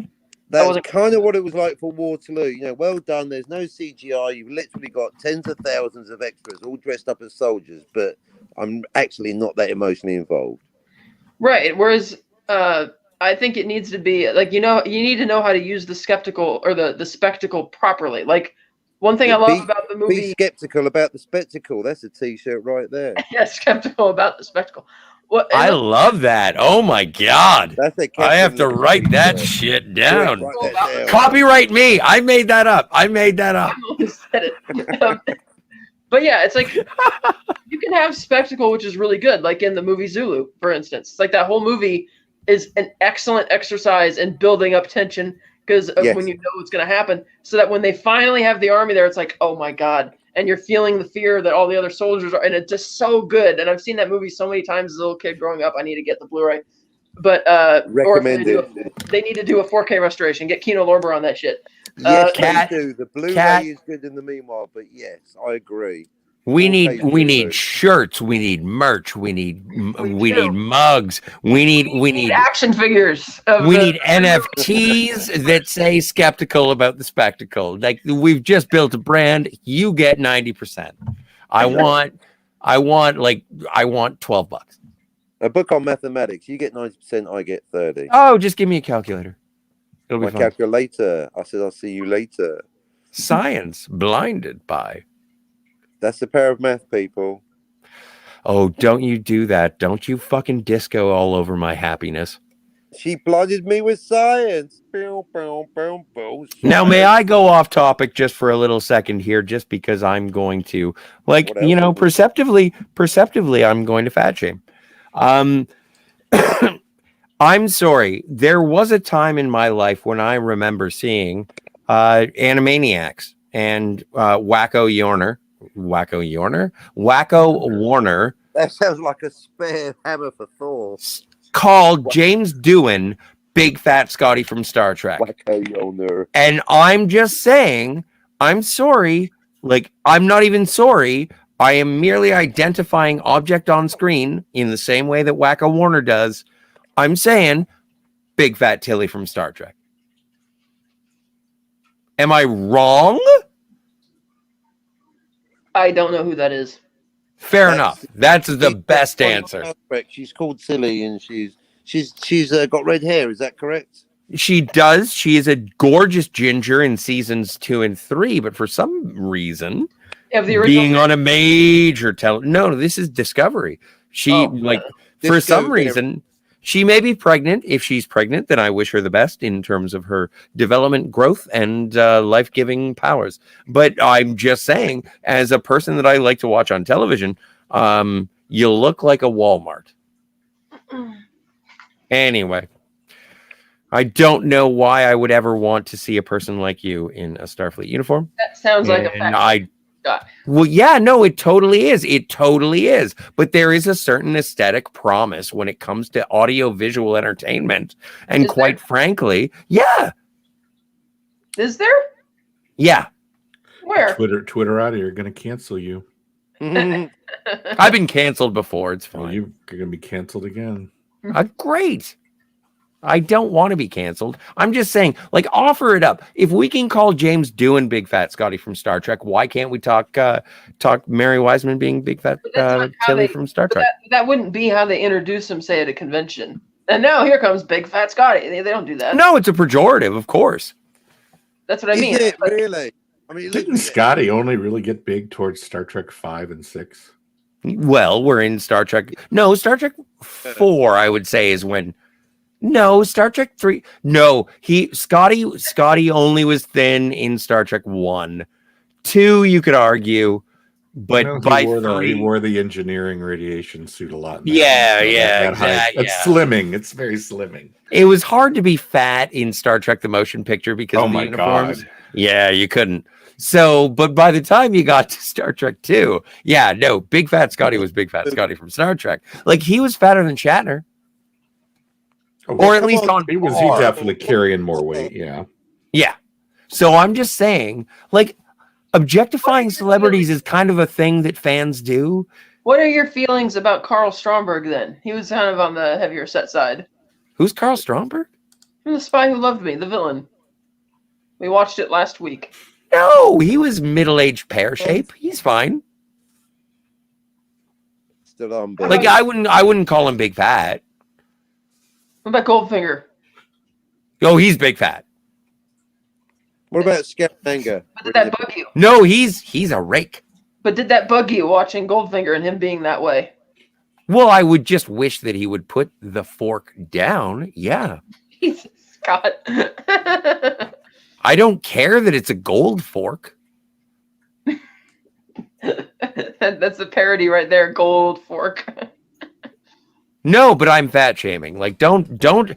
That's kind of what it was like for Waterloo. You know, well done. There's no CGI. You've literally got tens of thousands of extras all dressed up as soldiers, but I'm actually not that emotionally involved. Right. Whereas I think it needs to be like, you need to know how to use the skeptical or the spectacle properly. Like one thing I love about the movie. Be skeptical about the spectacle. That's a T-shirt right there. Yeah, skeptical about the spectacle. I love that. Oh my god. I have to write that shit down. Copyright me. I made that up. I almost said it. But yeah, it's like you can have spectacle, which is really good, like in the movie Zulu, for instance. It's like that whole movie is an excellent exercise in building up tension because of when you know what's going to happen, so that when they finally have the army there, it's like, oh my god, and you're feeling the fear that all the other soldiers are, and it's just so good. And I've seen that movie so many times as a little kid growing up. I need to get the Blu-ray, but recommended. They need to do a 4K restoration. Get Kino Lorber on that shit. Yes, they do. The Blu-ray is good in the meanwhile, but yes, I agree. We need shirts. We need merch. We need mugs. We need action figures. We need NFTs that say skeptical about the spectacle. Like we've just built a brand. You get 90%. I want $12. A book on mathematics. You get 90%. I get 30. Oh, just give me a calculator. It'll be My fun. calculator. I said I'll see you later. Science blinded by. That's the power of math, people. Oh, don't you do that. Don't you fucking disco all over my happiness. She blinded me with science. Boom, boom, boom, boom. Now, may I go off topic just for a little second here, just because I'm going to, like, Whatever. perceptively, I'm going to fat shame. I'm sorry. There was a time in my life when I remember seeing Animaniacs and Wacko Warner That sounds like a spare hammer for Thor. called James Doohan Big Fat Scotty from Star Trek. Wacko Yolner. And I'm just saying, I'm sorry. Like, I'm not even sorry. I am merely identifying object on screen in the same way that Wacko Warner does. I'm saying Big Fat Tilly from Star Trek. Am I wrong? I don't know who that is. Fair enough. That's the best answer. Correct. She's called Tilly, and she's got red hair. Is that correct? She does. She is a gorgeous ginger in seasons 2 and 3, but for some reason, Of the original. being on a major no, this is Discovery. She for some Discovery. reason she may be pregnant. If she's pregnant, then I wish her the best in terms of her development, growth, and life-giving powers. But I'm just saying, as a person that I like to watch on television, you look like a Walmart. Anyway, I don't know why I would ever want to see a person like you in a Starfleet uniform. That sounds like a And fact. well, yeah, no, it totally is. It totally is. But there is a certain aesthetic promise when it comes to audio visual entertainment. And Is quite frankly, yeah. Is there? Yeah. Where? Twitter out here going to cancel you. I've been canceled before. It's Well, fine. you're going to be canceled again. Great. I don't want to be canceled. I'm just saying, like, offer it up. If we can call James Doohan Big Fat Scotty from Star Trek, why can't we talk Mary Wiseman being Big Fat But that's not how Tilly they- from Star But Trek? that wouldn't be how they introduce him, say, at a convention. And now here comes Big Fat Scotty. They don't do that. No, it's a pejorative, of course. That's what I mean. Is it Like, really? I mean, Didn't Scotty only really get big towards Star Trek 5 and 6? Well, we're in Star Trek. No, Star Trek 4, I would say, is when. No, Star Trek 3. No, Scotty only was thin in Star Trek 1. 2, you could argue, but No, by he 3. wore the engineering radiation suit a lot. in that Yeah, one, so yeah, that height- exactly, It's yeah. slimming. It's very slimming. It was hard to be fat in Star Trek the Motion Picture because Oh of the my uniforms. god! Yeah, you couldn't. So, but by the time you got to Star Trek 2, yeah, no, Big Fat Scotty was Big Fat Scotty from Star Trek. Like, he was fatter than Shatner. Oh, Or at come least on he was par. definitely carrying more weight. Yeah. Yeah. So I'm just saying, like, objectifying celebrities is kind of a thing that fans do. what are your feelings about Carl Stromberg then? He was kind of on the heavier set side. Who's Carl Stromberg? From The Spy Who Loved Me, the villain. We watched it last week. No, he was middle-aged pear shape. He's fine. Still on, Like, I wouldn't call him big fat. What about Goldfinger? Oh, he's big fat. What about Scaramanga? But did that bug you? No, he's a rake. But did that bug you watching Goldfinger and him being that way? Well, I would just wish that he would put the fork down. Yeah. Jesus, Scott. I don't care that it's a gold fork. That's a parody right there, Gold Fork. No, but I'm fat shaming. Like, don't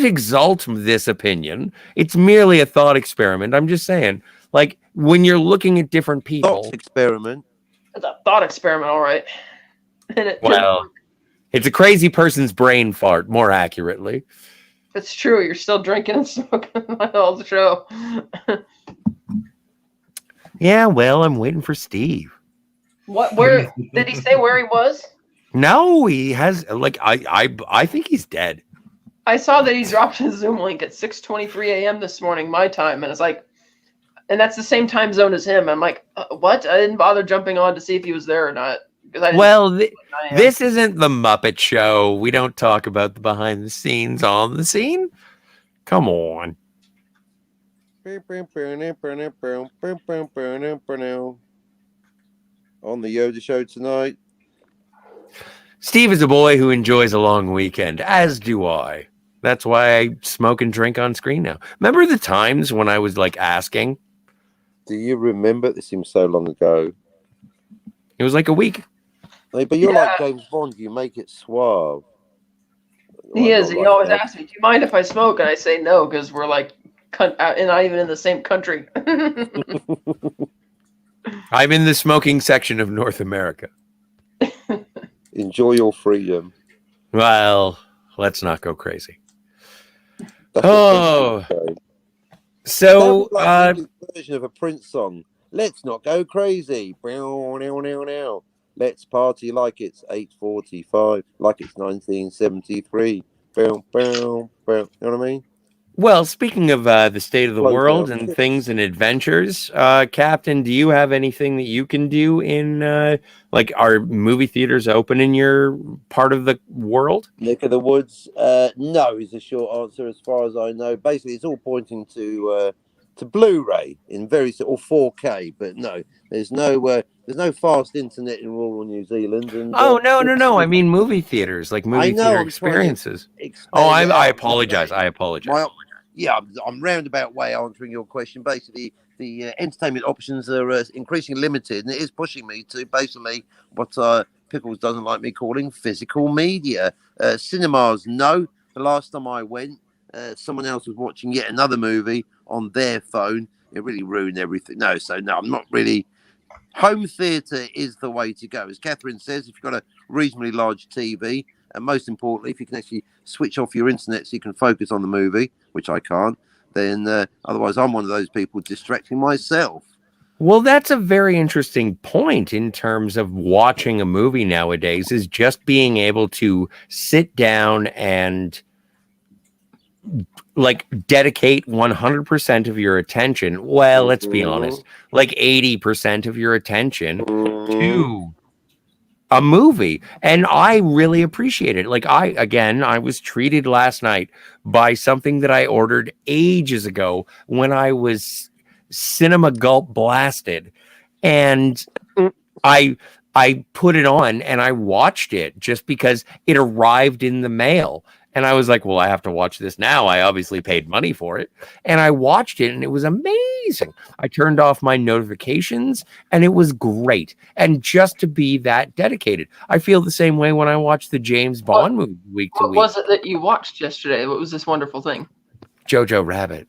exalt this opinion. It's merely a thought experiment. I'm just saying, like, when you're looking at different people, Thought experiment. It's a thought experiment, all right. And it well, it's a crazy person's brain fart, more accurately. it's true. You're still drinking and smoking all the show. Yeah, well, I'm waiting for Steve. What? Where did he say where he was? No, he has like I think he's dead. I saw that he dropped his Zoom link at 6:23 a.m. this morning, my time, and it's like, and that's the same time zone as him. I'm like, what? I didn't bother jumping on to see if he was there or not because I didn't Well, I am. this isn't the Muppet Show. We don't talk about the behind the scenes on the scene. Come on. On the Yoda show tonight. Steve is a boy who enjoys a long weekend, as do I. That's why I smoke and drink on screen now. Remember the times when I was like asking? Do you remember? This seems so long ago. It was like a week. Hey, but you're Yeah. like James Bond. You make it suave. He I'm is. not He like always that. asks me, "Do you mind if I smoke?" And I say no because we're like, not even in the same country. I'm in the smoking section of North America. Enjoy your freedom. Well, let's not go crazy. That's Oh, what Prince would say. so That was like the English version of a Prince song. Let's not go crazy. Let's party like it's 8:45, like it's 1973. You know what I mean? well, speaking of the state of the Slow world down. and things and adventures, Captain, do you have anything that you can do in like are movie theaters open in your part of the world? Neck of the woods. No is the short answer, as far as I know. Basically, it's all pointing to Blu-ray in very or 4K, but no, there's no fast internet in rural New Zealand. And Oh, no. I mean movie theaters, like I movie know, theater I'm trying to experiences. expand Oh, it I out. apologize. I apologize. I'm roundabout way answering your question. Basically, the entertainment options are increasingly limited, and it is pushing me to basically what Pickles doesn't like me calling physical media. Cinemas, no. The last time I went, someone else was watching yet another movie on their phone. It really ruined everything. No, I'm not really. Home theatre is the way to go. As Catherine says, if you've got a reasonably large TV, and most importantly, if you can actually switch off your internet so you can focus on the movie, which I can't, then otherwise I'm one of those people distracting myself. Well, that's a very interesting point in terms of watching a movie nowadays, is just being able to sit down and like dedicate 100% of your attention. Well, let's be honest, like 80% of your attention to a movie. And I really appreciate it. Like I was treated last night by something that I ordered ages ago when I was cinema gulp blasted. And I put it on and I watched it just because it arrived in the mail. And I was like, well, I have to watch this now. I obviously paid money for it. And I watched it and it was amazing. I turned off my notifications and it was great. And just to be that dedicated, I feel the same way when I watch the James Bond movie week to What week. was it that you watched yesterday? What was this wonderful thing? Jojo Rabbit.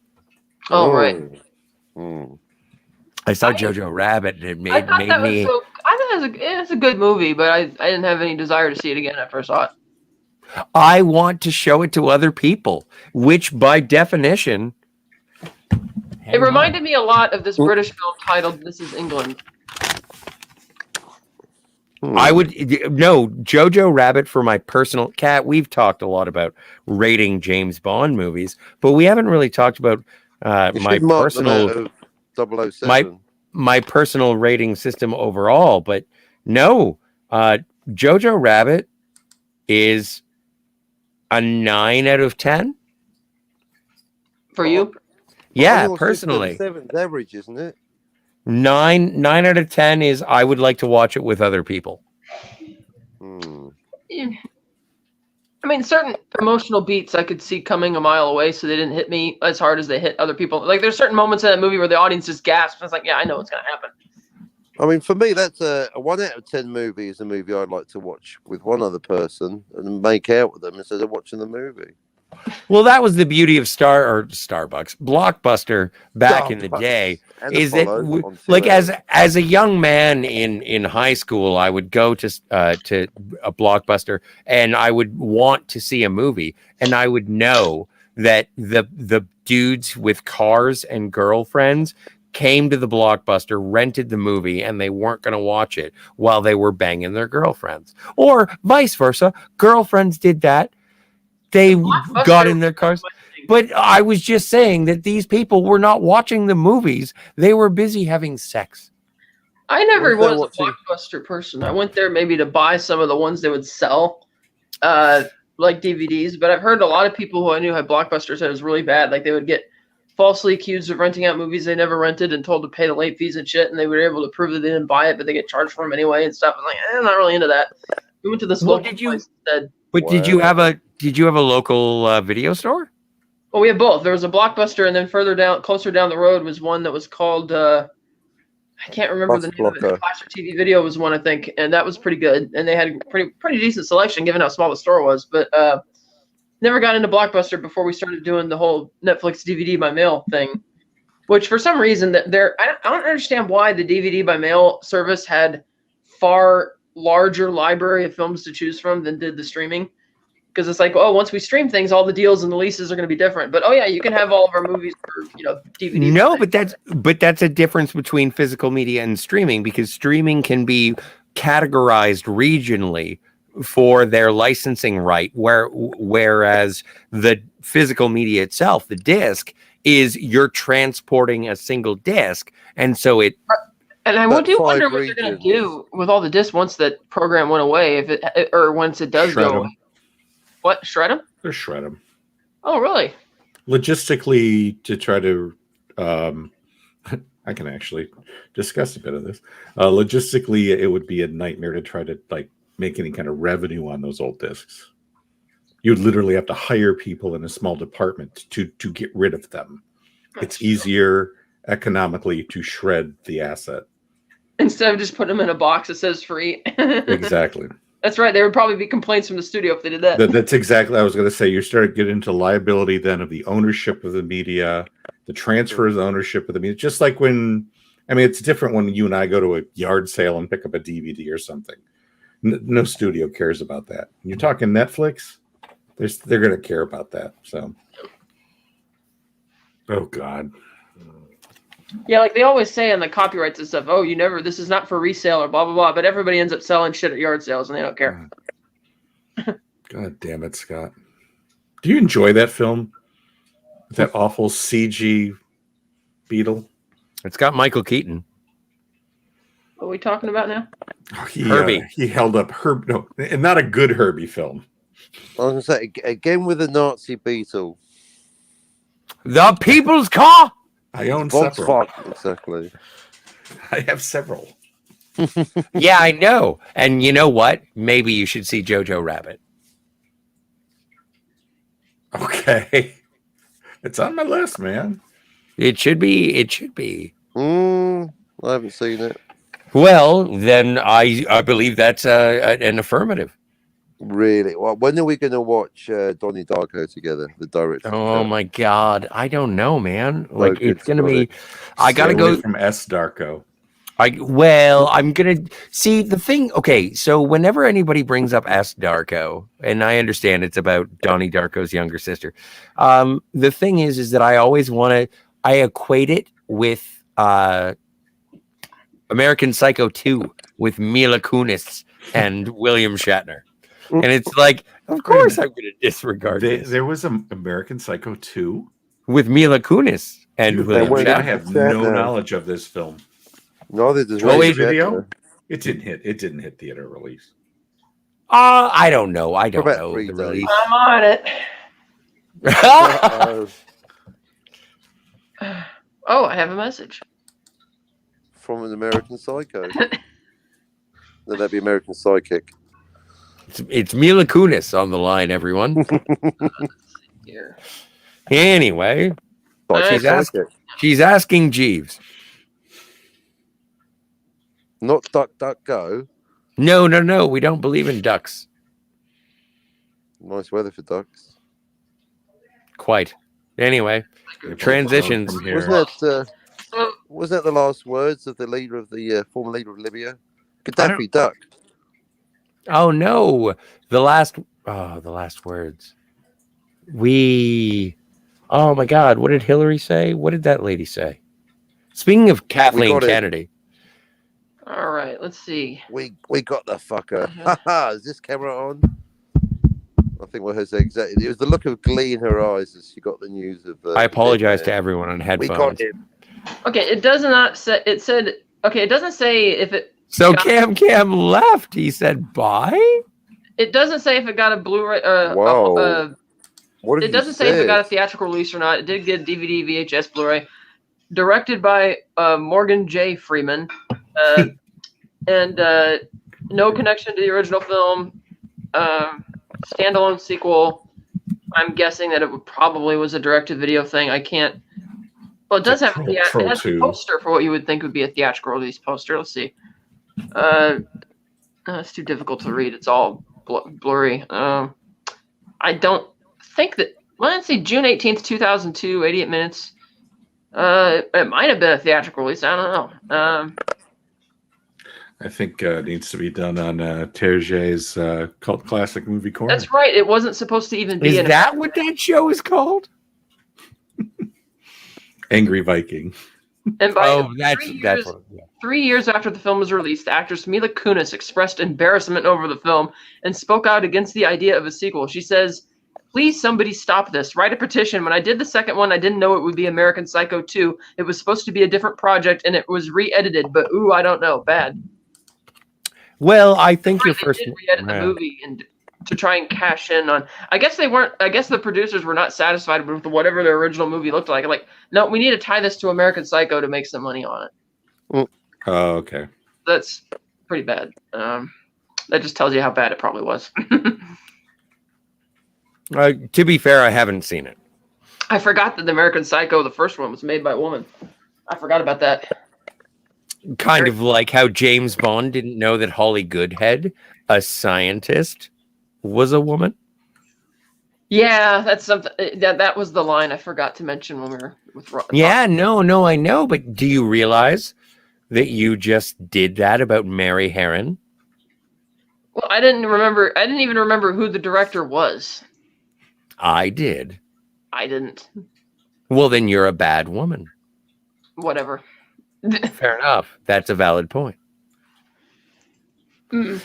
Oh, right. I saw Jojo Rabbit and it made me. I thought it was a good movie, but I didn't have any desire to see it again after I saw it. I want to show it to other people, which by definition. It reminded me a lot of this British film titled This Is England. I would no Jojo Rabbit for my personal cat. We've talked a lot about rating James Bond movies, but we haven't really talked about my personal 007. my personal rating system overall. But no, Jojo Rabbit is a 9 out of 10 For you? Yeah, personally, 7's average, isn't it? 9 out of 10 is I would like to watch it with other people. I mean, certain emotional beats I could see coming a mile away, so they didn't hit me as hard as they hit other people. Like, there's certain moments in that movie where the audience just gasps. And it's like, yeah, I know what's going to happen. I mean, for me, that's a 1 out of 10 movie is a movie I'd like to watch with one other person and make out with them instead of watching the movie. Well, that was the beauty of Starbucks, Blockbuster back in the day. Is that like as a young man in high school, I would go to a Blockbuster and I would want to see a movie, and I would know that the dudes with cars and girlfriends came to the Blockbuster, rented the movie, and they weren't going to watch it while they were banging their girlfriends, or vice versa. Girlfriends did that. They got in their cars. But I was just saying that these people were not watching the movies. They were busy having sex. I never was a Blockbuster person. I went there maybe to buy some of the ones they would sell, like DVDs. But I've heard a lot of people who I knew had Blockbuster said it was really bad. Like, they would get falsely accused of renting out movies they never rented and told to pay the late fees and shit. And they were able to prove that they didn't buy it, but they get charged for them anyway and stuff. I'm like, I'm not really into that. We went to this local place and said, But did you have a local video store? Well, we have both. There was a Blockbuster, and then further down, closer down the road, was one that was called I can't remember the name of it. Plaster TV Video was one, I think, and that was pretty good. And they had pretty decent selection, given how small the store was. But never got into Blockbuster before we started doing the whole Netflix DVD by mail thing. Which, for some reason, I don't understand why the DVD by mail service had far larger library of films to choose from than did the streaming. Because it's like, once we stream things, all the deals and the leases are going to be different. But you can have all of our movies for DVD. No, but that's a difference between physical media and streaming, because streaming can be categorized regionally for their licensing right, whereas the physical media itself, the disc, is you're transporting a single disc, and so it. And I do wonder what they're going to do with all the discs once that program went away, or once it does go away. What? Shred them? They're shred them. Oh, really? Logistically, to try to, I can actually discuss a bit of this. Logistically, it would be a nightmare to try to make any kind of revenue on those old discs. You'd literally have to hire people in a small department to get rid of them. It's easier economically to shred the asset instead of just putting them in a box that says free. Exactly. That's right. There would probably be complaints from the studio if they did that. That's exactly what I was going to say. You start getting into liability then of the ownership of the media, the transfer of the ownership of the media. Just like it's different when you and I go to a yard sale and pick up a DVD or something. No studio cares about that. When you're talking Netflix, they're going to care about that. So, oh God. Yeah, like they always say on the copyrights and stuff, this is not for resale or blah, blah, blah. But everybody ends up selling shit at yard sales and they don't care. God damn it, Scott. Do you enjoy that film? That awful CG beetle? It's got Michael Keaton. What are we talking about now? Herbie. He held up Herbie. No, and not a good Herbie film. I was going to say, again with the Nazi beetle. The People's Car! I own several. Exactly. I have several. Yeah, I know. And you know what? Maybe you should see Jojo Rabbit. Okay. It's on my list, man. It should be. I haven't seen it. Well, then I believe that's an affirmative. Really? Well, when are we going to watch Donnie Darko together, the director? Oh my God, I don't know, man. It's going to be. I got to go from S. Darko. I'm gonna see the thing. Okay, so whenever anybody brings up S. Darko, and I understand it's about Donnie Darko's younger sister, the thing is that I always I equate it with American Psycho 2 with Mila Kunis and William Shatner. And it's like, of course I'm going to disregard this. There was an American Psycho 2? With Mila Kunis and William Shatner. I have no knowledge of this film. Neither does video. It didn't hit theater release. I don't know. I don't know the release. I'm on it. Oh, I have a message. From an American Psycho. No, that'd be American Psychic. It's Mila Kunis on the line, everyone. Here. Anyway, she's asking Jeeves. Not Duck, Duck, Go. No. We don't believe in ducks. Nice weather for ducks. Quite. Anyway, transitions. Wasn't that the last words of the leader of the former leader of Libya? Gaddafi duck. Oh no! The last words. Oh my God! What did Hillary say? What did that lady say? Speaking of Kathleen Kennedy. All right, let's see. We got the fucker. Is this camera on? I think what her said exactly. It was the look of glee in her eyes as she got the news of. I apologize to everyone on headphones. We got him. Okay, it does not say. It said. Okay, it doesn't say if it. So Cam left. He said bye. It doesn't say if it got a Blu-ray. Wow. It doesn't say if it got a theatrical release or not. It did get DVD, VHS, Blu-ray. Directed by Morgan J. Freeman, and no connection to the original film. standalone sequel. I'm guessing that it probably was a direct-to-video thing. I can't. Well, it does have Troll- it Troll has a 2. poster for what you would think would be a theatrical release poster. Let's see. It's too difficult to read. It's all blurry. I don't think that. Well, let's see. June 18th, 2002, 88 minutes. It might have been a theatrical release. I don't know. I think it needs to be done on Terje's cult classic movie corner. That's right. It wasn't supposed to even be. Is that what that show is called? Angry Viking. And by Oh, that's 3 years, what, yeah. 3 years after the film was released, actress Mila Kunis expressed embarrassment over the film and spoke out against the idea of a sequel. She says, "Please, somebody stop this. Write a petition. When I did the second one, I didn't know it would be American Psycho 2. It was supposed to be a different project, and it was re-edited. But ooh, I don't know. Bad." Well, I think your They first. did re-edit the movie and to try and cash in on. I guess they weren't. I guess the producers were not satisfied with whatever their original movie looked like. Like, no, we need to tie this to American Psycho to make some money on it. Oh, okay. That's pretty bad. That just tells you how bad it probably was. To be fair, I haven't seen it. I forgot that the American Psycho, the first one, was made by a woman. I forgot about that. Kind of like how James Bond didn't know that Holly Goodhead, a scientist, was a woman. Yeah, that's something. That was the line I forgot to mention when we were with Rob. Yeah, no, I know. But do you realize that you just did that about Mary Herron? Well, I didn't even remember who the director was. I did. I didn't. Well, then you're a bad woman. Whatever. Fair enough. That's a valid point. Mm.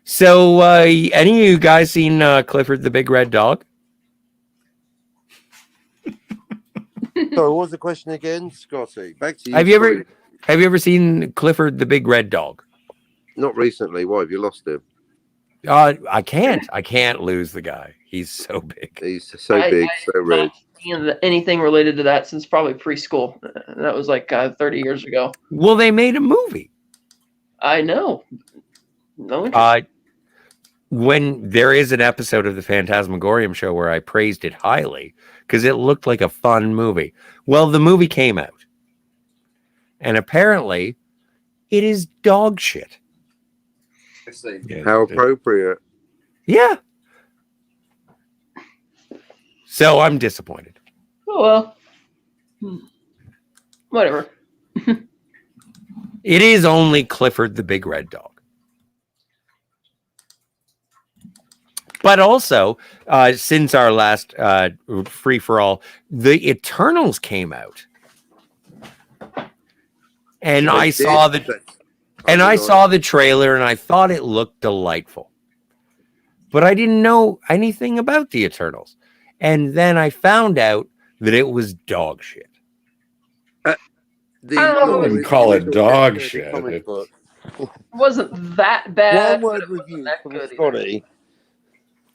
So, any of you guys seen Clifford the Big Red Dog? Sorry, what was the question again, Scotty? Back to you. Have you ever seen Clifford the Big Red Dog? Not recently. Why have you lost him? I can't lose the guy. He's so big. He's so big, so I've red. not seen anything related to that since probably preschool. That was like 30 years ago. Well, they made a movie. I know. No interest. When there is an episode of the Phantasmagorium show where I praised it highly because it looked like a fun movie. Well, the movie came out, and apparently, it is dog shit. Yeah, How appropriate. Yeah. So I'm disappointed. Oh well. Whatever. It is only Clifford the Big Red Dog. But also, since our last free for all, the Eternals came out, and I saw the trailer, and I thought it looked delightful, but I didn't know anything about the Eternals, and then I found out that it was dog shit. I wouldn't call it dog shit. It wasn't that bad. One but word it wasn't review that from good either. Scotty.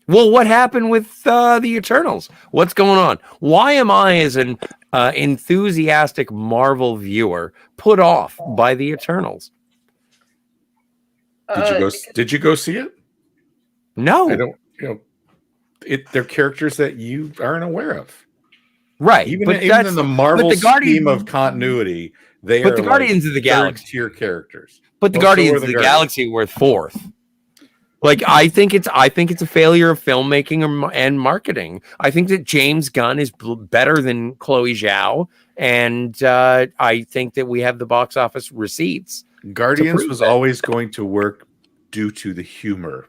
Well, what happened with the Eternals? What's going on? Why am I, as an enthusiastic Marvel viewer, put off by the Eternals? Did you go see it? No, I don't. They're characters that you aren't aware of. right? Even but in the Marvel but the Guardian- scheme of continuity, they but are the Guardians of the Galaxy, tier characters. but the Well, so Guardians are of the the Guardians. Galaxy were fourth. Like I think it's a failure of filmmaking and marketing. I think that James Gunn is better than Chloe Zhao, and I think that we have the box office receipts. Guardians prove was that. always going to work due to the humor.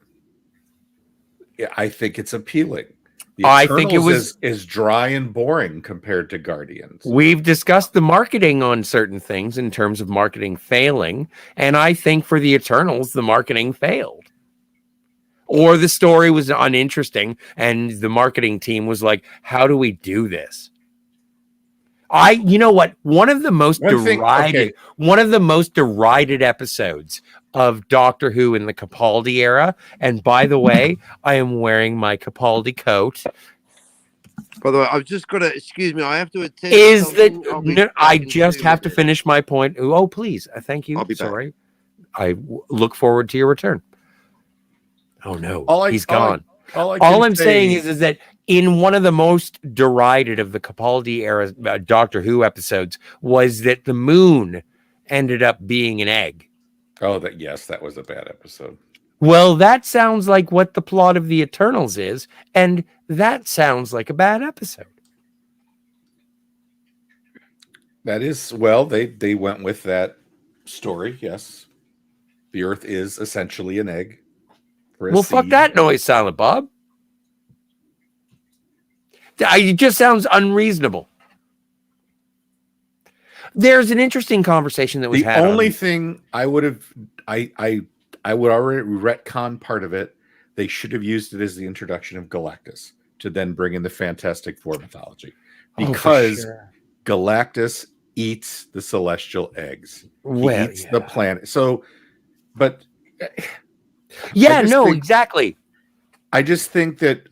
Yeah, I think it's appealing. The I think it Eternals was- is dry and boring compared to Guardians. We've discussed the marketing on certain things in terms of marketing failing, and I think for the Eternals, the marketing failed. Or the story was uninteresting, and the marketing team was like, "How do we do this?" You know what? One of the most derided episodes of Doctor Who in the Capaldi era. And by the way, I am wearing my Capaldi coat. By the way, I've just got to, excuse me, I have to attend. Is that something. I'll be no, I back in just 2 have to minutes. finish my point. Oh, please. Thank you. I'll be back. Sorry. Look forward to your return. Oh no, he's gone. All I'm saying is that in one of the most derided of the Capaldi era Doctor Who episodes was that the moon ended up being an egg. Oh, that was a bad episode. Well, that sounds like what the plot of the Eternals is, and that sounds like a bad episode. That is, well, they went with that story. Yes, the Earth is essentially an egg. Well, fuck that noise, Silent Bob. It just sounds unreasonable. There's an interesting conversation that was had. The only thing I would have, I would already retcon part of it. They should have used it as the introduction of Galactus to then bring in the Fantastic Four mythology, because Galactus eats the celestial eggs. He eats the planet. So, but exactly. I just think that,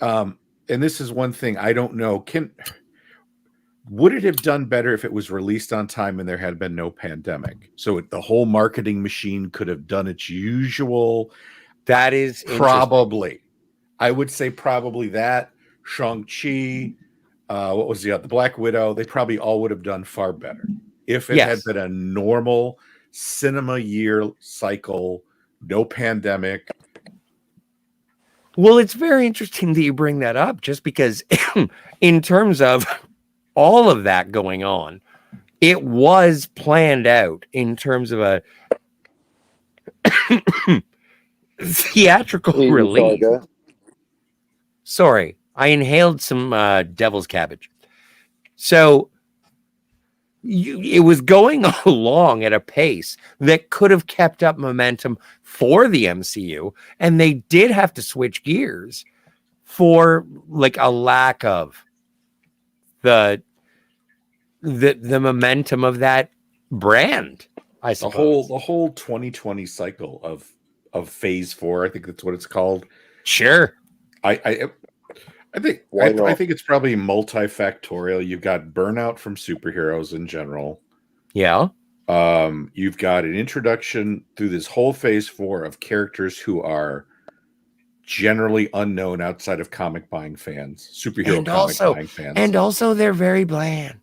and this is one thing I don't know. Would it have done better if it was released on time and there had been no pandemic? So the whole marketing machine could have done its usual. That is probably. I would say probably that. Shang-Chi, what was the Black Widow? They probably all would have done far better if it had been a normal cinema year cycle, no pandemic. Well, it's very interesting that you bring that up, just because in terms of all of that going on, it was planned out in terms of a theatrical release. Sorry, I inhaled some devil's cabbage. So it was going along at a pace that could have kept up momentum for the MCU, and they did have to switch gears for like a lack of the momentum of that brand. I suppose the whole 2020 cycle of Phase 4, I think that's what it's called. Sure. I think it's probably multifactorial. You've got burnout from superheroes in general. Yeah. You've got an introduction through this whole Phase 4 of characters who are generally unknown outside of comic buying fans, superhero buying fans. And also they're very bland.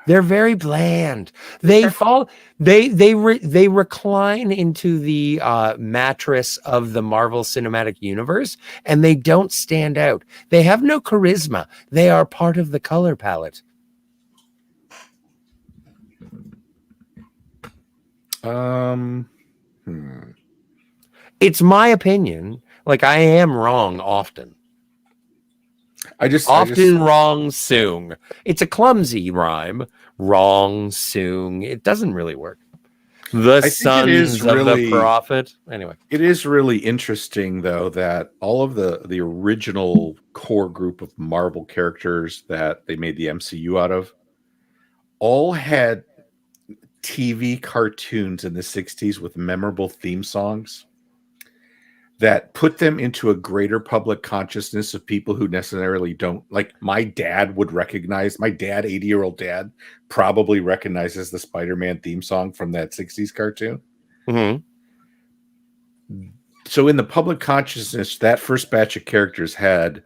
They're very bland. They fall. They recline into the mattress of the Marvel Cinematic Universe, and they don't stand out. They have no charisma. They are part of the color palette. It's my opinion. Like, I am wrong often. Wrong soong. It's a clumsy rhyme. Wrong soong. It doesn't really work. The sons of the prophet. Anyway, it is really interesting though that all of the original core group of Marvel characters that they made the MCU out of all had TV cartoons in the 60s with memorable theme songs that put them into a greater public consciousness of people who necessarily don't. Like my dad would recognize, my dad, 80-year-old dad, probably recognizes the Spider-Man theme song from that 60s cartoon. Mm-hmm. So in the public consciousness, that first batch of characters had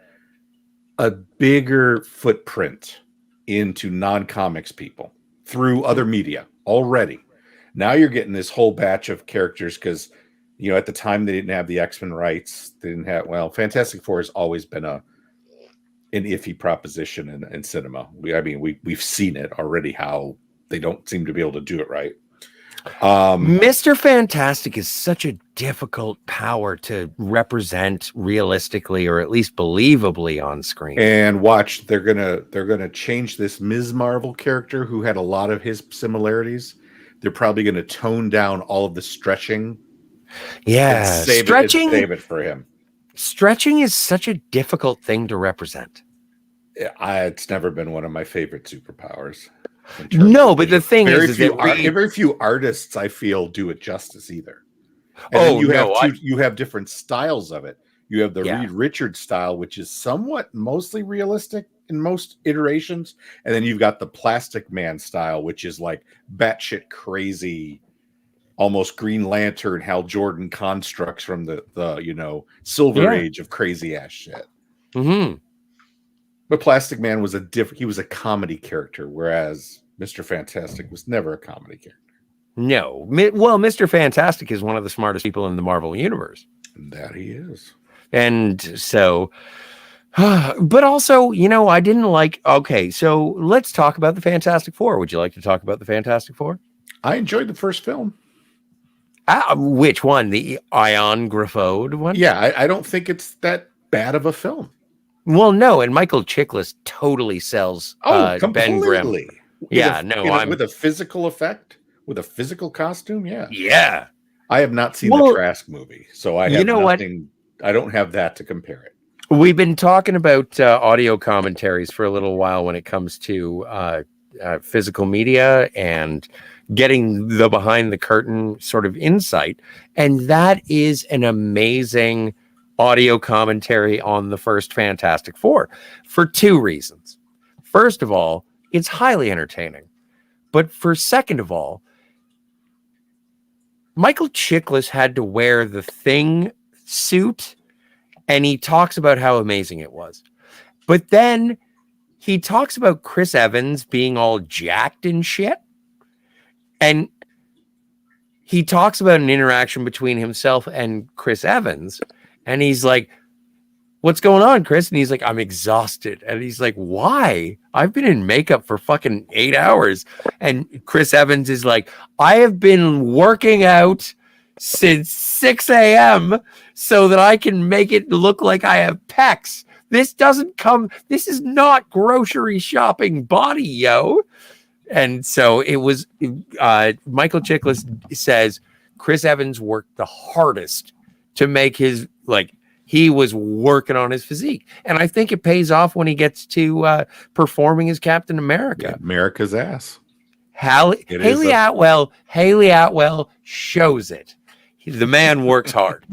a bigger footprint into non-comics people through other media already. Now you're getting this whole batch of characters because, you know, at the time they didn't have the X-Men rights. They didn't have, well, Fantastic Four has always been an iffy proposition in cinema. We've seen it already how they don't seem to be able to do it right. Mr. Fantastic is such a difficult power to represent realistically or at least believably on screen. And watch, they're gonna change this Ms. Marvel character who had a lot of his similarities. They're probably gonna tone down all of the stretching. Yeah, save it for him. Stretching is such a difficult thing to represent. It's never been one of my favorite superpowers. No, but the thing is that very few artists I feel do it justice either. And you have different styles of it. You have the Reed Richards style, which is somewhat mostly realistic in most iterations, and then you've got the Plastic Man style, which is like batshit crazy almost Green Lantern, Hal Jordan constructs from the Silver Yeah. Age of crazy ass shit. Hmm. But Plastic Man was he was a comedy character, whereas Mr. Fantastic was never a comedy character. No. Well, Mr. Fantastic is one of the smartest people in the Marvel Universe. And that he is. And so, but also, I didn't like, okay, so let's talk about the Fantastic Four. Would you like to talk about the Fantastic Four? I enjoyed the first film. Which one? The Ion Graphode one? Yeah, I don't think it's that bad of a film. Well, no, and Michael Chiklis totally sells Ben Grimm. Completely. Yeah, I'm with a physical effect, with a physical costume. Yeah. Yeah. I have not seen the Trask movie, so I have nothing. I don't have that to compare it. We've been talking about audio commentaries for a little while when it comes to physical media and getting the behind the curtain sort of insight. And that is an amazing audio commentary on the first Fantastic Four for two reasons. First of all, it's highly entertaining. But for second of all, Michael Chiklis had to wear the Thing suit, and he talks about how amazing it was. But then he talks about Chris Evans being all jacked and shit. And he talks about an interaction between himself and Chris Evans. And he's like, "What's going on, Chris?" And he's like, "I'm exhausted." And he's like, "Why? I've been in makeup for fucking 8 hours." And Chris Evans is like, "I have been working out since 6 a.m. so that I can make it look like I have pecs. This is not grocery shopping body, yo." And so it was, Michael Chiklis says Chris Evans worked the hardest to make his, he was working on his physique. And I think it pays off when he gets to performing as Captain America. Yeah, America's ass. Haley Atwell shows it. The man works hard.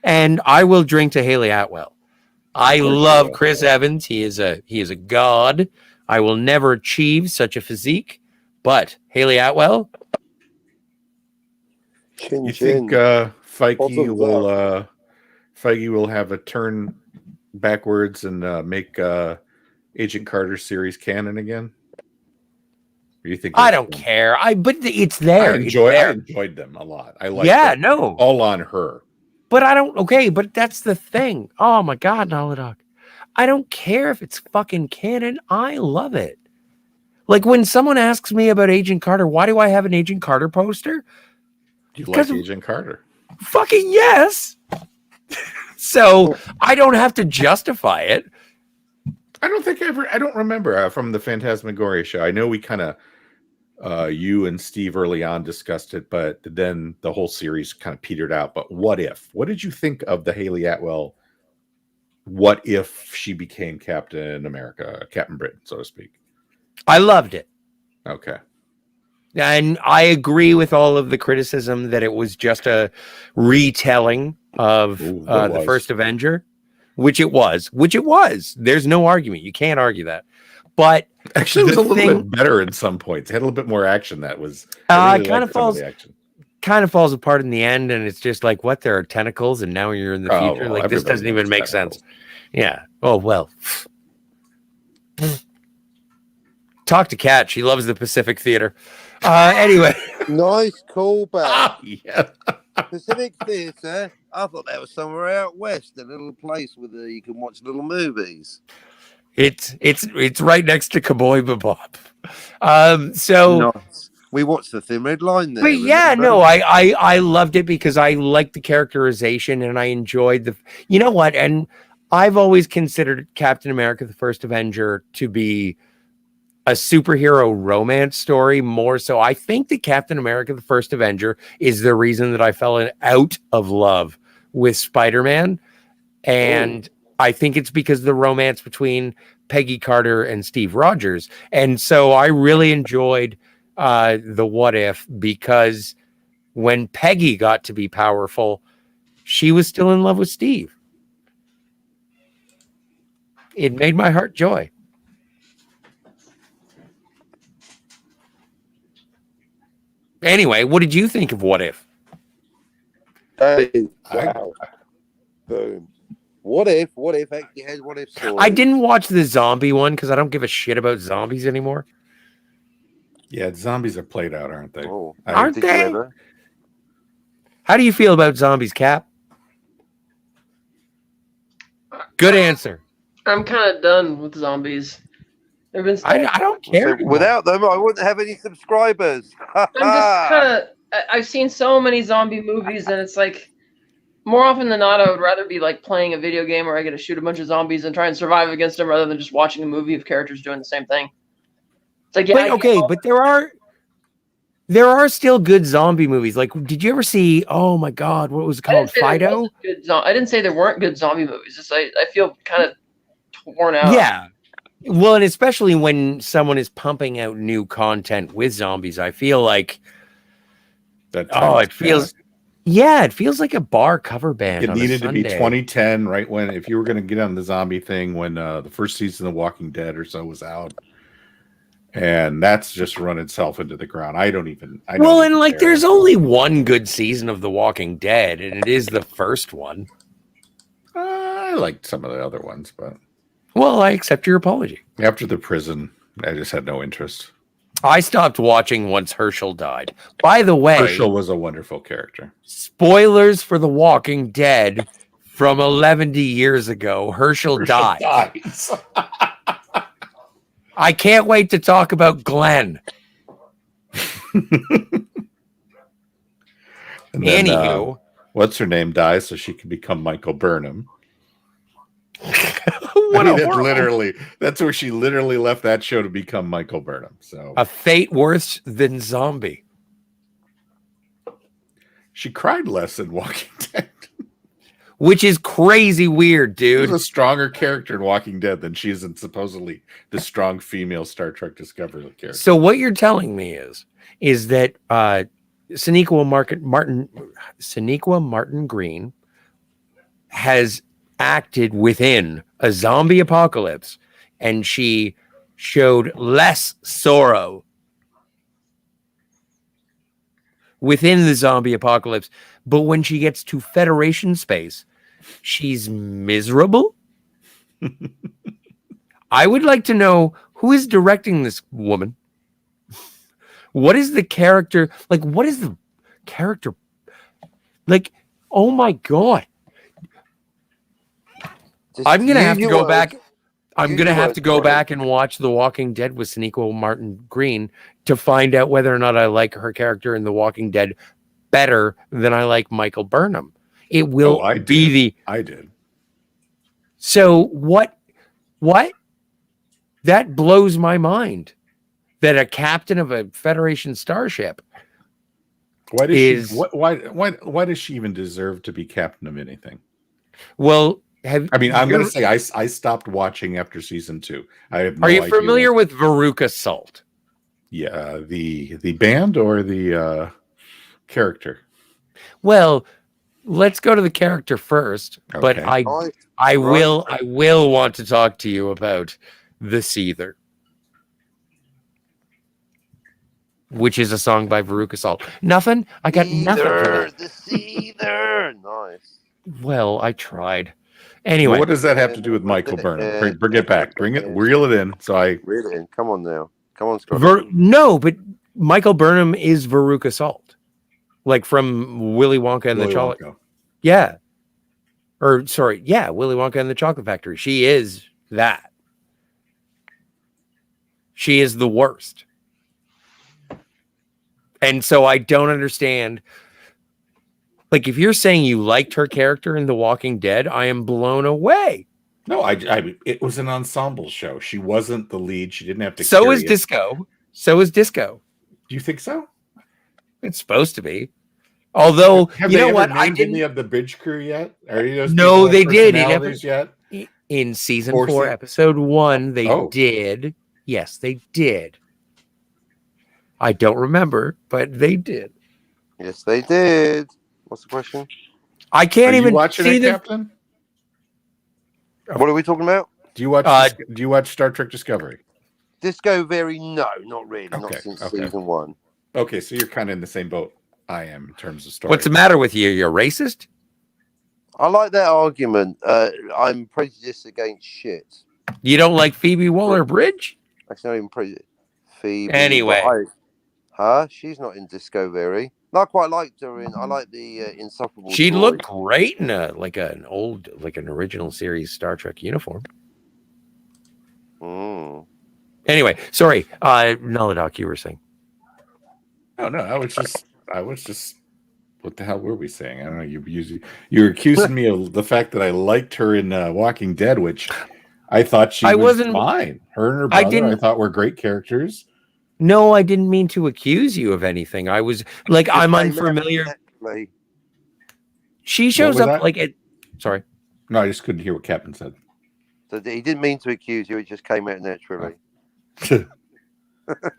And I will drink to Haley Atwell. I love Chris Evans. He is a god. I will never achieve such a physique, but Haley Atwell. You think Feige will have a turn backwards and make Agent Carter series canon again? Or you think I don't care. But it's there. I enjoyed them a lot. I like all on her. But I don't. Okay, but that's the thing. Oh my God, Naladog. I don't care if it's fucking canon. I love it. Like when someone asks me about Agent Carter, why do I have an Agent Carter poster? You like Agent Carter? Fucking yes. So I don't have to justify it. I don't remember from the Phantasmagoria show. I know we kind of, you and Steve early on discussed it, but then the whole series kind of petered out. But what did you think of the Haley Atwell? What if she became Captain America, Captain Britain, so to speak? I loved it. Okay. And I agree with all of the criticism that it was just a retelling of the first Avenger, which it was. There's no argument. You can't argue that. But actually, it was a little bit better in some points. It had a little bit more action. That was kind of falls apart in the end, and it's just like, what? There are tentacles, and now you're in the future. Like this doesn't even make sense. Yeah. Oh well. Talk to Kat. She loves the Pacific Theater. Anyway. Nice callback. Yeah. Pacific Theater. I thought that was somewhere out west, a little place where you can watch little movies. It's right next to Cowboy Bebop. So nice. We watched the Thin Red Line there. But yeah, no, I loved it because I liked the characterization and I enjoyed the. You know what? And I've always considered Captain America: The First Avenger to be a superhero romance story more so. I think that Captain America: The First Avenger is the reason that I fell out of love with Spider-Man. And I think it's because of the romance between Peggy Carter and Steve Rogers. And so I really enjoyed the What If, because when Peggy got to be powerful, she was still in love with Steve. It made my heart joy. Anyway, what did you think of What If? Wow. Boom. What if actually had what if story? I didn't watch the zombie one because I don't give a shit about zombies anymore. Yeah, zombies are played out, aren't they? Oh, Aren't did you they? ever? How do you feel about zombies, Cap? Good answer. I'm kind of done with zombies. There've been. I don't care. So anymore. without them, I wouldn't have any subscribers. I'm just kind of. I've seen so many zombie movies, and it's like more often than not, I would rather be like playing a video game where I get to shoot a bunch of zombies and try and survive against them, rather than just watching a movie of characters doing the same thing. It's like, yeah, But, okay, but there are still good zombie movies. Like, did you ever see? Oh my God, what was it called? Fido. I didn't say there weren't good zombie movies. Just I feel kind of torn out. Yeah. Well, and especially when someone is pumping out new content with zombies, I feel like it feels like a bar cover band. It on a needed to be Sunday. 2010, right when if you were going to get on the zombie thing when the first season of The Walking Dead or so was out, and that's just run itself into the ground. There's only one good season of The Walking Dead, and it is the first one. I liked some of the other ones, but Well, I accept your apology. after the prison, I just had no interest. I stopped watching once Herschel died. By the way, Herschel was a wonderful character. spoilers for The Walking Dead from 11 years ago. Herschel died. dies. I can't wait to talk about Glenn. And then, Anywho, what's her name dies so she can become Michael Burnham. what a world. That's where she literally left that show to become Michael Burnham. So A fate worse than zombie. she cried less in Walking Dead. Which is crazy weird, She's dude. a stronger character in Walking Dead than she is in supposedly the strong female Star Trek Discovery character. So what you're telling me is that Sonequa Martin Green has acted within a zombie apocalypse, and she showed less sorrow within the zombie apocalypse, but when she gets to Federation space, she's miserable. I would like to know who is directing this woman. What is the character like? What is the character like? Oh my God. I'm gonna have to go back. I'm gonna have to go back and watch The Walking Dead with Sonequa Martin Green to find out whether or not I like her character in The Walking Dead better than I like Michael Burnham. It will I be did. So what? That blows my mind. That a captain of a Federation starship. Why does why does she even deserve to be captain of anything? Well, I'm going to say I stopped watching after season 2. I have no Are you idea familiar with Veruca Salt? Yeah, the band or the character? Well, let's go to the character first. But Okay. I will want to talk to you about The Seether, which is a song by Veruca Salt. Nothing? I got nothing for that. The Seether. Nice. Well, I tried. Anyway, What does that have to do with Michael Burnham? Bring it back. Reel it in. Reel it in. Come on now. Come on, Scott. no, but Michael Burnham is Veruca Salt, like from Willy Wonka and the Chocolate. Yeah, Willy Wonka and the Chocolate Factory. She is that. She is the worst, and so I don't understand. Like, if you're saying you liked her character in The Walking Dead, I am blown away. No, it was an ensemble show. She wasn't the lead. She didn't have to. So is Disco. So is Disco. Do you think so? It's supposed to be. Although, have you they know ever what? named any of the bridge crew yet? Are you those No, people with they did. personalities yet. In season Or 4, episode 1, they Oh. did. Yes, they did. I don't remember, but they did. Yes, they did. What's the question? I can't Are you even watching see it, the. Captain? What are we talking about? Do you watch Star Trek Discovery? Disco Very? No, not really. Not Okay, since okay. season 1. Okay, so you're kind of in the same boat I am in terms of story. What's the matter with you? You're racist? I like that argument. I'm prejudiced against shit. You don't like Phoebe Waller-Bridge? That's not even prejudiced. Phoebe. Anyway. She's not in Discovery. No, I quite liked her in. I like the Insufferable. She'd Joy. look great in an original series Star Trek uniform. Mm. Anyway, sorry, Naladoc, you were saying. Oh no, I was just. What the hell were we saying? I don't know. You're accusing me of the fact that I liked her in Walking Dead, which I thought she was fine. Her and her brother, I thought were great characters. No, I didn't mean to accuse you of anything. I was like, I'm unfamiliar. She shows up like it. Sorry. No, I just couldn't hear what Captain said. So he didn't mean to accuse you. It just came out naturally.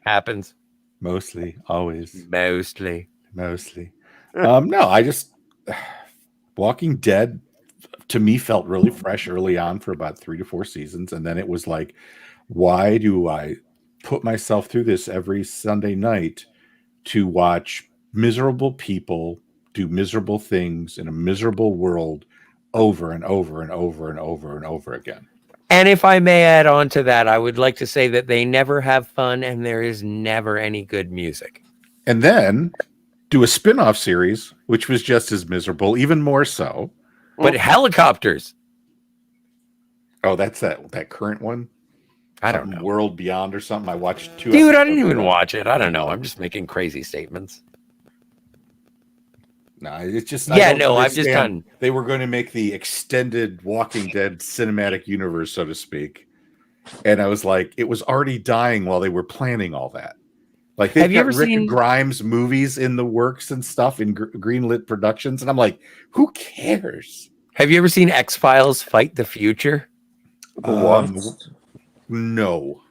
Happens. Mostly, always. Mostly. No, I just Walking Dead to me felt really fresh early on for about 3 to 4 seasons, and then it was like, why do I put myself through this every Sunday night to watch miserable people do miserable things in a miserable world over and over and over and over and over again? And if I may add on to that, I would like to say that they never have fun and there is never any good music. And then do a spin-off series, which was just as miserable, even more so. But helicopters. Oh, that's that current one? I don't know. World Beyond or something. I watched 2 Dude, I didn't even watch it. I don't know. I'm just making crazy statements. No, it's just I've just done. They were going to make the extended Walking Dead cinematic universe, so to speak, and I was like, it was already dying while they were planning all that. Like they've got Rick Grimes movies in the works and stuff in greenlit productions, and I'm like, who cares? Have you ever seen X-Files Fight the Future? No.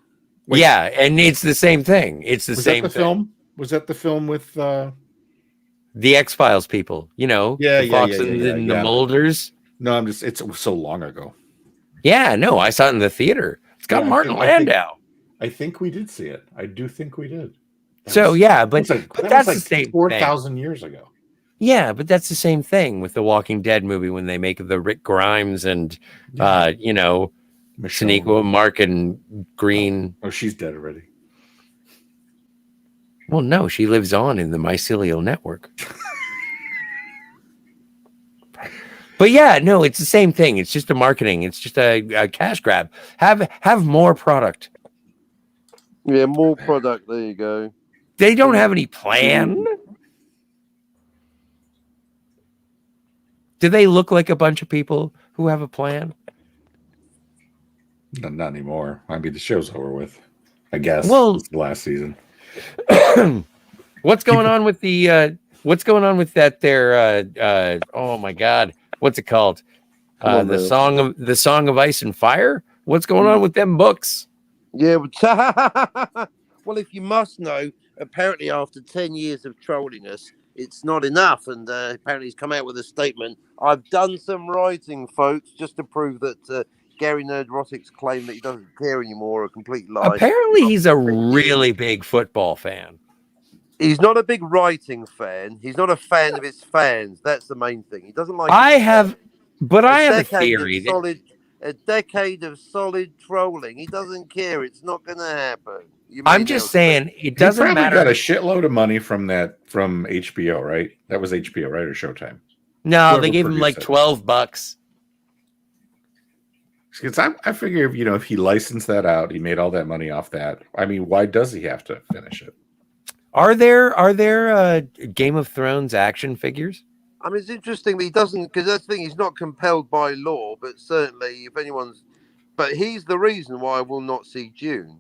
Wait. Yeah, and it's the same thing. It's the same thing. Film? Was that the film with the X-Files people? You know, the Foxons and the Mulders. No, it's so long ago. Yeah, no, I saw it in the theater. It's got Martin Landau. I think we did see it. I do think we did. But that's the same 4,000 years ago. Yeah, but that's the same thing with the Walking Dead movie when they make the Rick Grimes and Shaniqua, Mark, and Green. Oh, she's dead already. Well, no, she lives on in the mycelial network. But yeah, no, it's the same thing. It's just a marketing. It's just a cash grab. Have more product. Yeah, more product. There you go. They don't have any plan. Do they look like a bunch of people who have a plan? Not anymore. I mean, the show's over with, I guess. Well, it's the last season. What's going on with the? What's going on with that? Oh my God, what's it called? The Song of Ice and Fire. What's going on with them books? Yeah, well, if you must know, apparently after 10 years of trolling us, it's not enough, and apparently he's come out with a statement. I've done some writing, folks, just to prove that Gary Nerdrotic's claim that he doesn't care anymore are a complete lie. Apparently, he's a really big football fan. He's not a big writing fan. He's not a fan of his fans. That's the main thing. He doesn't like. I have a theory. A decade of solid trolling. He doesn't care. It's not going to happen. I'm just saying it doesn't matter. He got a shitload of money from HBO, right? That was HBO, right, or Showtime? No, they gave him like $12. Because I figure if he licensed that out, he made all that money off that. I mean, why does he have to finish it? Are there Game of Thrones action figures? I mean, it's interesting that he doesn't, because that's the thing, he's not compelled by law, but certainly if anyone's, but he's the reason why I will not see Dune.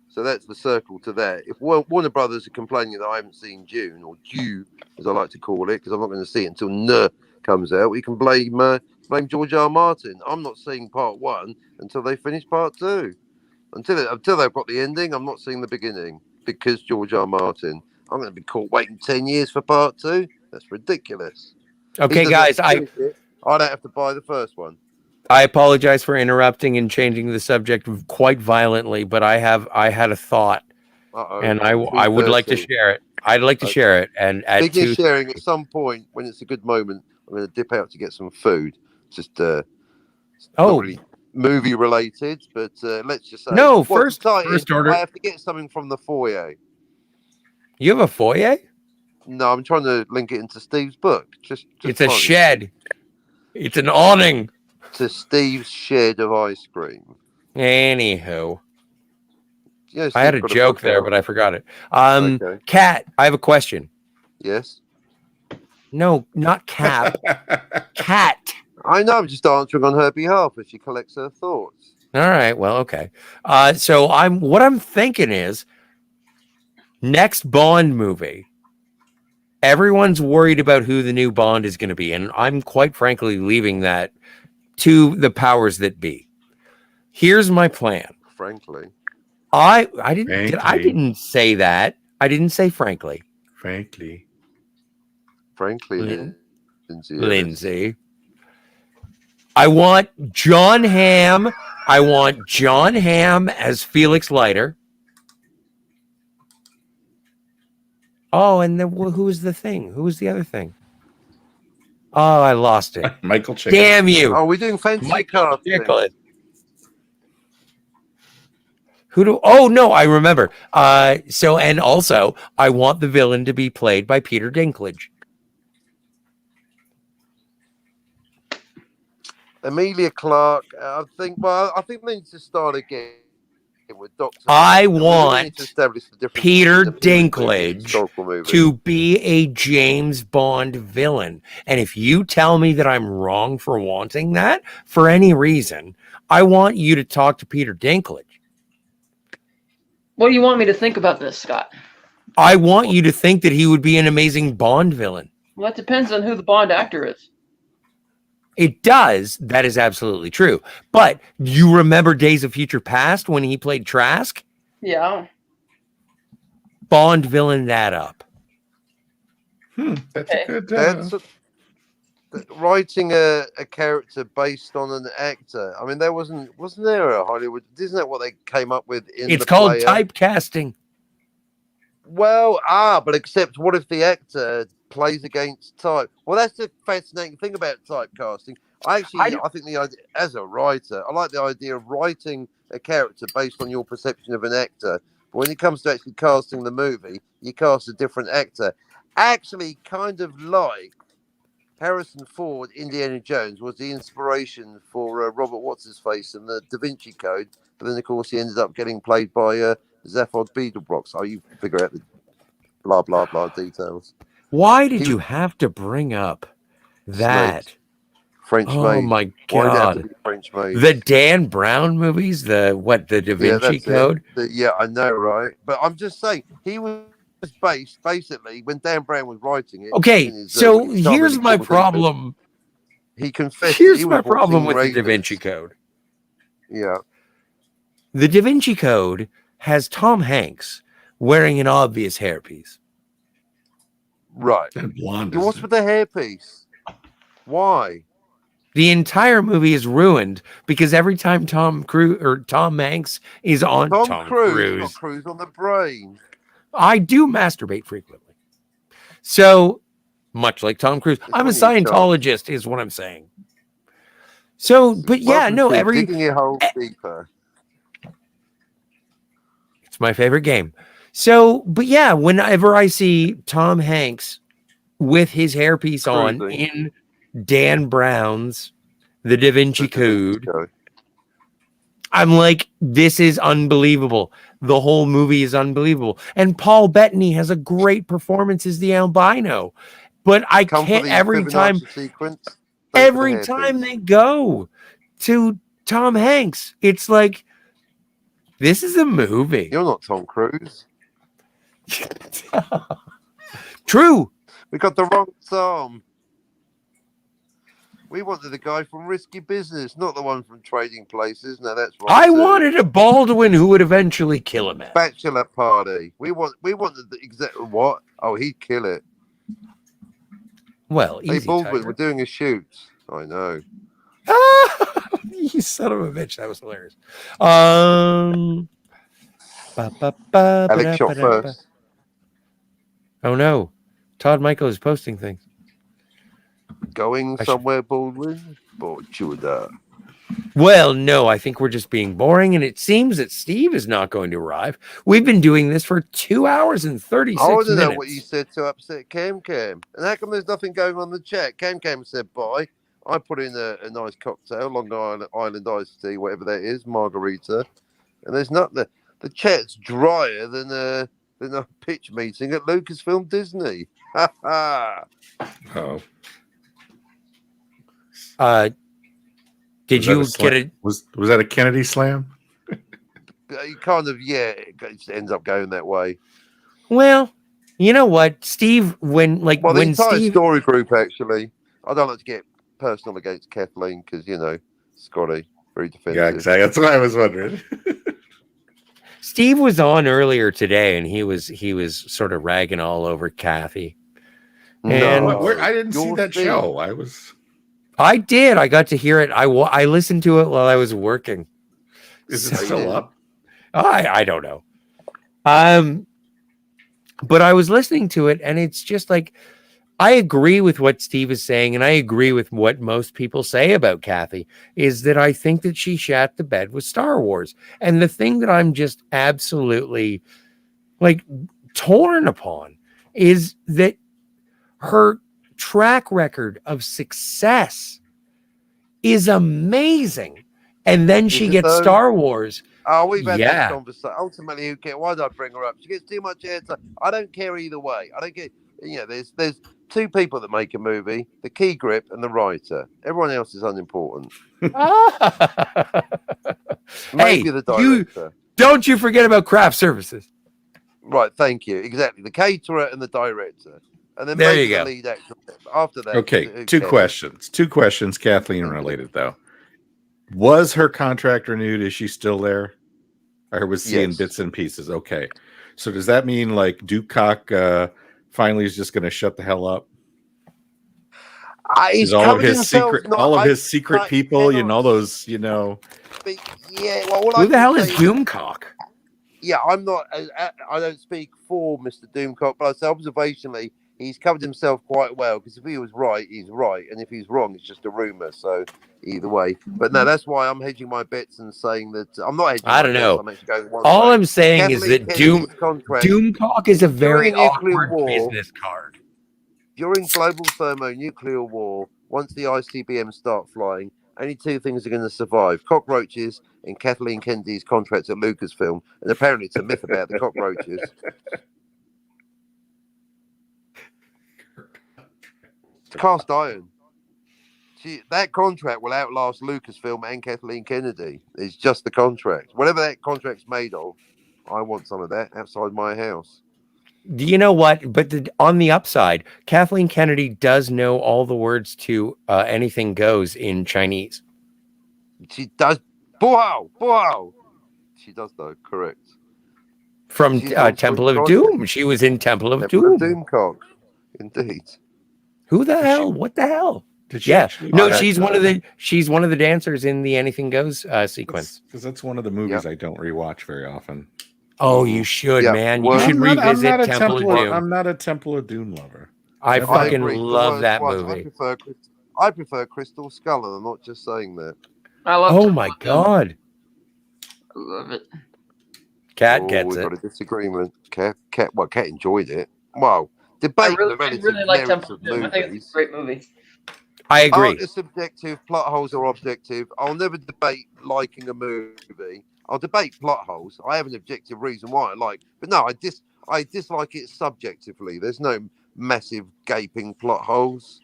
So that's the circle to that. If Warner Brothers are complaining that I haven't seen Dune, or Dune, as I like to call it, because I'm not going to see it until N comes out, we can blame George R. Martin. I'm not seeing part 1 until they finish part 2. Until they've got the ending, I'm not seeing the beginning, because George R. Martin. I'm going to be caught waiting 10 years for part 2. That's ridiculous. Okay, guys, I don't have to buy the first one. I apologize for interrupting and changing the subject quite violently, but I had a thought, and I would like to share it. I'd like to Okay. share it and add Speaking two. of sharing, at some point when it's a good moment, I'm going to dip out to get some food. Just not Oh really movie related, but let's just say no! well, First exciting. order. I have to get something from the foyer. You have a foyer? No, I'm trying to link it into Steve's book. Just It's a trying shed. It's an awning. to Steve's shed of ice cream. Anywho, Yeah, I had Steve's a got joke book there, out. but I forgot it. Okay. Cat, I have a question. Yes. No, not Cap. Cat. I know. I'm just answering on her behalf as she collects her thoughts. All right. Well, okay. So what I'm thinking is next Bond movie. Everyone's worried about who the new Bond is going to be, and I'm quite frankly leaving that to the powers that be. Here's my plan. Frankly. I didn't Frankly. say that. I didn't say frankly. Frankly. Lindsay. yes. Lindsay. I want John Hamm. I want John Hamm as Felix Leiter. Oh, and then who was the thing? Who was the other thing? Oh, I lost it. Michael Chicken. Damn you. Oh, we're doing fancy Michael casting. Chiklis. Oh no, I remember. And also I want the villain to be played by Peter Dinklage. Emilia Clarke. I think they need to start again with Doctor. I We really want need to establish the difference Peter between the Dinklage historical movie. to be a James Bond villain. And if you tell me that I'm wrong for wanting that for any reason, I want you to talk to Peter Dinklage. What do you want me to think about this, Scott? I want you to think that he would be an amazing Bond villain. Well, that depends on who the Bond actor is. It does. That is absolutely true. But you remember Days of Future Past when he played Trask? Yeah. Bond villain that up. That's Okay. a good. Writing a character based on an actor. I mean, wasn't there a Hollywood? Isn't that what they came up with in It's the called player? typecasting. Well, but except what if the actor plays against type? Well, that's the fascinating thing about typecasting. I think the idea, as a writer, I like the idea of writing a character based on your perception of an actor. But when it comes to actually casting the movie, you cast a different actor. Actually, kind of like Harrison Ford, Indiana Jones, was the inspiration for Robert What's-His-Face and the Da Vinci Code. But then, of course, he ended up getting played by Zaphod Beetlebrox. So you figure out the blah, blah, blah details. Why did you have to bring up that? Snakes. French Oh made. my Why did it have to God. be French made? The Dan Brown movies, the Da Vinci that's Code? Yeah, I know, right? But I'm just saying, he was based, basically, when Dan Brown was writing it. Okay, in his, so when he started here's my recording it, problem. He confessed. Here's he my was problem watching with the Da Raiders. Vinci Code. Yeah. The Da Vinci Code has Tom Hanks wearing an obvious hairpiece. Right. And blonde. What's with the hairpiece? Why? The entire movie is ruined because every time Tom Hanks is on Tom Cruise, not Cruise on the brain. I do masturbate frequently. So much like Tom Cruise, I'm a It's when you Scientologist, is what I'm saying. So, but yeah, Welcome no, to digging your hole deeper. It's my favorite game. So, but yeah, whenever I see Tom Hanks with his hairpiece on Cruising. in Dan Brown's The Da Vinci Code, I'm like, this is unbelievable. The whole movie is unbelievable. And Paul Bettany has a great performance as the albino. But I can't every time they go to Tom Hanks, it's like, this is a movie. You're not Tom Cruise. True. We got the wrong Tom. We wanted the guy from Risky Business, not the one from Trading Places. No, that's wrong. I wanted a Baldwin who would eventually kill him. Bachelor Party. We wanted the exact what? Oh, he'd kill it. Well, hey easy, Baldwin, Tiger. we're doing a shoot. I know. You son of a bitch! That was hilarious. Alex shot first. Oh no, Todd Michael is posting things. Going I should- somewhere, Baldwin? Borchuda. Well, no, I think we're just being boring, and it seems that Steve is not going to arrive. We've been doing this for 2 hours and 36 I want to minutes. know what you said to upset Cam. And how come there's nothing going on in the chat? Cam said bye. I put in a nice cocktail, Long Island iced tea, whatever that is, margarita. And there's nothing. The chat's drier than a pitch meeting at Lucasfilm Disney. Ha ha. Oh, Did Was that you a get slam? it? Was that a Kennedy slam? You kind of, yeah, it just ends up going that way. Well, you know what, Steve? When Well, the when entire Steve, story group, actually. I don't like to get personal against Kathleen because, Scotty, very defensive. Yeah, exactly. That's what I was wondering. Steve was on earlier today, and he was sort of ragging all over Kathy. And- I didn't see Your that thing. show. I was. I did. I got to hear it. I listened to it while I was working. Is it So- still up? I don't know. But I was listening to it, and it's just like I agree with what Steve is saying, and I agree with what most people say about Kathy, is that I think that she shat the bed with Star Wars. And the thing that I'm just absolutely like torn upon is that her track record of success is amazing. And then she Is it gets though? Star Wars. Oh, we've had Yeah. this conversation. Ultimately, who cares? Why did I bring her up? She gets too much airtime. I don't care either way. I don't care. There's two people that make a movie: the key grip and the writer. Everyone else is unimportant. Maybe the director. Don't you forget about craft services. Right. Thank you. Exactly. The caterer and the director. And then There maybe you the go. lead actor. After that. Okay, who two cares? questions. Two questions, Kathleen related though. Was her contract renewed? Is she still there? I was seeing Yes. bits and pieces. Okay, so does that mean like Dukak finally is just going to shut the hell up? He's Is all of covered his himself. secret, all of his secret I people, cannot those, speak. Yeah. Well, all Who I the can hell is say Doomcock? Yeah, I'm not. I don't speak for Mr. Doomcock, but I say observationally, he's covered himself quite well. Because if he was right, he's right, and if he's wrong, it's just a rumor. So either way, but no, that's why I'm hedging my bets and saying that I'm not hedging. I my don't bets, know. I'm actually going one All way. I'm saying is Kathleen that Kennedy's contract Doomcock is a very During a nuclear awkward war- business card. during global thermonuclear war. Once the ICBMs start flying, only two things are going to survive: cockroaches and Kathleen Kennedy's contracts at Lucasfilm. And apparently, it's a myth about the cockroaches. It's cast iron. That contract will outlast Lucasfilm and Kathleen Kennedy. It's just the contract. Whatever that contract's made of, I want some of that outside my house. Do you know what? But on the upside, Kathleen Kennedy does know all the words to anything goes in Chinese. She does. Bow, bow. She does, though. Correct. From She's also Temple of in Doom. She was in Temple of Temple Doom. of Doomcock. Indeed. Who the hell? What the hell? Did she Yeah. actually- No, Oh, she's one of the dancers in the Anything Goes sequence. Because that's one of the movies I don't rewatch very often. Oh, you should, Yeah, man. well, You should revisit not a Temple of Doom. I'm not a Temple of Doom lover. I I fucking agree. The love worst that one. movie. I prefer Crystal Skull, and I'm not just saying that. I love. Oh my god. I love it. Cat Oh, gets we've it. got a disagreement. Cat enjoyed it. Wow. Debate the I relative really like merits Temple of of Doom. I think it's movies. a great movie. I agree. Aren't subjective plot holes are objective. I'll never debate liking a movie. I'll debate plot holes. I have an objective reason why I like, but no, I dislike it subjectively. There's no massive gaping plot holes.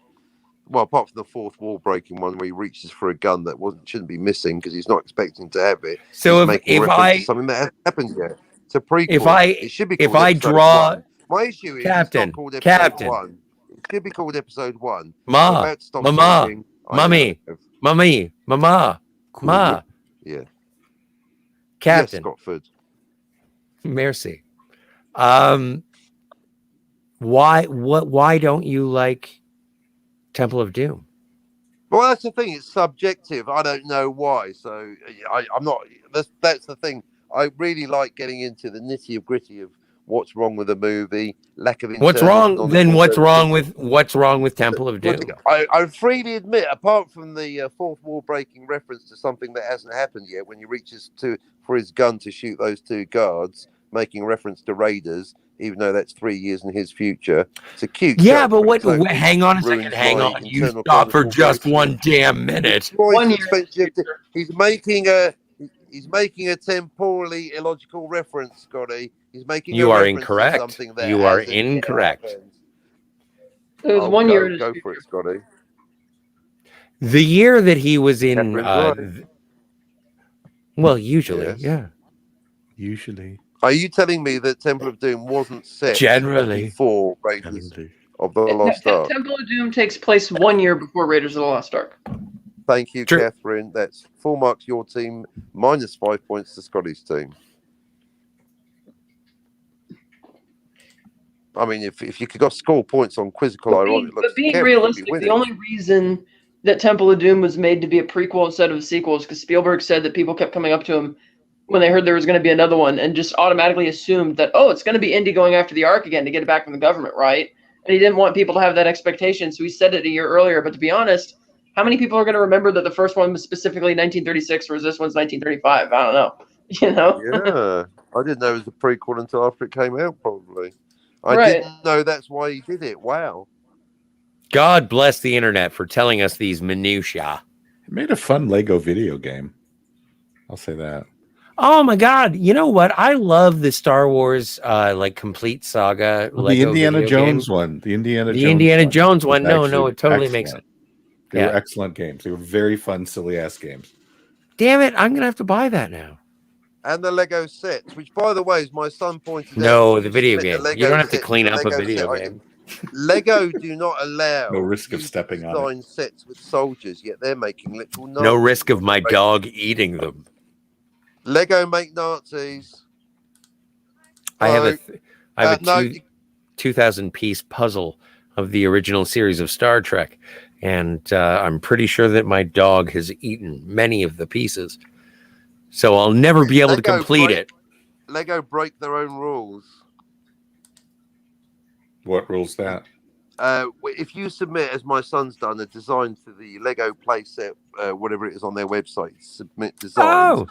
Well, apart from the fourth wall breaking one where he reaches for a gun that shouldn't be missing because he's not expecting to have it. So He's making if reference I to something that hasn't happened yet. It's a prequel. It should be if called I episode draw one. My issue is Captain, it's not called episode Captain. one. It should be called episode one. I'm Ma, about to stop Mama, talking. I Mummy, know. Mummy, Mama, Ma, Yeah. Captain, Yes, Scotford. Merci. Why don't you like Temple of Doom? Well, that's the thing. It's subjective. I don't know why. So I'm not. That's the thing. I really like getting into the nitty gritty of what's wrong with the movie, lack of What's internal wrong? Then knowledge. what's wrong with Temple of Doom? I freely admit, apart from the fourth wall breaking reference to something that hasn't happened yet, when he reaches for his gun to shoot those two guards, making reference to Raiders, even though that's 3 years in his future. It's a cute. Yeah, joke, but it totally hang on a ruins second. Hang my on. You internal stop for chronicle just breaking. one damn minute. One year. He's making a temporally illogical reference, Scotty. He's making You a are reference incorrect. to something that You are hasn't yet incorrect. happened. It was Oh, 1 year. in his Go for future. it, Scotty. The year that he was in, Catherine's well, usually, Yes. yeah. Usually. Are you telling me that Temple of Doom wasn't set Generally. before Raiders of the Lost Ark? Temple of Doom takes place 1 year before Raiders of the Lost Ark. Thank you, True. Catherine. That's full marks your team, minus 5 points to Scotty's team. I mean, if you could go score points on quizzical ironic, But being realistic, the only reason that Temple of Doom was made to be a prequel instead of a sequel is because Spielberg said that people kept coming up to him when they heard there was going to be another one and just automatically assumed that, oh, it's going to be Indy going after the Ark again to get it back from the government, right? And he didn't want people to have that expectation, so he said it a year earlier. But to be honest, how many people are going to remember that the first one was specifically 1936, whereas this one's 1935? I don't know. You know? Yeah, I didn't know it was a prequel until after it came out, probably. I Right. didn't know that's why he did it. Wow. God bless the internet for telling us these minutiae. It made a fun Lego video game. I'll say that. Oh my God! You know what? I love the Star Wars like complete saga. The Lego Indiana video Jones game. one. The Indiana Jones one. was No, actually it totally makes excellent. sense. They Yeah. were excellent games. They were very fun, silly ass games. Damn it! I'm gonna have to buy that now. And the Lego sets, which, by the way, as my son pointed out. No, if the you video submit game. the You don't have to set clean the up a Lego video set game. Lego do not allow No risk of you to stepping on it. design sets with soldiers, yet they're making literal Nazis. No risk of my dog eating them. Lego make Nazis. I have a No, 2,000 piece puzzle of the original series of Star Trek, and I'm pretty sure that my dog has eaten many of the pieces. So I'll never be able to Lego complete it. Lego break their own rules. What rules that? If you submit, as my son's done, a design for the Lego playset, whatever it is on their website, submit designs. Oh,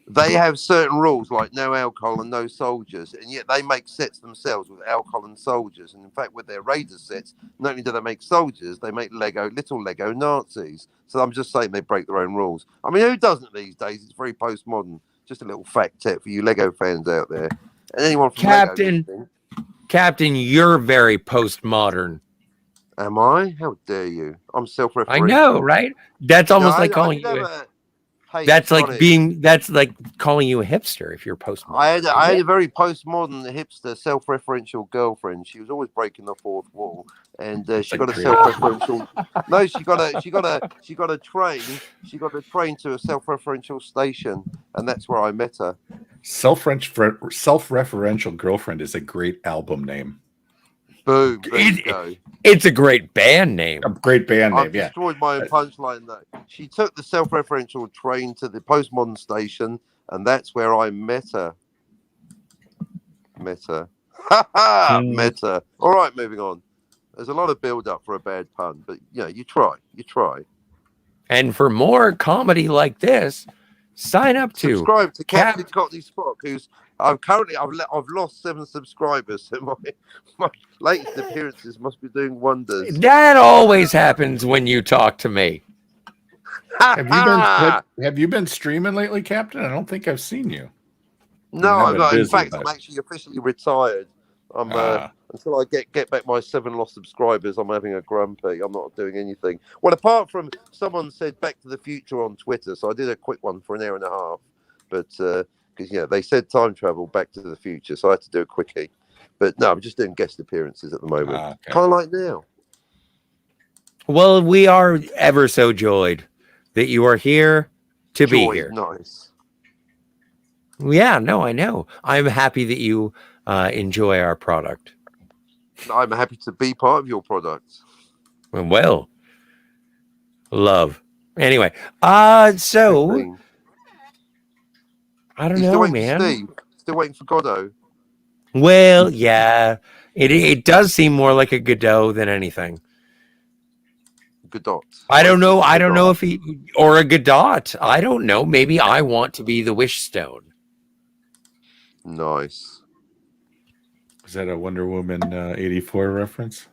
They have certain rules like no alcohol and no soldiers, and yet they make sets themselves with alcohol and soldiers. And in fact, with their Raider sets, not only do they make soldiers, they make little Lego Nazis. So I'm just saying they break their own rules. I mean, who doesn't these days? It's very postmodern. Just a little fact tip for you Lego fans out there, and anyone from Captain. Lego listening. Captain, you're very postmodern. Am I? How dare you? I'm self-referential. I know, right? That's almost like calling you. That's like calling you a hipster if you're postmodern. I had a very postmodern hipster self-referential girlfriend. She was always breaking the fourth wall, and she got a self-referential. No, she got a train. She got a train to a self-referential station, and that's where I met her. Self-referential girlfriend is a great album name. Boom. There you go. It's a great band name. A great band name, I've yeah. destroyed my own punchline though. She took the self-referential train to the postmodern station, and that's where I met her. Met her. Met her. All right, moving on. There's a lot of build-up for a bad pun, but you try. And for more comedy like this, sign up to subscribe to Captain Cockney Spock, who's I've lost 7 subscribers, so my latest appearances must be doing wonders. That always happens when you talk to me. Have you been streaming lately, Captain? I don't think I've seen you. No, I've I'm been not. In busy, fact, but- I'm actually officially retired. I'm until I get back my 7 lost subscribers, I'm having a grumpy. I'm not doing anything. Well, apart from someone said Back to the Future on Twitter, so I did a quick one for an hour and a half. But because they said time travel, Back to the Future, so I had to do a quickie. But no, I'm just doing guest appearances at the moment, Okay. kind of like now. Well, we are ever so joyed that you are here to be Joy, here. nice. Yeah, no, I know. I'm happy that you enjoy our product. I'm happy to be part of your product. Well, love. Anyway, so Thing. I don't You still know, waiting for man. Steve? Still waiting for Godot? Well, yeah, it does seem more like a Godot than anything. Godot. I don't know. I don't know Godot. if he or a Godot. I don't know. Maybe I want to be the Wish Stone. Nice. Is that a Wonder Woman 84 reference?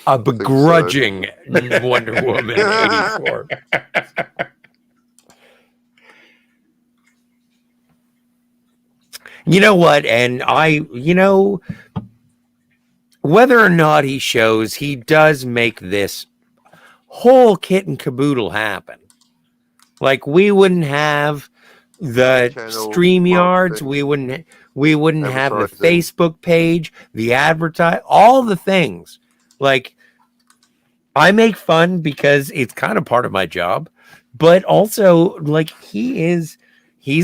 A think so. begrudging Wonder Woman 84. You know what? And whether or not he shows, he does make this whole kit and caboodle happen. Like we wouldn't have the Channel, StreamYards, marketing, we wouldn't have the advertising. Facebook page, the advertise, all the things. Like I make fun because it's kind of part of my job, but also like he's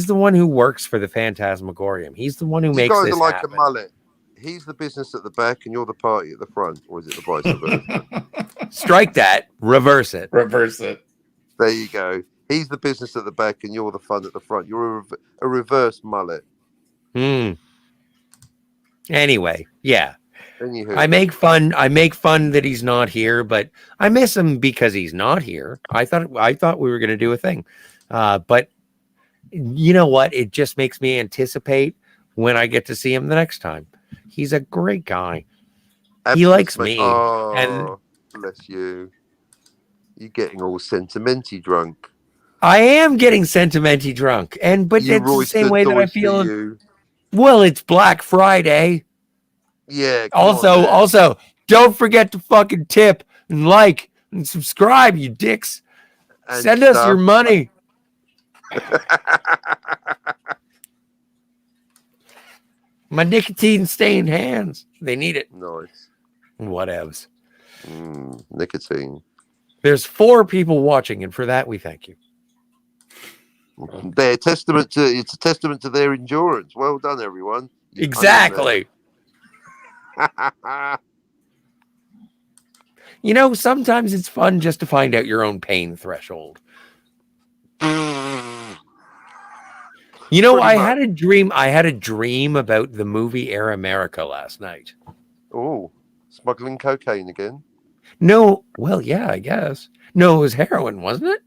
the one who works for the Phantasmagorium. He's the one who You makes guys this are like happen. a mullet. He's the business at the back, and you're the party at the front, or is it the vice versa? Strike that, reverse it. Reverse it. There you go. He's the business at the back, and you're the fun at the front. You're a reverse mullet. Anyway, yeah. Anywho, I make fun that he's not here, but I miss him because he's not here. I thought we were going to do a thing. But you know what? It just makes me anticipate when I get to see him the next time. He's a great guy. He likes me. Oh, and bless you. You're getting all sentimenty drunk. I am getting sentimenty drunk. But You it's the Royster same way that I Doyster, feel. you. Well, it's Black Friday. Yeah. come on, man. Also, don't forget to fucking tip and like and subscribe, you dicks. And Send us your stuff. money. My nicotine stained hands. They need it. Nice. Whatevs. Nicotine. There's 4 people watching, and for that we thank you. It's a testament to their endurance. Well done, everyone. You Exactly. Sometimes it's fun just to find out your own pain threshold. underman. I Pretty had a dream. I had a dream about the movie Air America last night. Oh, smuggling cocaine again. No, well, yeah, I guess. No, it was heroin, wasn't it?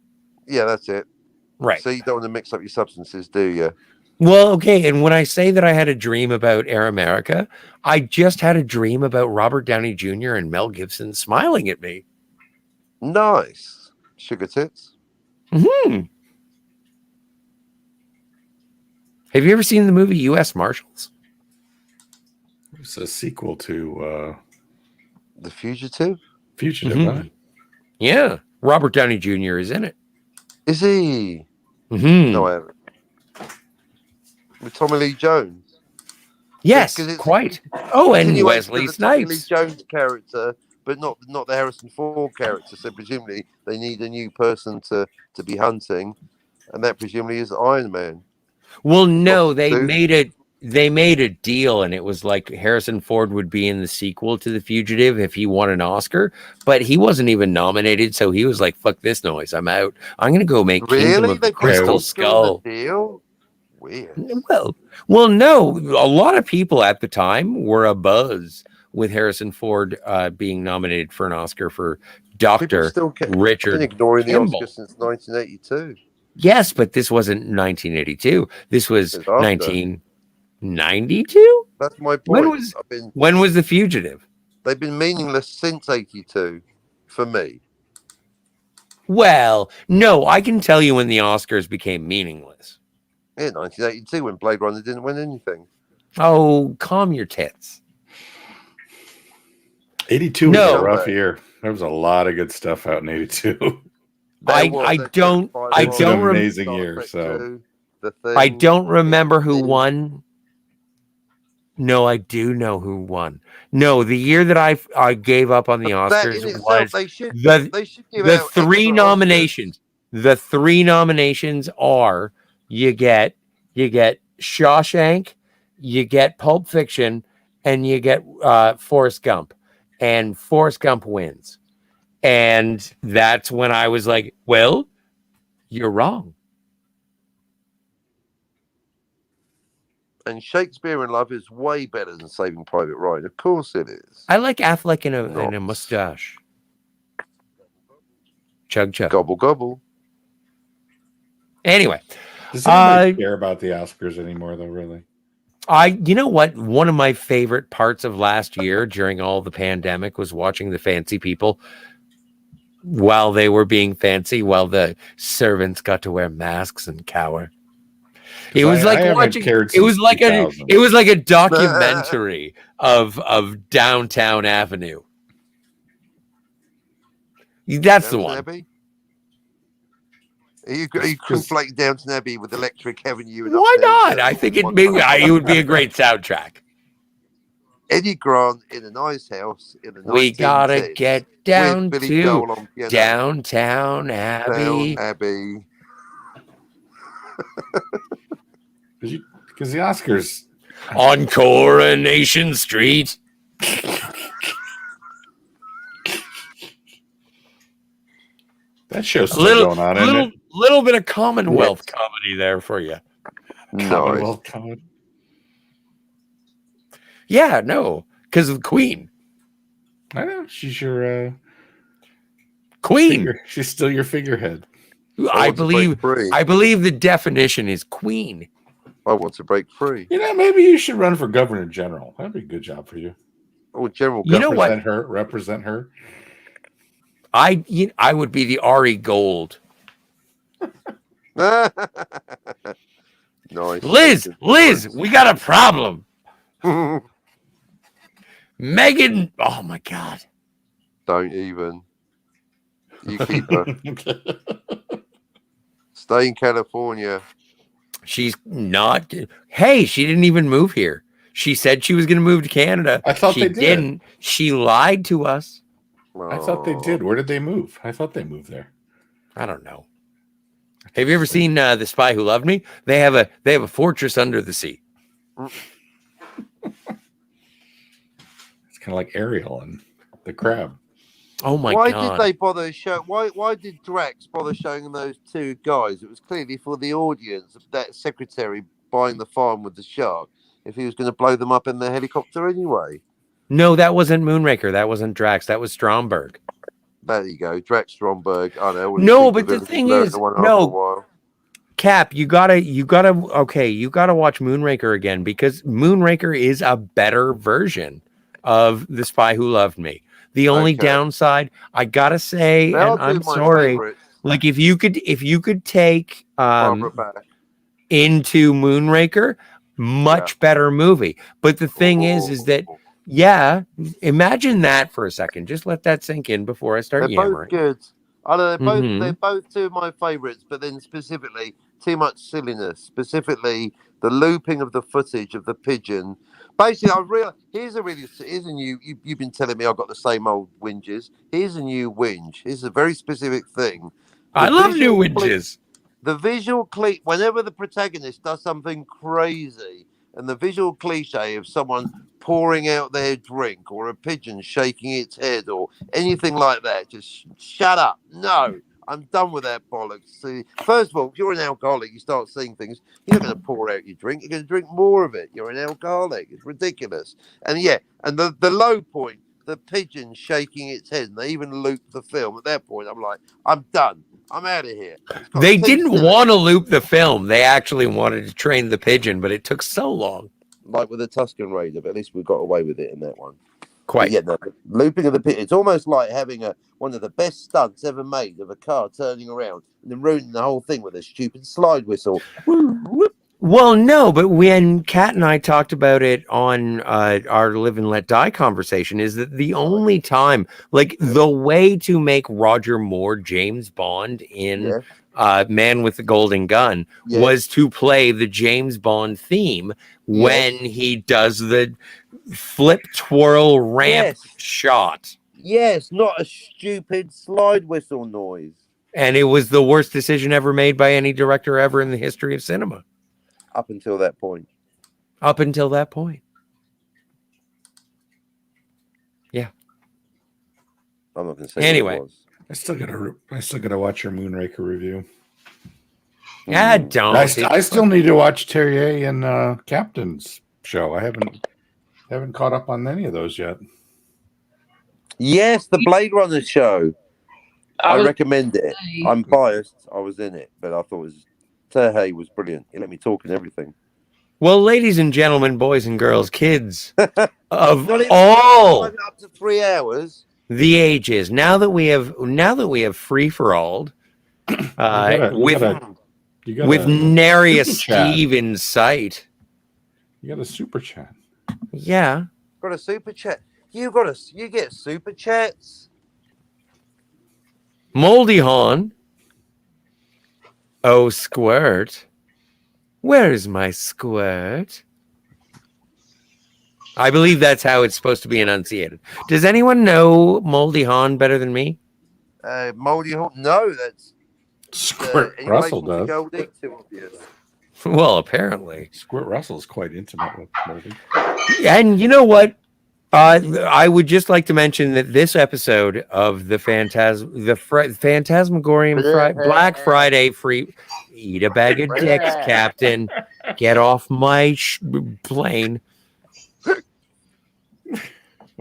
Yeah, that's it. Right. So you don't want to mix up your substances, do you? Well, okay. And when I say that I had a dream about Air America, I just had a dream about Robert Downey Jr. and Mel Gibson smiling at me. Nice. Sugar tits. Have you ever seen the movie U.S. Marshals? It's a sequel to The Fugitive. Fugitive. Mhm. Huh? Yeah. Robert Downey Jr. is in it. Is he? Mm-hmm. No, I haven't. With Tommy Lee Jones. Yes, 'cause it's quite. Oh, and Continuation Wesley of the Tommy Lee Snipes. Jones character, but not the Harrison Ford character. So presumably they need a new person to be hunting, and that presumably is Iron Man. Well, no, they Dude. made a deal, and it was like Harrison Ford would be in the sequel to The Fugitive if he won an Oscar, but he wasn't even nominated, so he was like, "Fuck this noise, I'm out. I'm gonna go make Kingdom Really? of the They Crystal Skull." deal? Weird. Well, no. A lot of people at the time were abuzz with Harrison Ford being nominated for an Oscar for People Dr. still been Richard ignoring the Kimball. Oscar since 1982. Yes, but this wasn't 1982. This was It's after. 1992. That's my When point. was- When was The Fugitive? They've been meaningless since 82 for me. Well, no, I can tell you when the Oscars became meaningless. Yeah, 1982 when Blade Runner didn't win anything. Oh, calm your tits. 82 was No. a rough year. There was a lot of good stuff out in 82. I don't It's an amazing year, so. I don't remember who won. No, I do know who won. No, the year that I gave up on the Oscars was they should the give the out 3 extra nominations. The 3 nominations are you get Shawshank, you get Pulp Fiction, and you get Forrest Gump. And Forrest Gump wins. And that's when I was like, well, you're wrong. And Shakespeare in Love is way better than Saving Private Ryan. Of course it is. I like Affleck in a Not. mustache. Chug chug. Gobble gobble. Anyway, Does anybody care about the Oscars anymore, though? Really? you know what? One of my favorite parts of last year during all the pandemic was watching the fancy people while they were being fancy, while the servants got to wear masks and cower. It was like watching. It was like a documentary of Downtown Avenue. That's the one. Abbey? Are you conflating Downton Abbey with Electric Avenue? And Why Uptown not? Girl? I think it would be a great soundtrack. Eddie Grant in a nice house in the We gotta 1910s get down with Billy to Joel on piano. Downtown Abbey. Down Abbey. Because the Oscars On Coronation Street. that show's still going on, isn't it? Little bit of Commonwealth comedy there for you. Nice. Commonwealth comedy. Yeah, no, because of Queen. I know she's your Queen. she's still your figurehead. I want to break believe. free. I believe the definition is Queen. I want to break free. You know, maybe you should run for governor general. That'd be a good job for you. Oh, General. You know what? Represent her. I would be the Ari Gold. Nice. Liz, we got a problem. Megan, oh my God. Don't even. You keep her. Stay in California. She's not. Hey, she didn't even move here. She said she was going to move to Canada. I thought she they did. didn't. She lied to us. I thought they did. Where did they move? I thought they moved there. I don't know. Have you ever seen The Spy Who Loved Me? They have a fortress under the sea. It's kind of like Ariel and the crab. Oh my Why God. did they bother show? Why did Drax bother showing those two guys? It was clearly for the audience. That secretary buying the farm with the shark. If he was going to blow them up in the helicopter anyway. No, that wasn't Moonraker. That wasn't Drax. That was Stromberg. There you go, Drax Stromberg. I know. No, but the thing is, no. Cap, you gotta watch Moonraker again, because Moonraker is a better version of The Spy Who Loved Me. The only downside, I gotta say, and I'm sorry, like if you could take Into Moonraker, much better movie. But the thing is that imagine that for a second. Just let that sink in before I start yammering. Both good. I know they're both two of my favorites, but then specifically too much silliness. Specifically, the looping of the footage of the pigeon. Basically, here's a new. You've been telling me I've got the same old whinges. Here's a new whinge. Here's a very specific thing. I love new whinges. The visual whenever the protagonist does something crazy, and the visual cliche of someone pouring out their drink or a pigeon shaking its head or anything like that, just shut up. No, I'm done with that bollocks. See, first of all, if you're an alcoholic, you start seeing things. You're not going to pour out your drink. You're going to drink more of it. You're an alcoholic. It's ridiculous. And and the low point, the pigeon shaking its head, and they even looped the film. At that point, I'm like, I'm done. I'm out of here. They didn't want to loop the film. They actually wanted to train the pigeon, but it took so long. Like with the Tusken Raider, but at least we got away with it in that one. Quite. Yeah, the looping of the pit. It's almost like having one of the best stunts ever made of a car turning around and then ruining the whole thing with a stupid slide whistle. Well, no, but when Kat and I talked about it on our Live and Let Die conversation, is that the only time, like the way to make Roger Moore James Bond in Man with the Golden Gun was to play the James Bond theme when he does the flip twirl ramp shot. Yes, not a stupid slide whistle noise. And it was the worst decision ever made by any director ever in the history of cinema. Up until that point. Up until that point. Yeah. I'm not going to say anyway. What it was. I still gotta watch your Moonraker review. Ah, don't. I still need to watch Terrier and Captain's show. I haven't caught up on any of those yet. Yes, the Blade Runner show. I was- recommend it. I'm biased. I was in it, but I thought Terhey was brilliant. He let me talk and everything. Well, ladies and gentlemen, boys and girls, kids of Not even all up to 3 hours. the ages, now that we have free for all, with nary a super chat. Steve in sight. You got a super chat. Yeah. Got a super chat. You get super chats. Moldy Hawn. Oh, squirt. Where's my squirt? I believe that's how it's supposed to be enunciated. Does anyone know Moldy Hawn better than me? Moldy Hawk. No, that's Squirt in Russell relation to does. Goldie, too obvious. Well, apparently. Squirt Russell's quite intimate with Moldy. And you know what? I would just like to mention that this episode of the Phantasmagorium Black Friday free. Eat a bag of dicks, Captain. Get off my plane.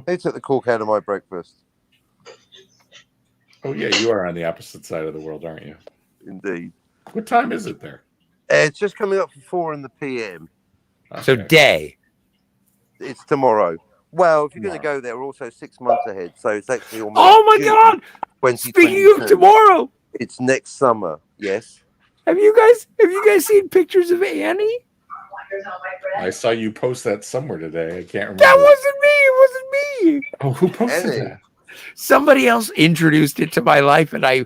Who took the cork out of my breakfast? Oh yeah, you are on the opposite side of the world, aren't you? Indeed. What time is it there? It's just coming up for 4 in the PM. So Okay. day. It's tomorrow. Well, if you're going to Tomorrow. go there, we're also 6 months ahead. So it's actually almost Oh my June God! 2022. Speaking of tomorrow, It's next summer. Yes. have you guys seen pictures of Annie? I saw you post that somewhere today. I can't remember. That wasn't me. It wasn't me. Oh, who posted Annie. that? Somebody else introduced it to my life, and I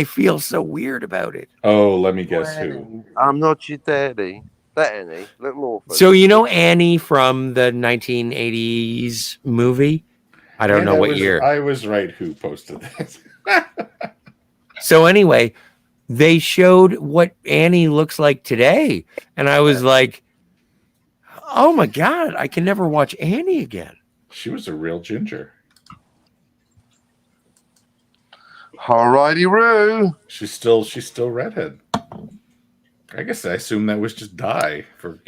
feel so weird about it. Oh, let me guess who. I'm not your daddy. That Annie, little orphan. So you know Annie from the 1980s movie? I don't And know what year. I was right who posted that. So anyway, they showed what Annie looks like today, and I was like, "Oh my God, I can never watch Annie again." She was a real ginger. Alrighty, Roo. She's still redhead. I guess I assume that was just dye for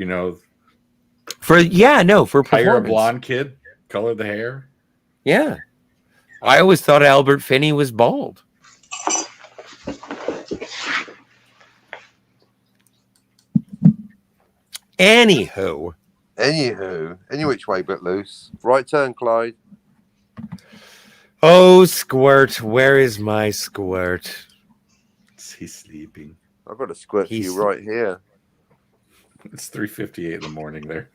For hire a performance. blonde kid, color the hair. Yeah, I always thought Albert Finney was bald. Anywho, Anywho, any which way but loose. Right turn, Clyde. oh squirt, where is my squirt? He's sleeping. I've got a squirt for He's- you right here. It's 3:58 in the morning there.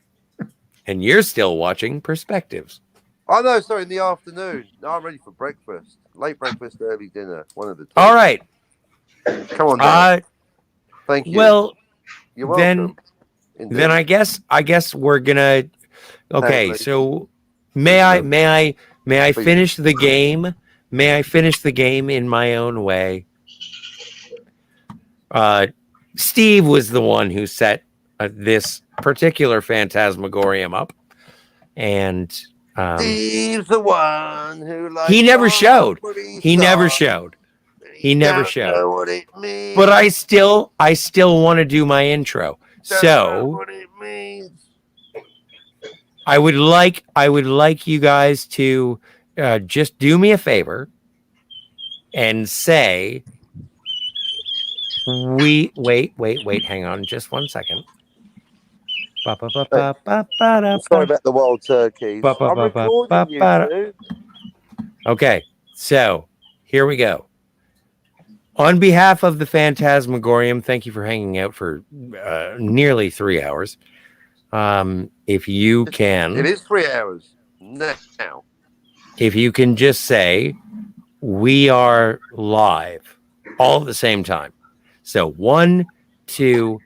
And you're still watching Perspectives. Oh no, sorry, in the afternoon. No, I'm ready for breakfast. Late breakfast, early dinner. One of the two. All right. Come on, Dan. Thank you. Well, You're then welcome. Indeed. then I guess we're gonna. Okay, Totally. so may I Please. finish the game? May I finish the game in my own way? Steve was the one who set this particular Phantasmagorium up, and Steve's the one who likes he never showed. what He never saw. showed. He never Don't showed. know what it means. But I still want to do my intro. Don't know So what it means. I would like you guys to just do me a favor and say wait, hang on just 1 second. Sorry about the wild turkeys. Ba, ba, I'm ba, ba, recording you ba, two. Okay, so here we go. On behalf of the Phantasmagorium, thank you for hanging out for nearly 3 hours. If you It can, is 3 hours now. if you can just say, we are live all at the same time. So 1, 2,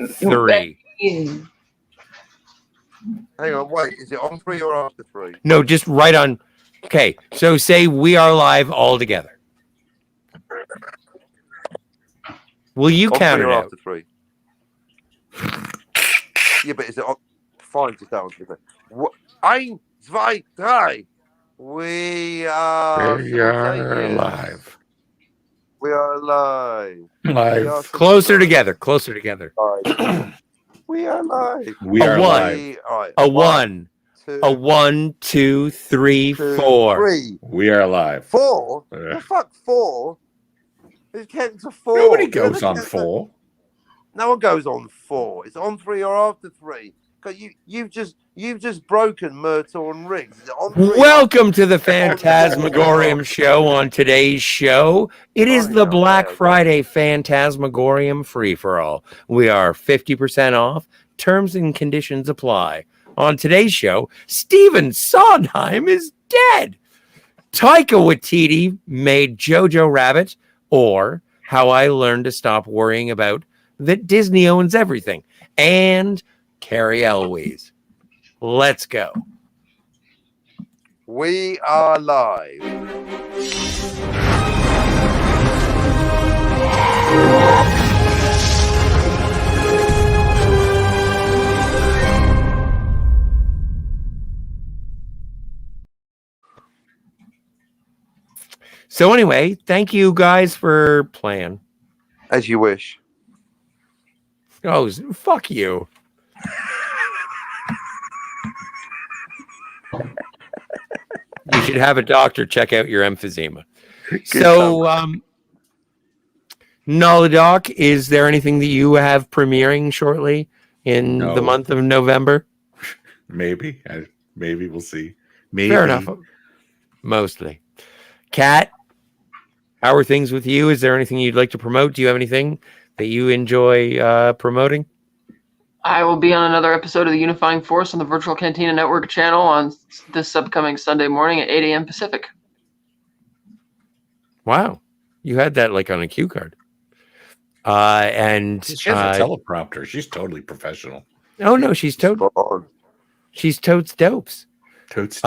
3. Hang on, wait. Is it on 3 or after 3? No, just right on. Okay, so say we are live all together. Will you On count 3 it or out? after 3? Yeah, but is it on? Fine, just that one. What? 1, 2, 3. We are We are simultaneous. live. We are live. We Live. are Closer together. Closer together. live. We are live. We A are one. live. All right. A one. Two, A 1, 2, 3, two, 4. 3, We are live. 4. Uh, The fuck 4? Who counts to 4? Nobody Who goes on counts to- 4. No one goes on 4. It's on 3 or after 3. 'Cause you've just broken Myrtle and Riggs. Is it on 3 or Welcome to the Phantasmagorium show. On today's show, it is the Black Friday Phantasmagorium free for all. We are 50% off. Terms and conditions apply. On today's show, Stephen Sondheim is dead. Taika Waititi made Jojo Rabbit, or How I Learned to Stop Worrying About That Disney Owns Everything, and Carrie Elwes. Let's go. We are live. So anyway, thank you guys for playing. As you wish. Oh, fuck you. You should have a doctor check out your emphysema. So, Noladoc, is there anything that you have premiering shortly in No. the month of November? Maybe. Maybe we'll see. Maybe. Fair enough. Mostly. Kat, how are things with you? Is there anything you'd like to promote? Do you have anything that you enjoy promoting? I will be on another episode of the Unifying Force on the Virtual Cantina Network channel on this upcoming Sunday morning at 8 a.m. Pacific. Wow. You had that like on a cue card. And She has a teleprompter. She's totally professional. oh no, she's totes dopes. Totes.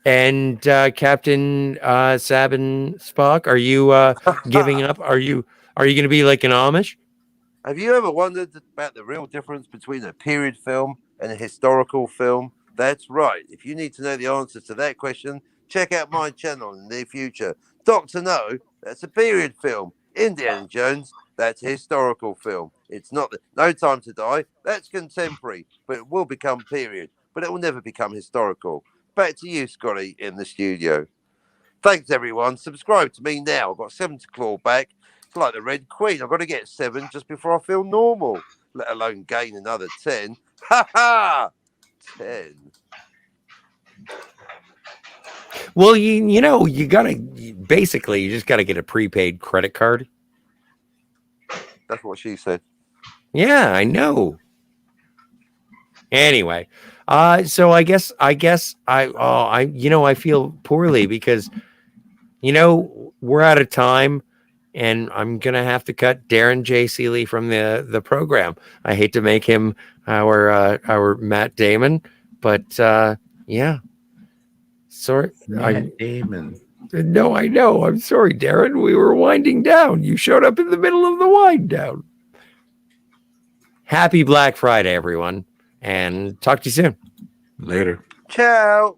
And Captain Sabin Spock, are you giving up? Are you going to be like an Amish? Have you ever wondered about the real difference between a period film and a historical film? That's right. If you need to know the answer to that question, check out my channel in the near future. Doctor No, that's a period film. Indiana Jones, that's a historical film. It's not No Time to Die, that's contemporary, but it will become period, but it will never become historical. Back to you, Scotty, in the studio. Thanks, everyone. Subscribe to me now. I've got 7 to claw back. It's like the Red Queen. I've got to get 7 just before I feel normal, let alone gain another 10. Ha ha! 10. Well, you know, you just gotta get a prepaid credit card. That's what she said. Yeah, I know. Anyway, so I guess I feel poorly because, we're out of time and I'm going to have to cut Darren J. Seeley from the program. I hate to make him our Matt Damon, but yeah. Sorry. Matt Damon. No, I know. I'm sorry, Darren. We were winding down. You showed up in the middle of the wind down. Happy Black Friday, everyone. And talk to you soon. Later. Ciao.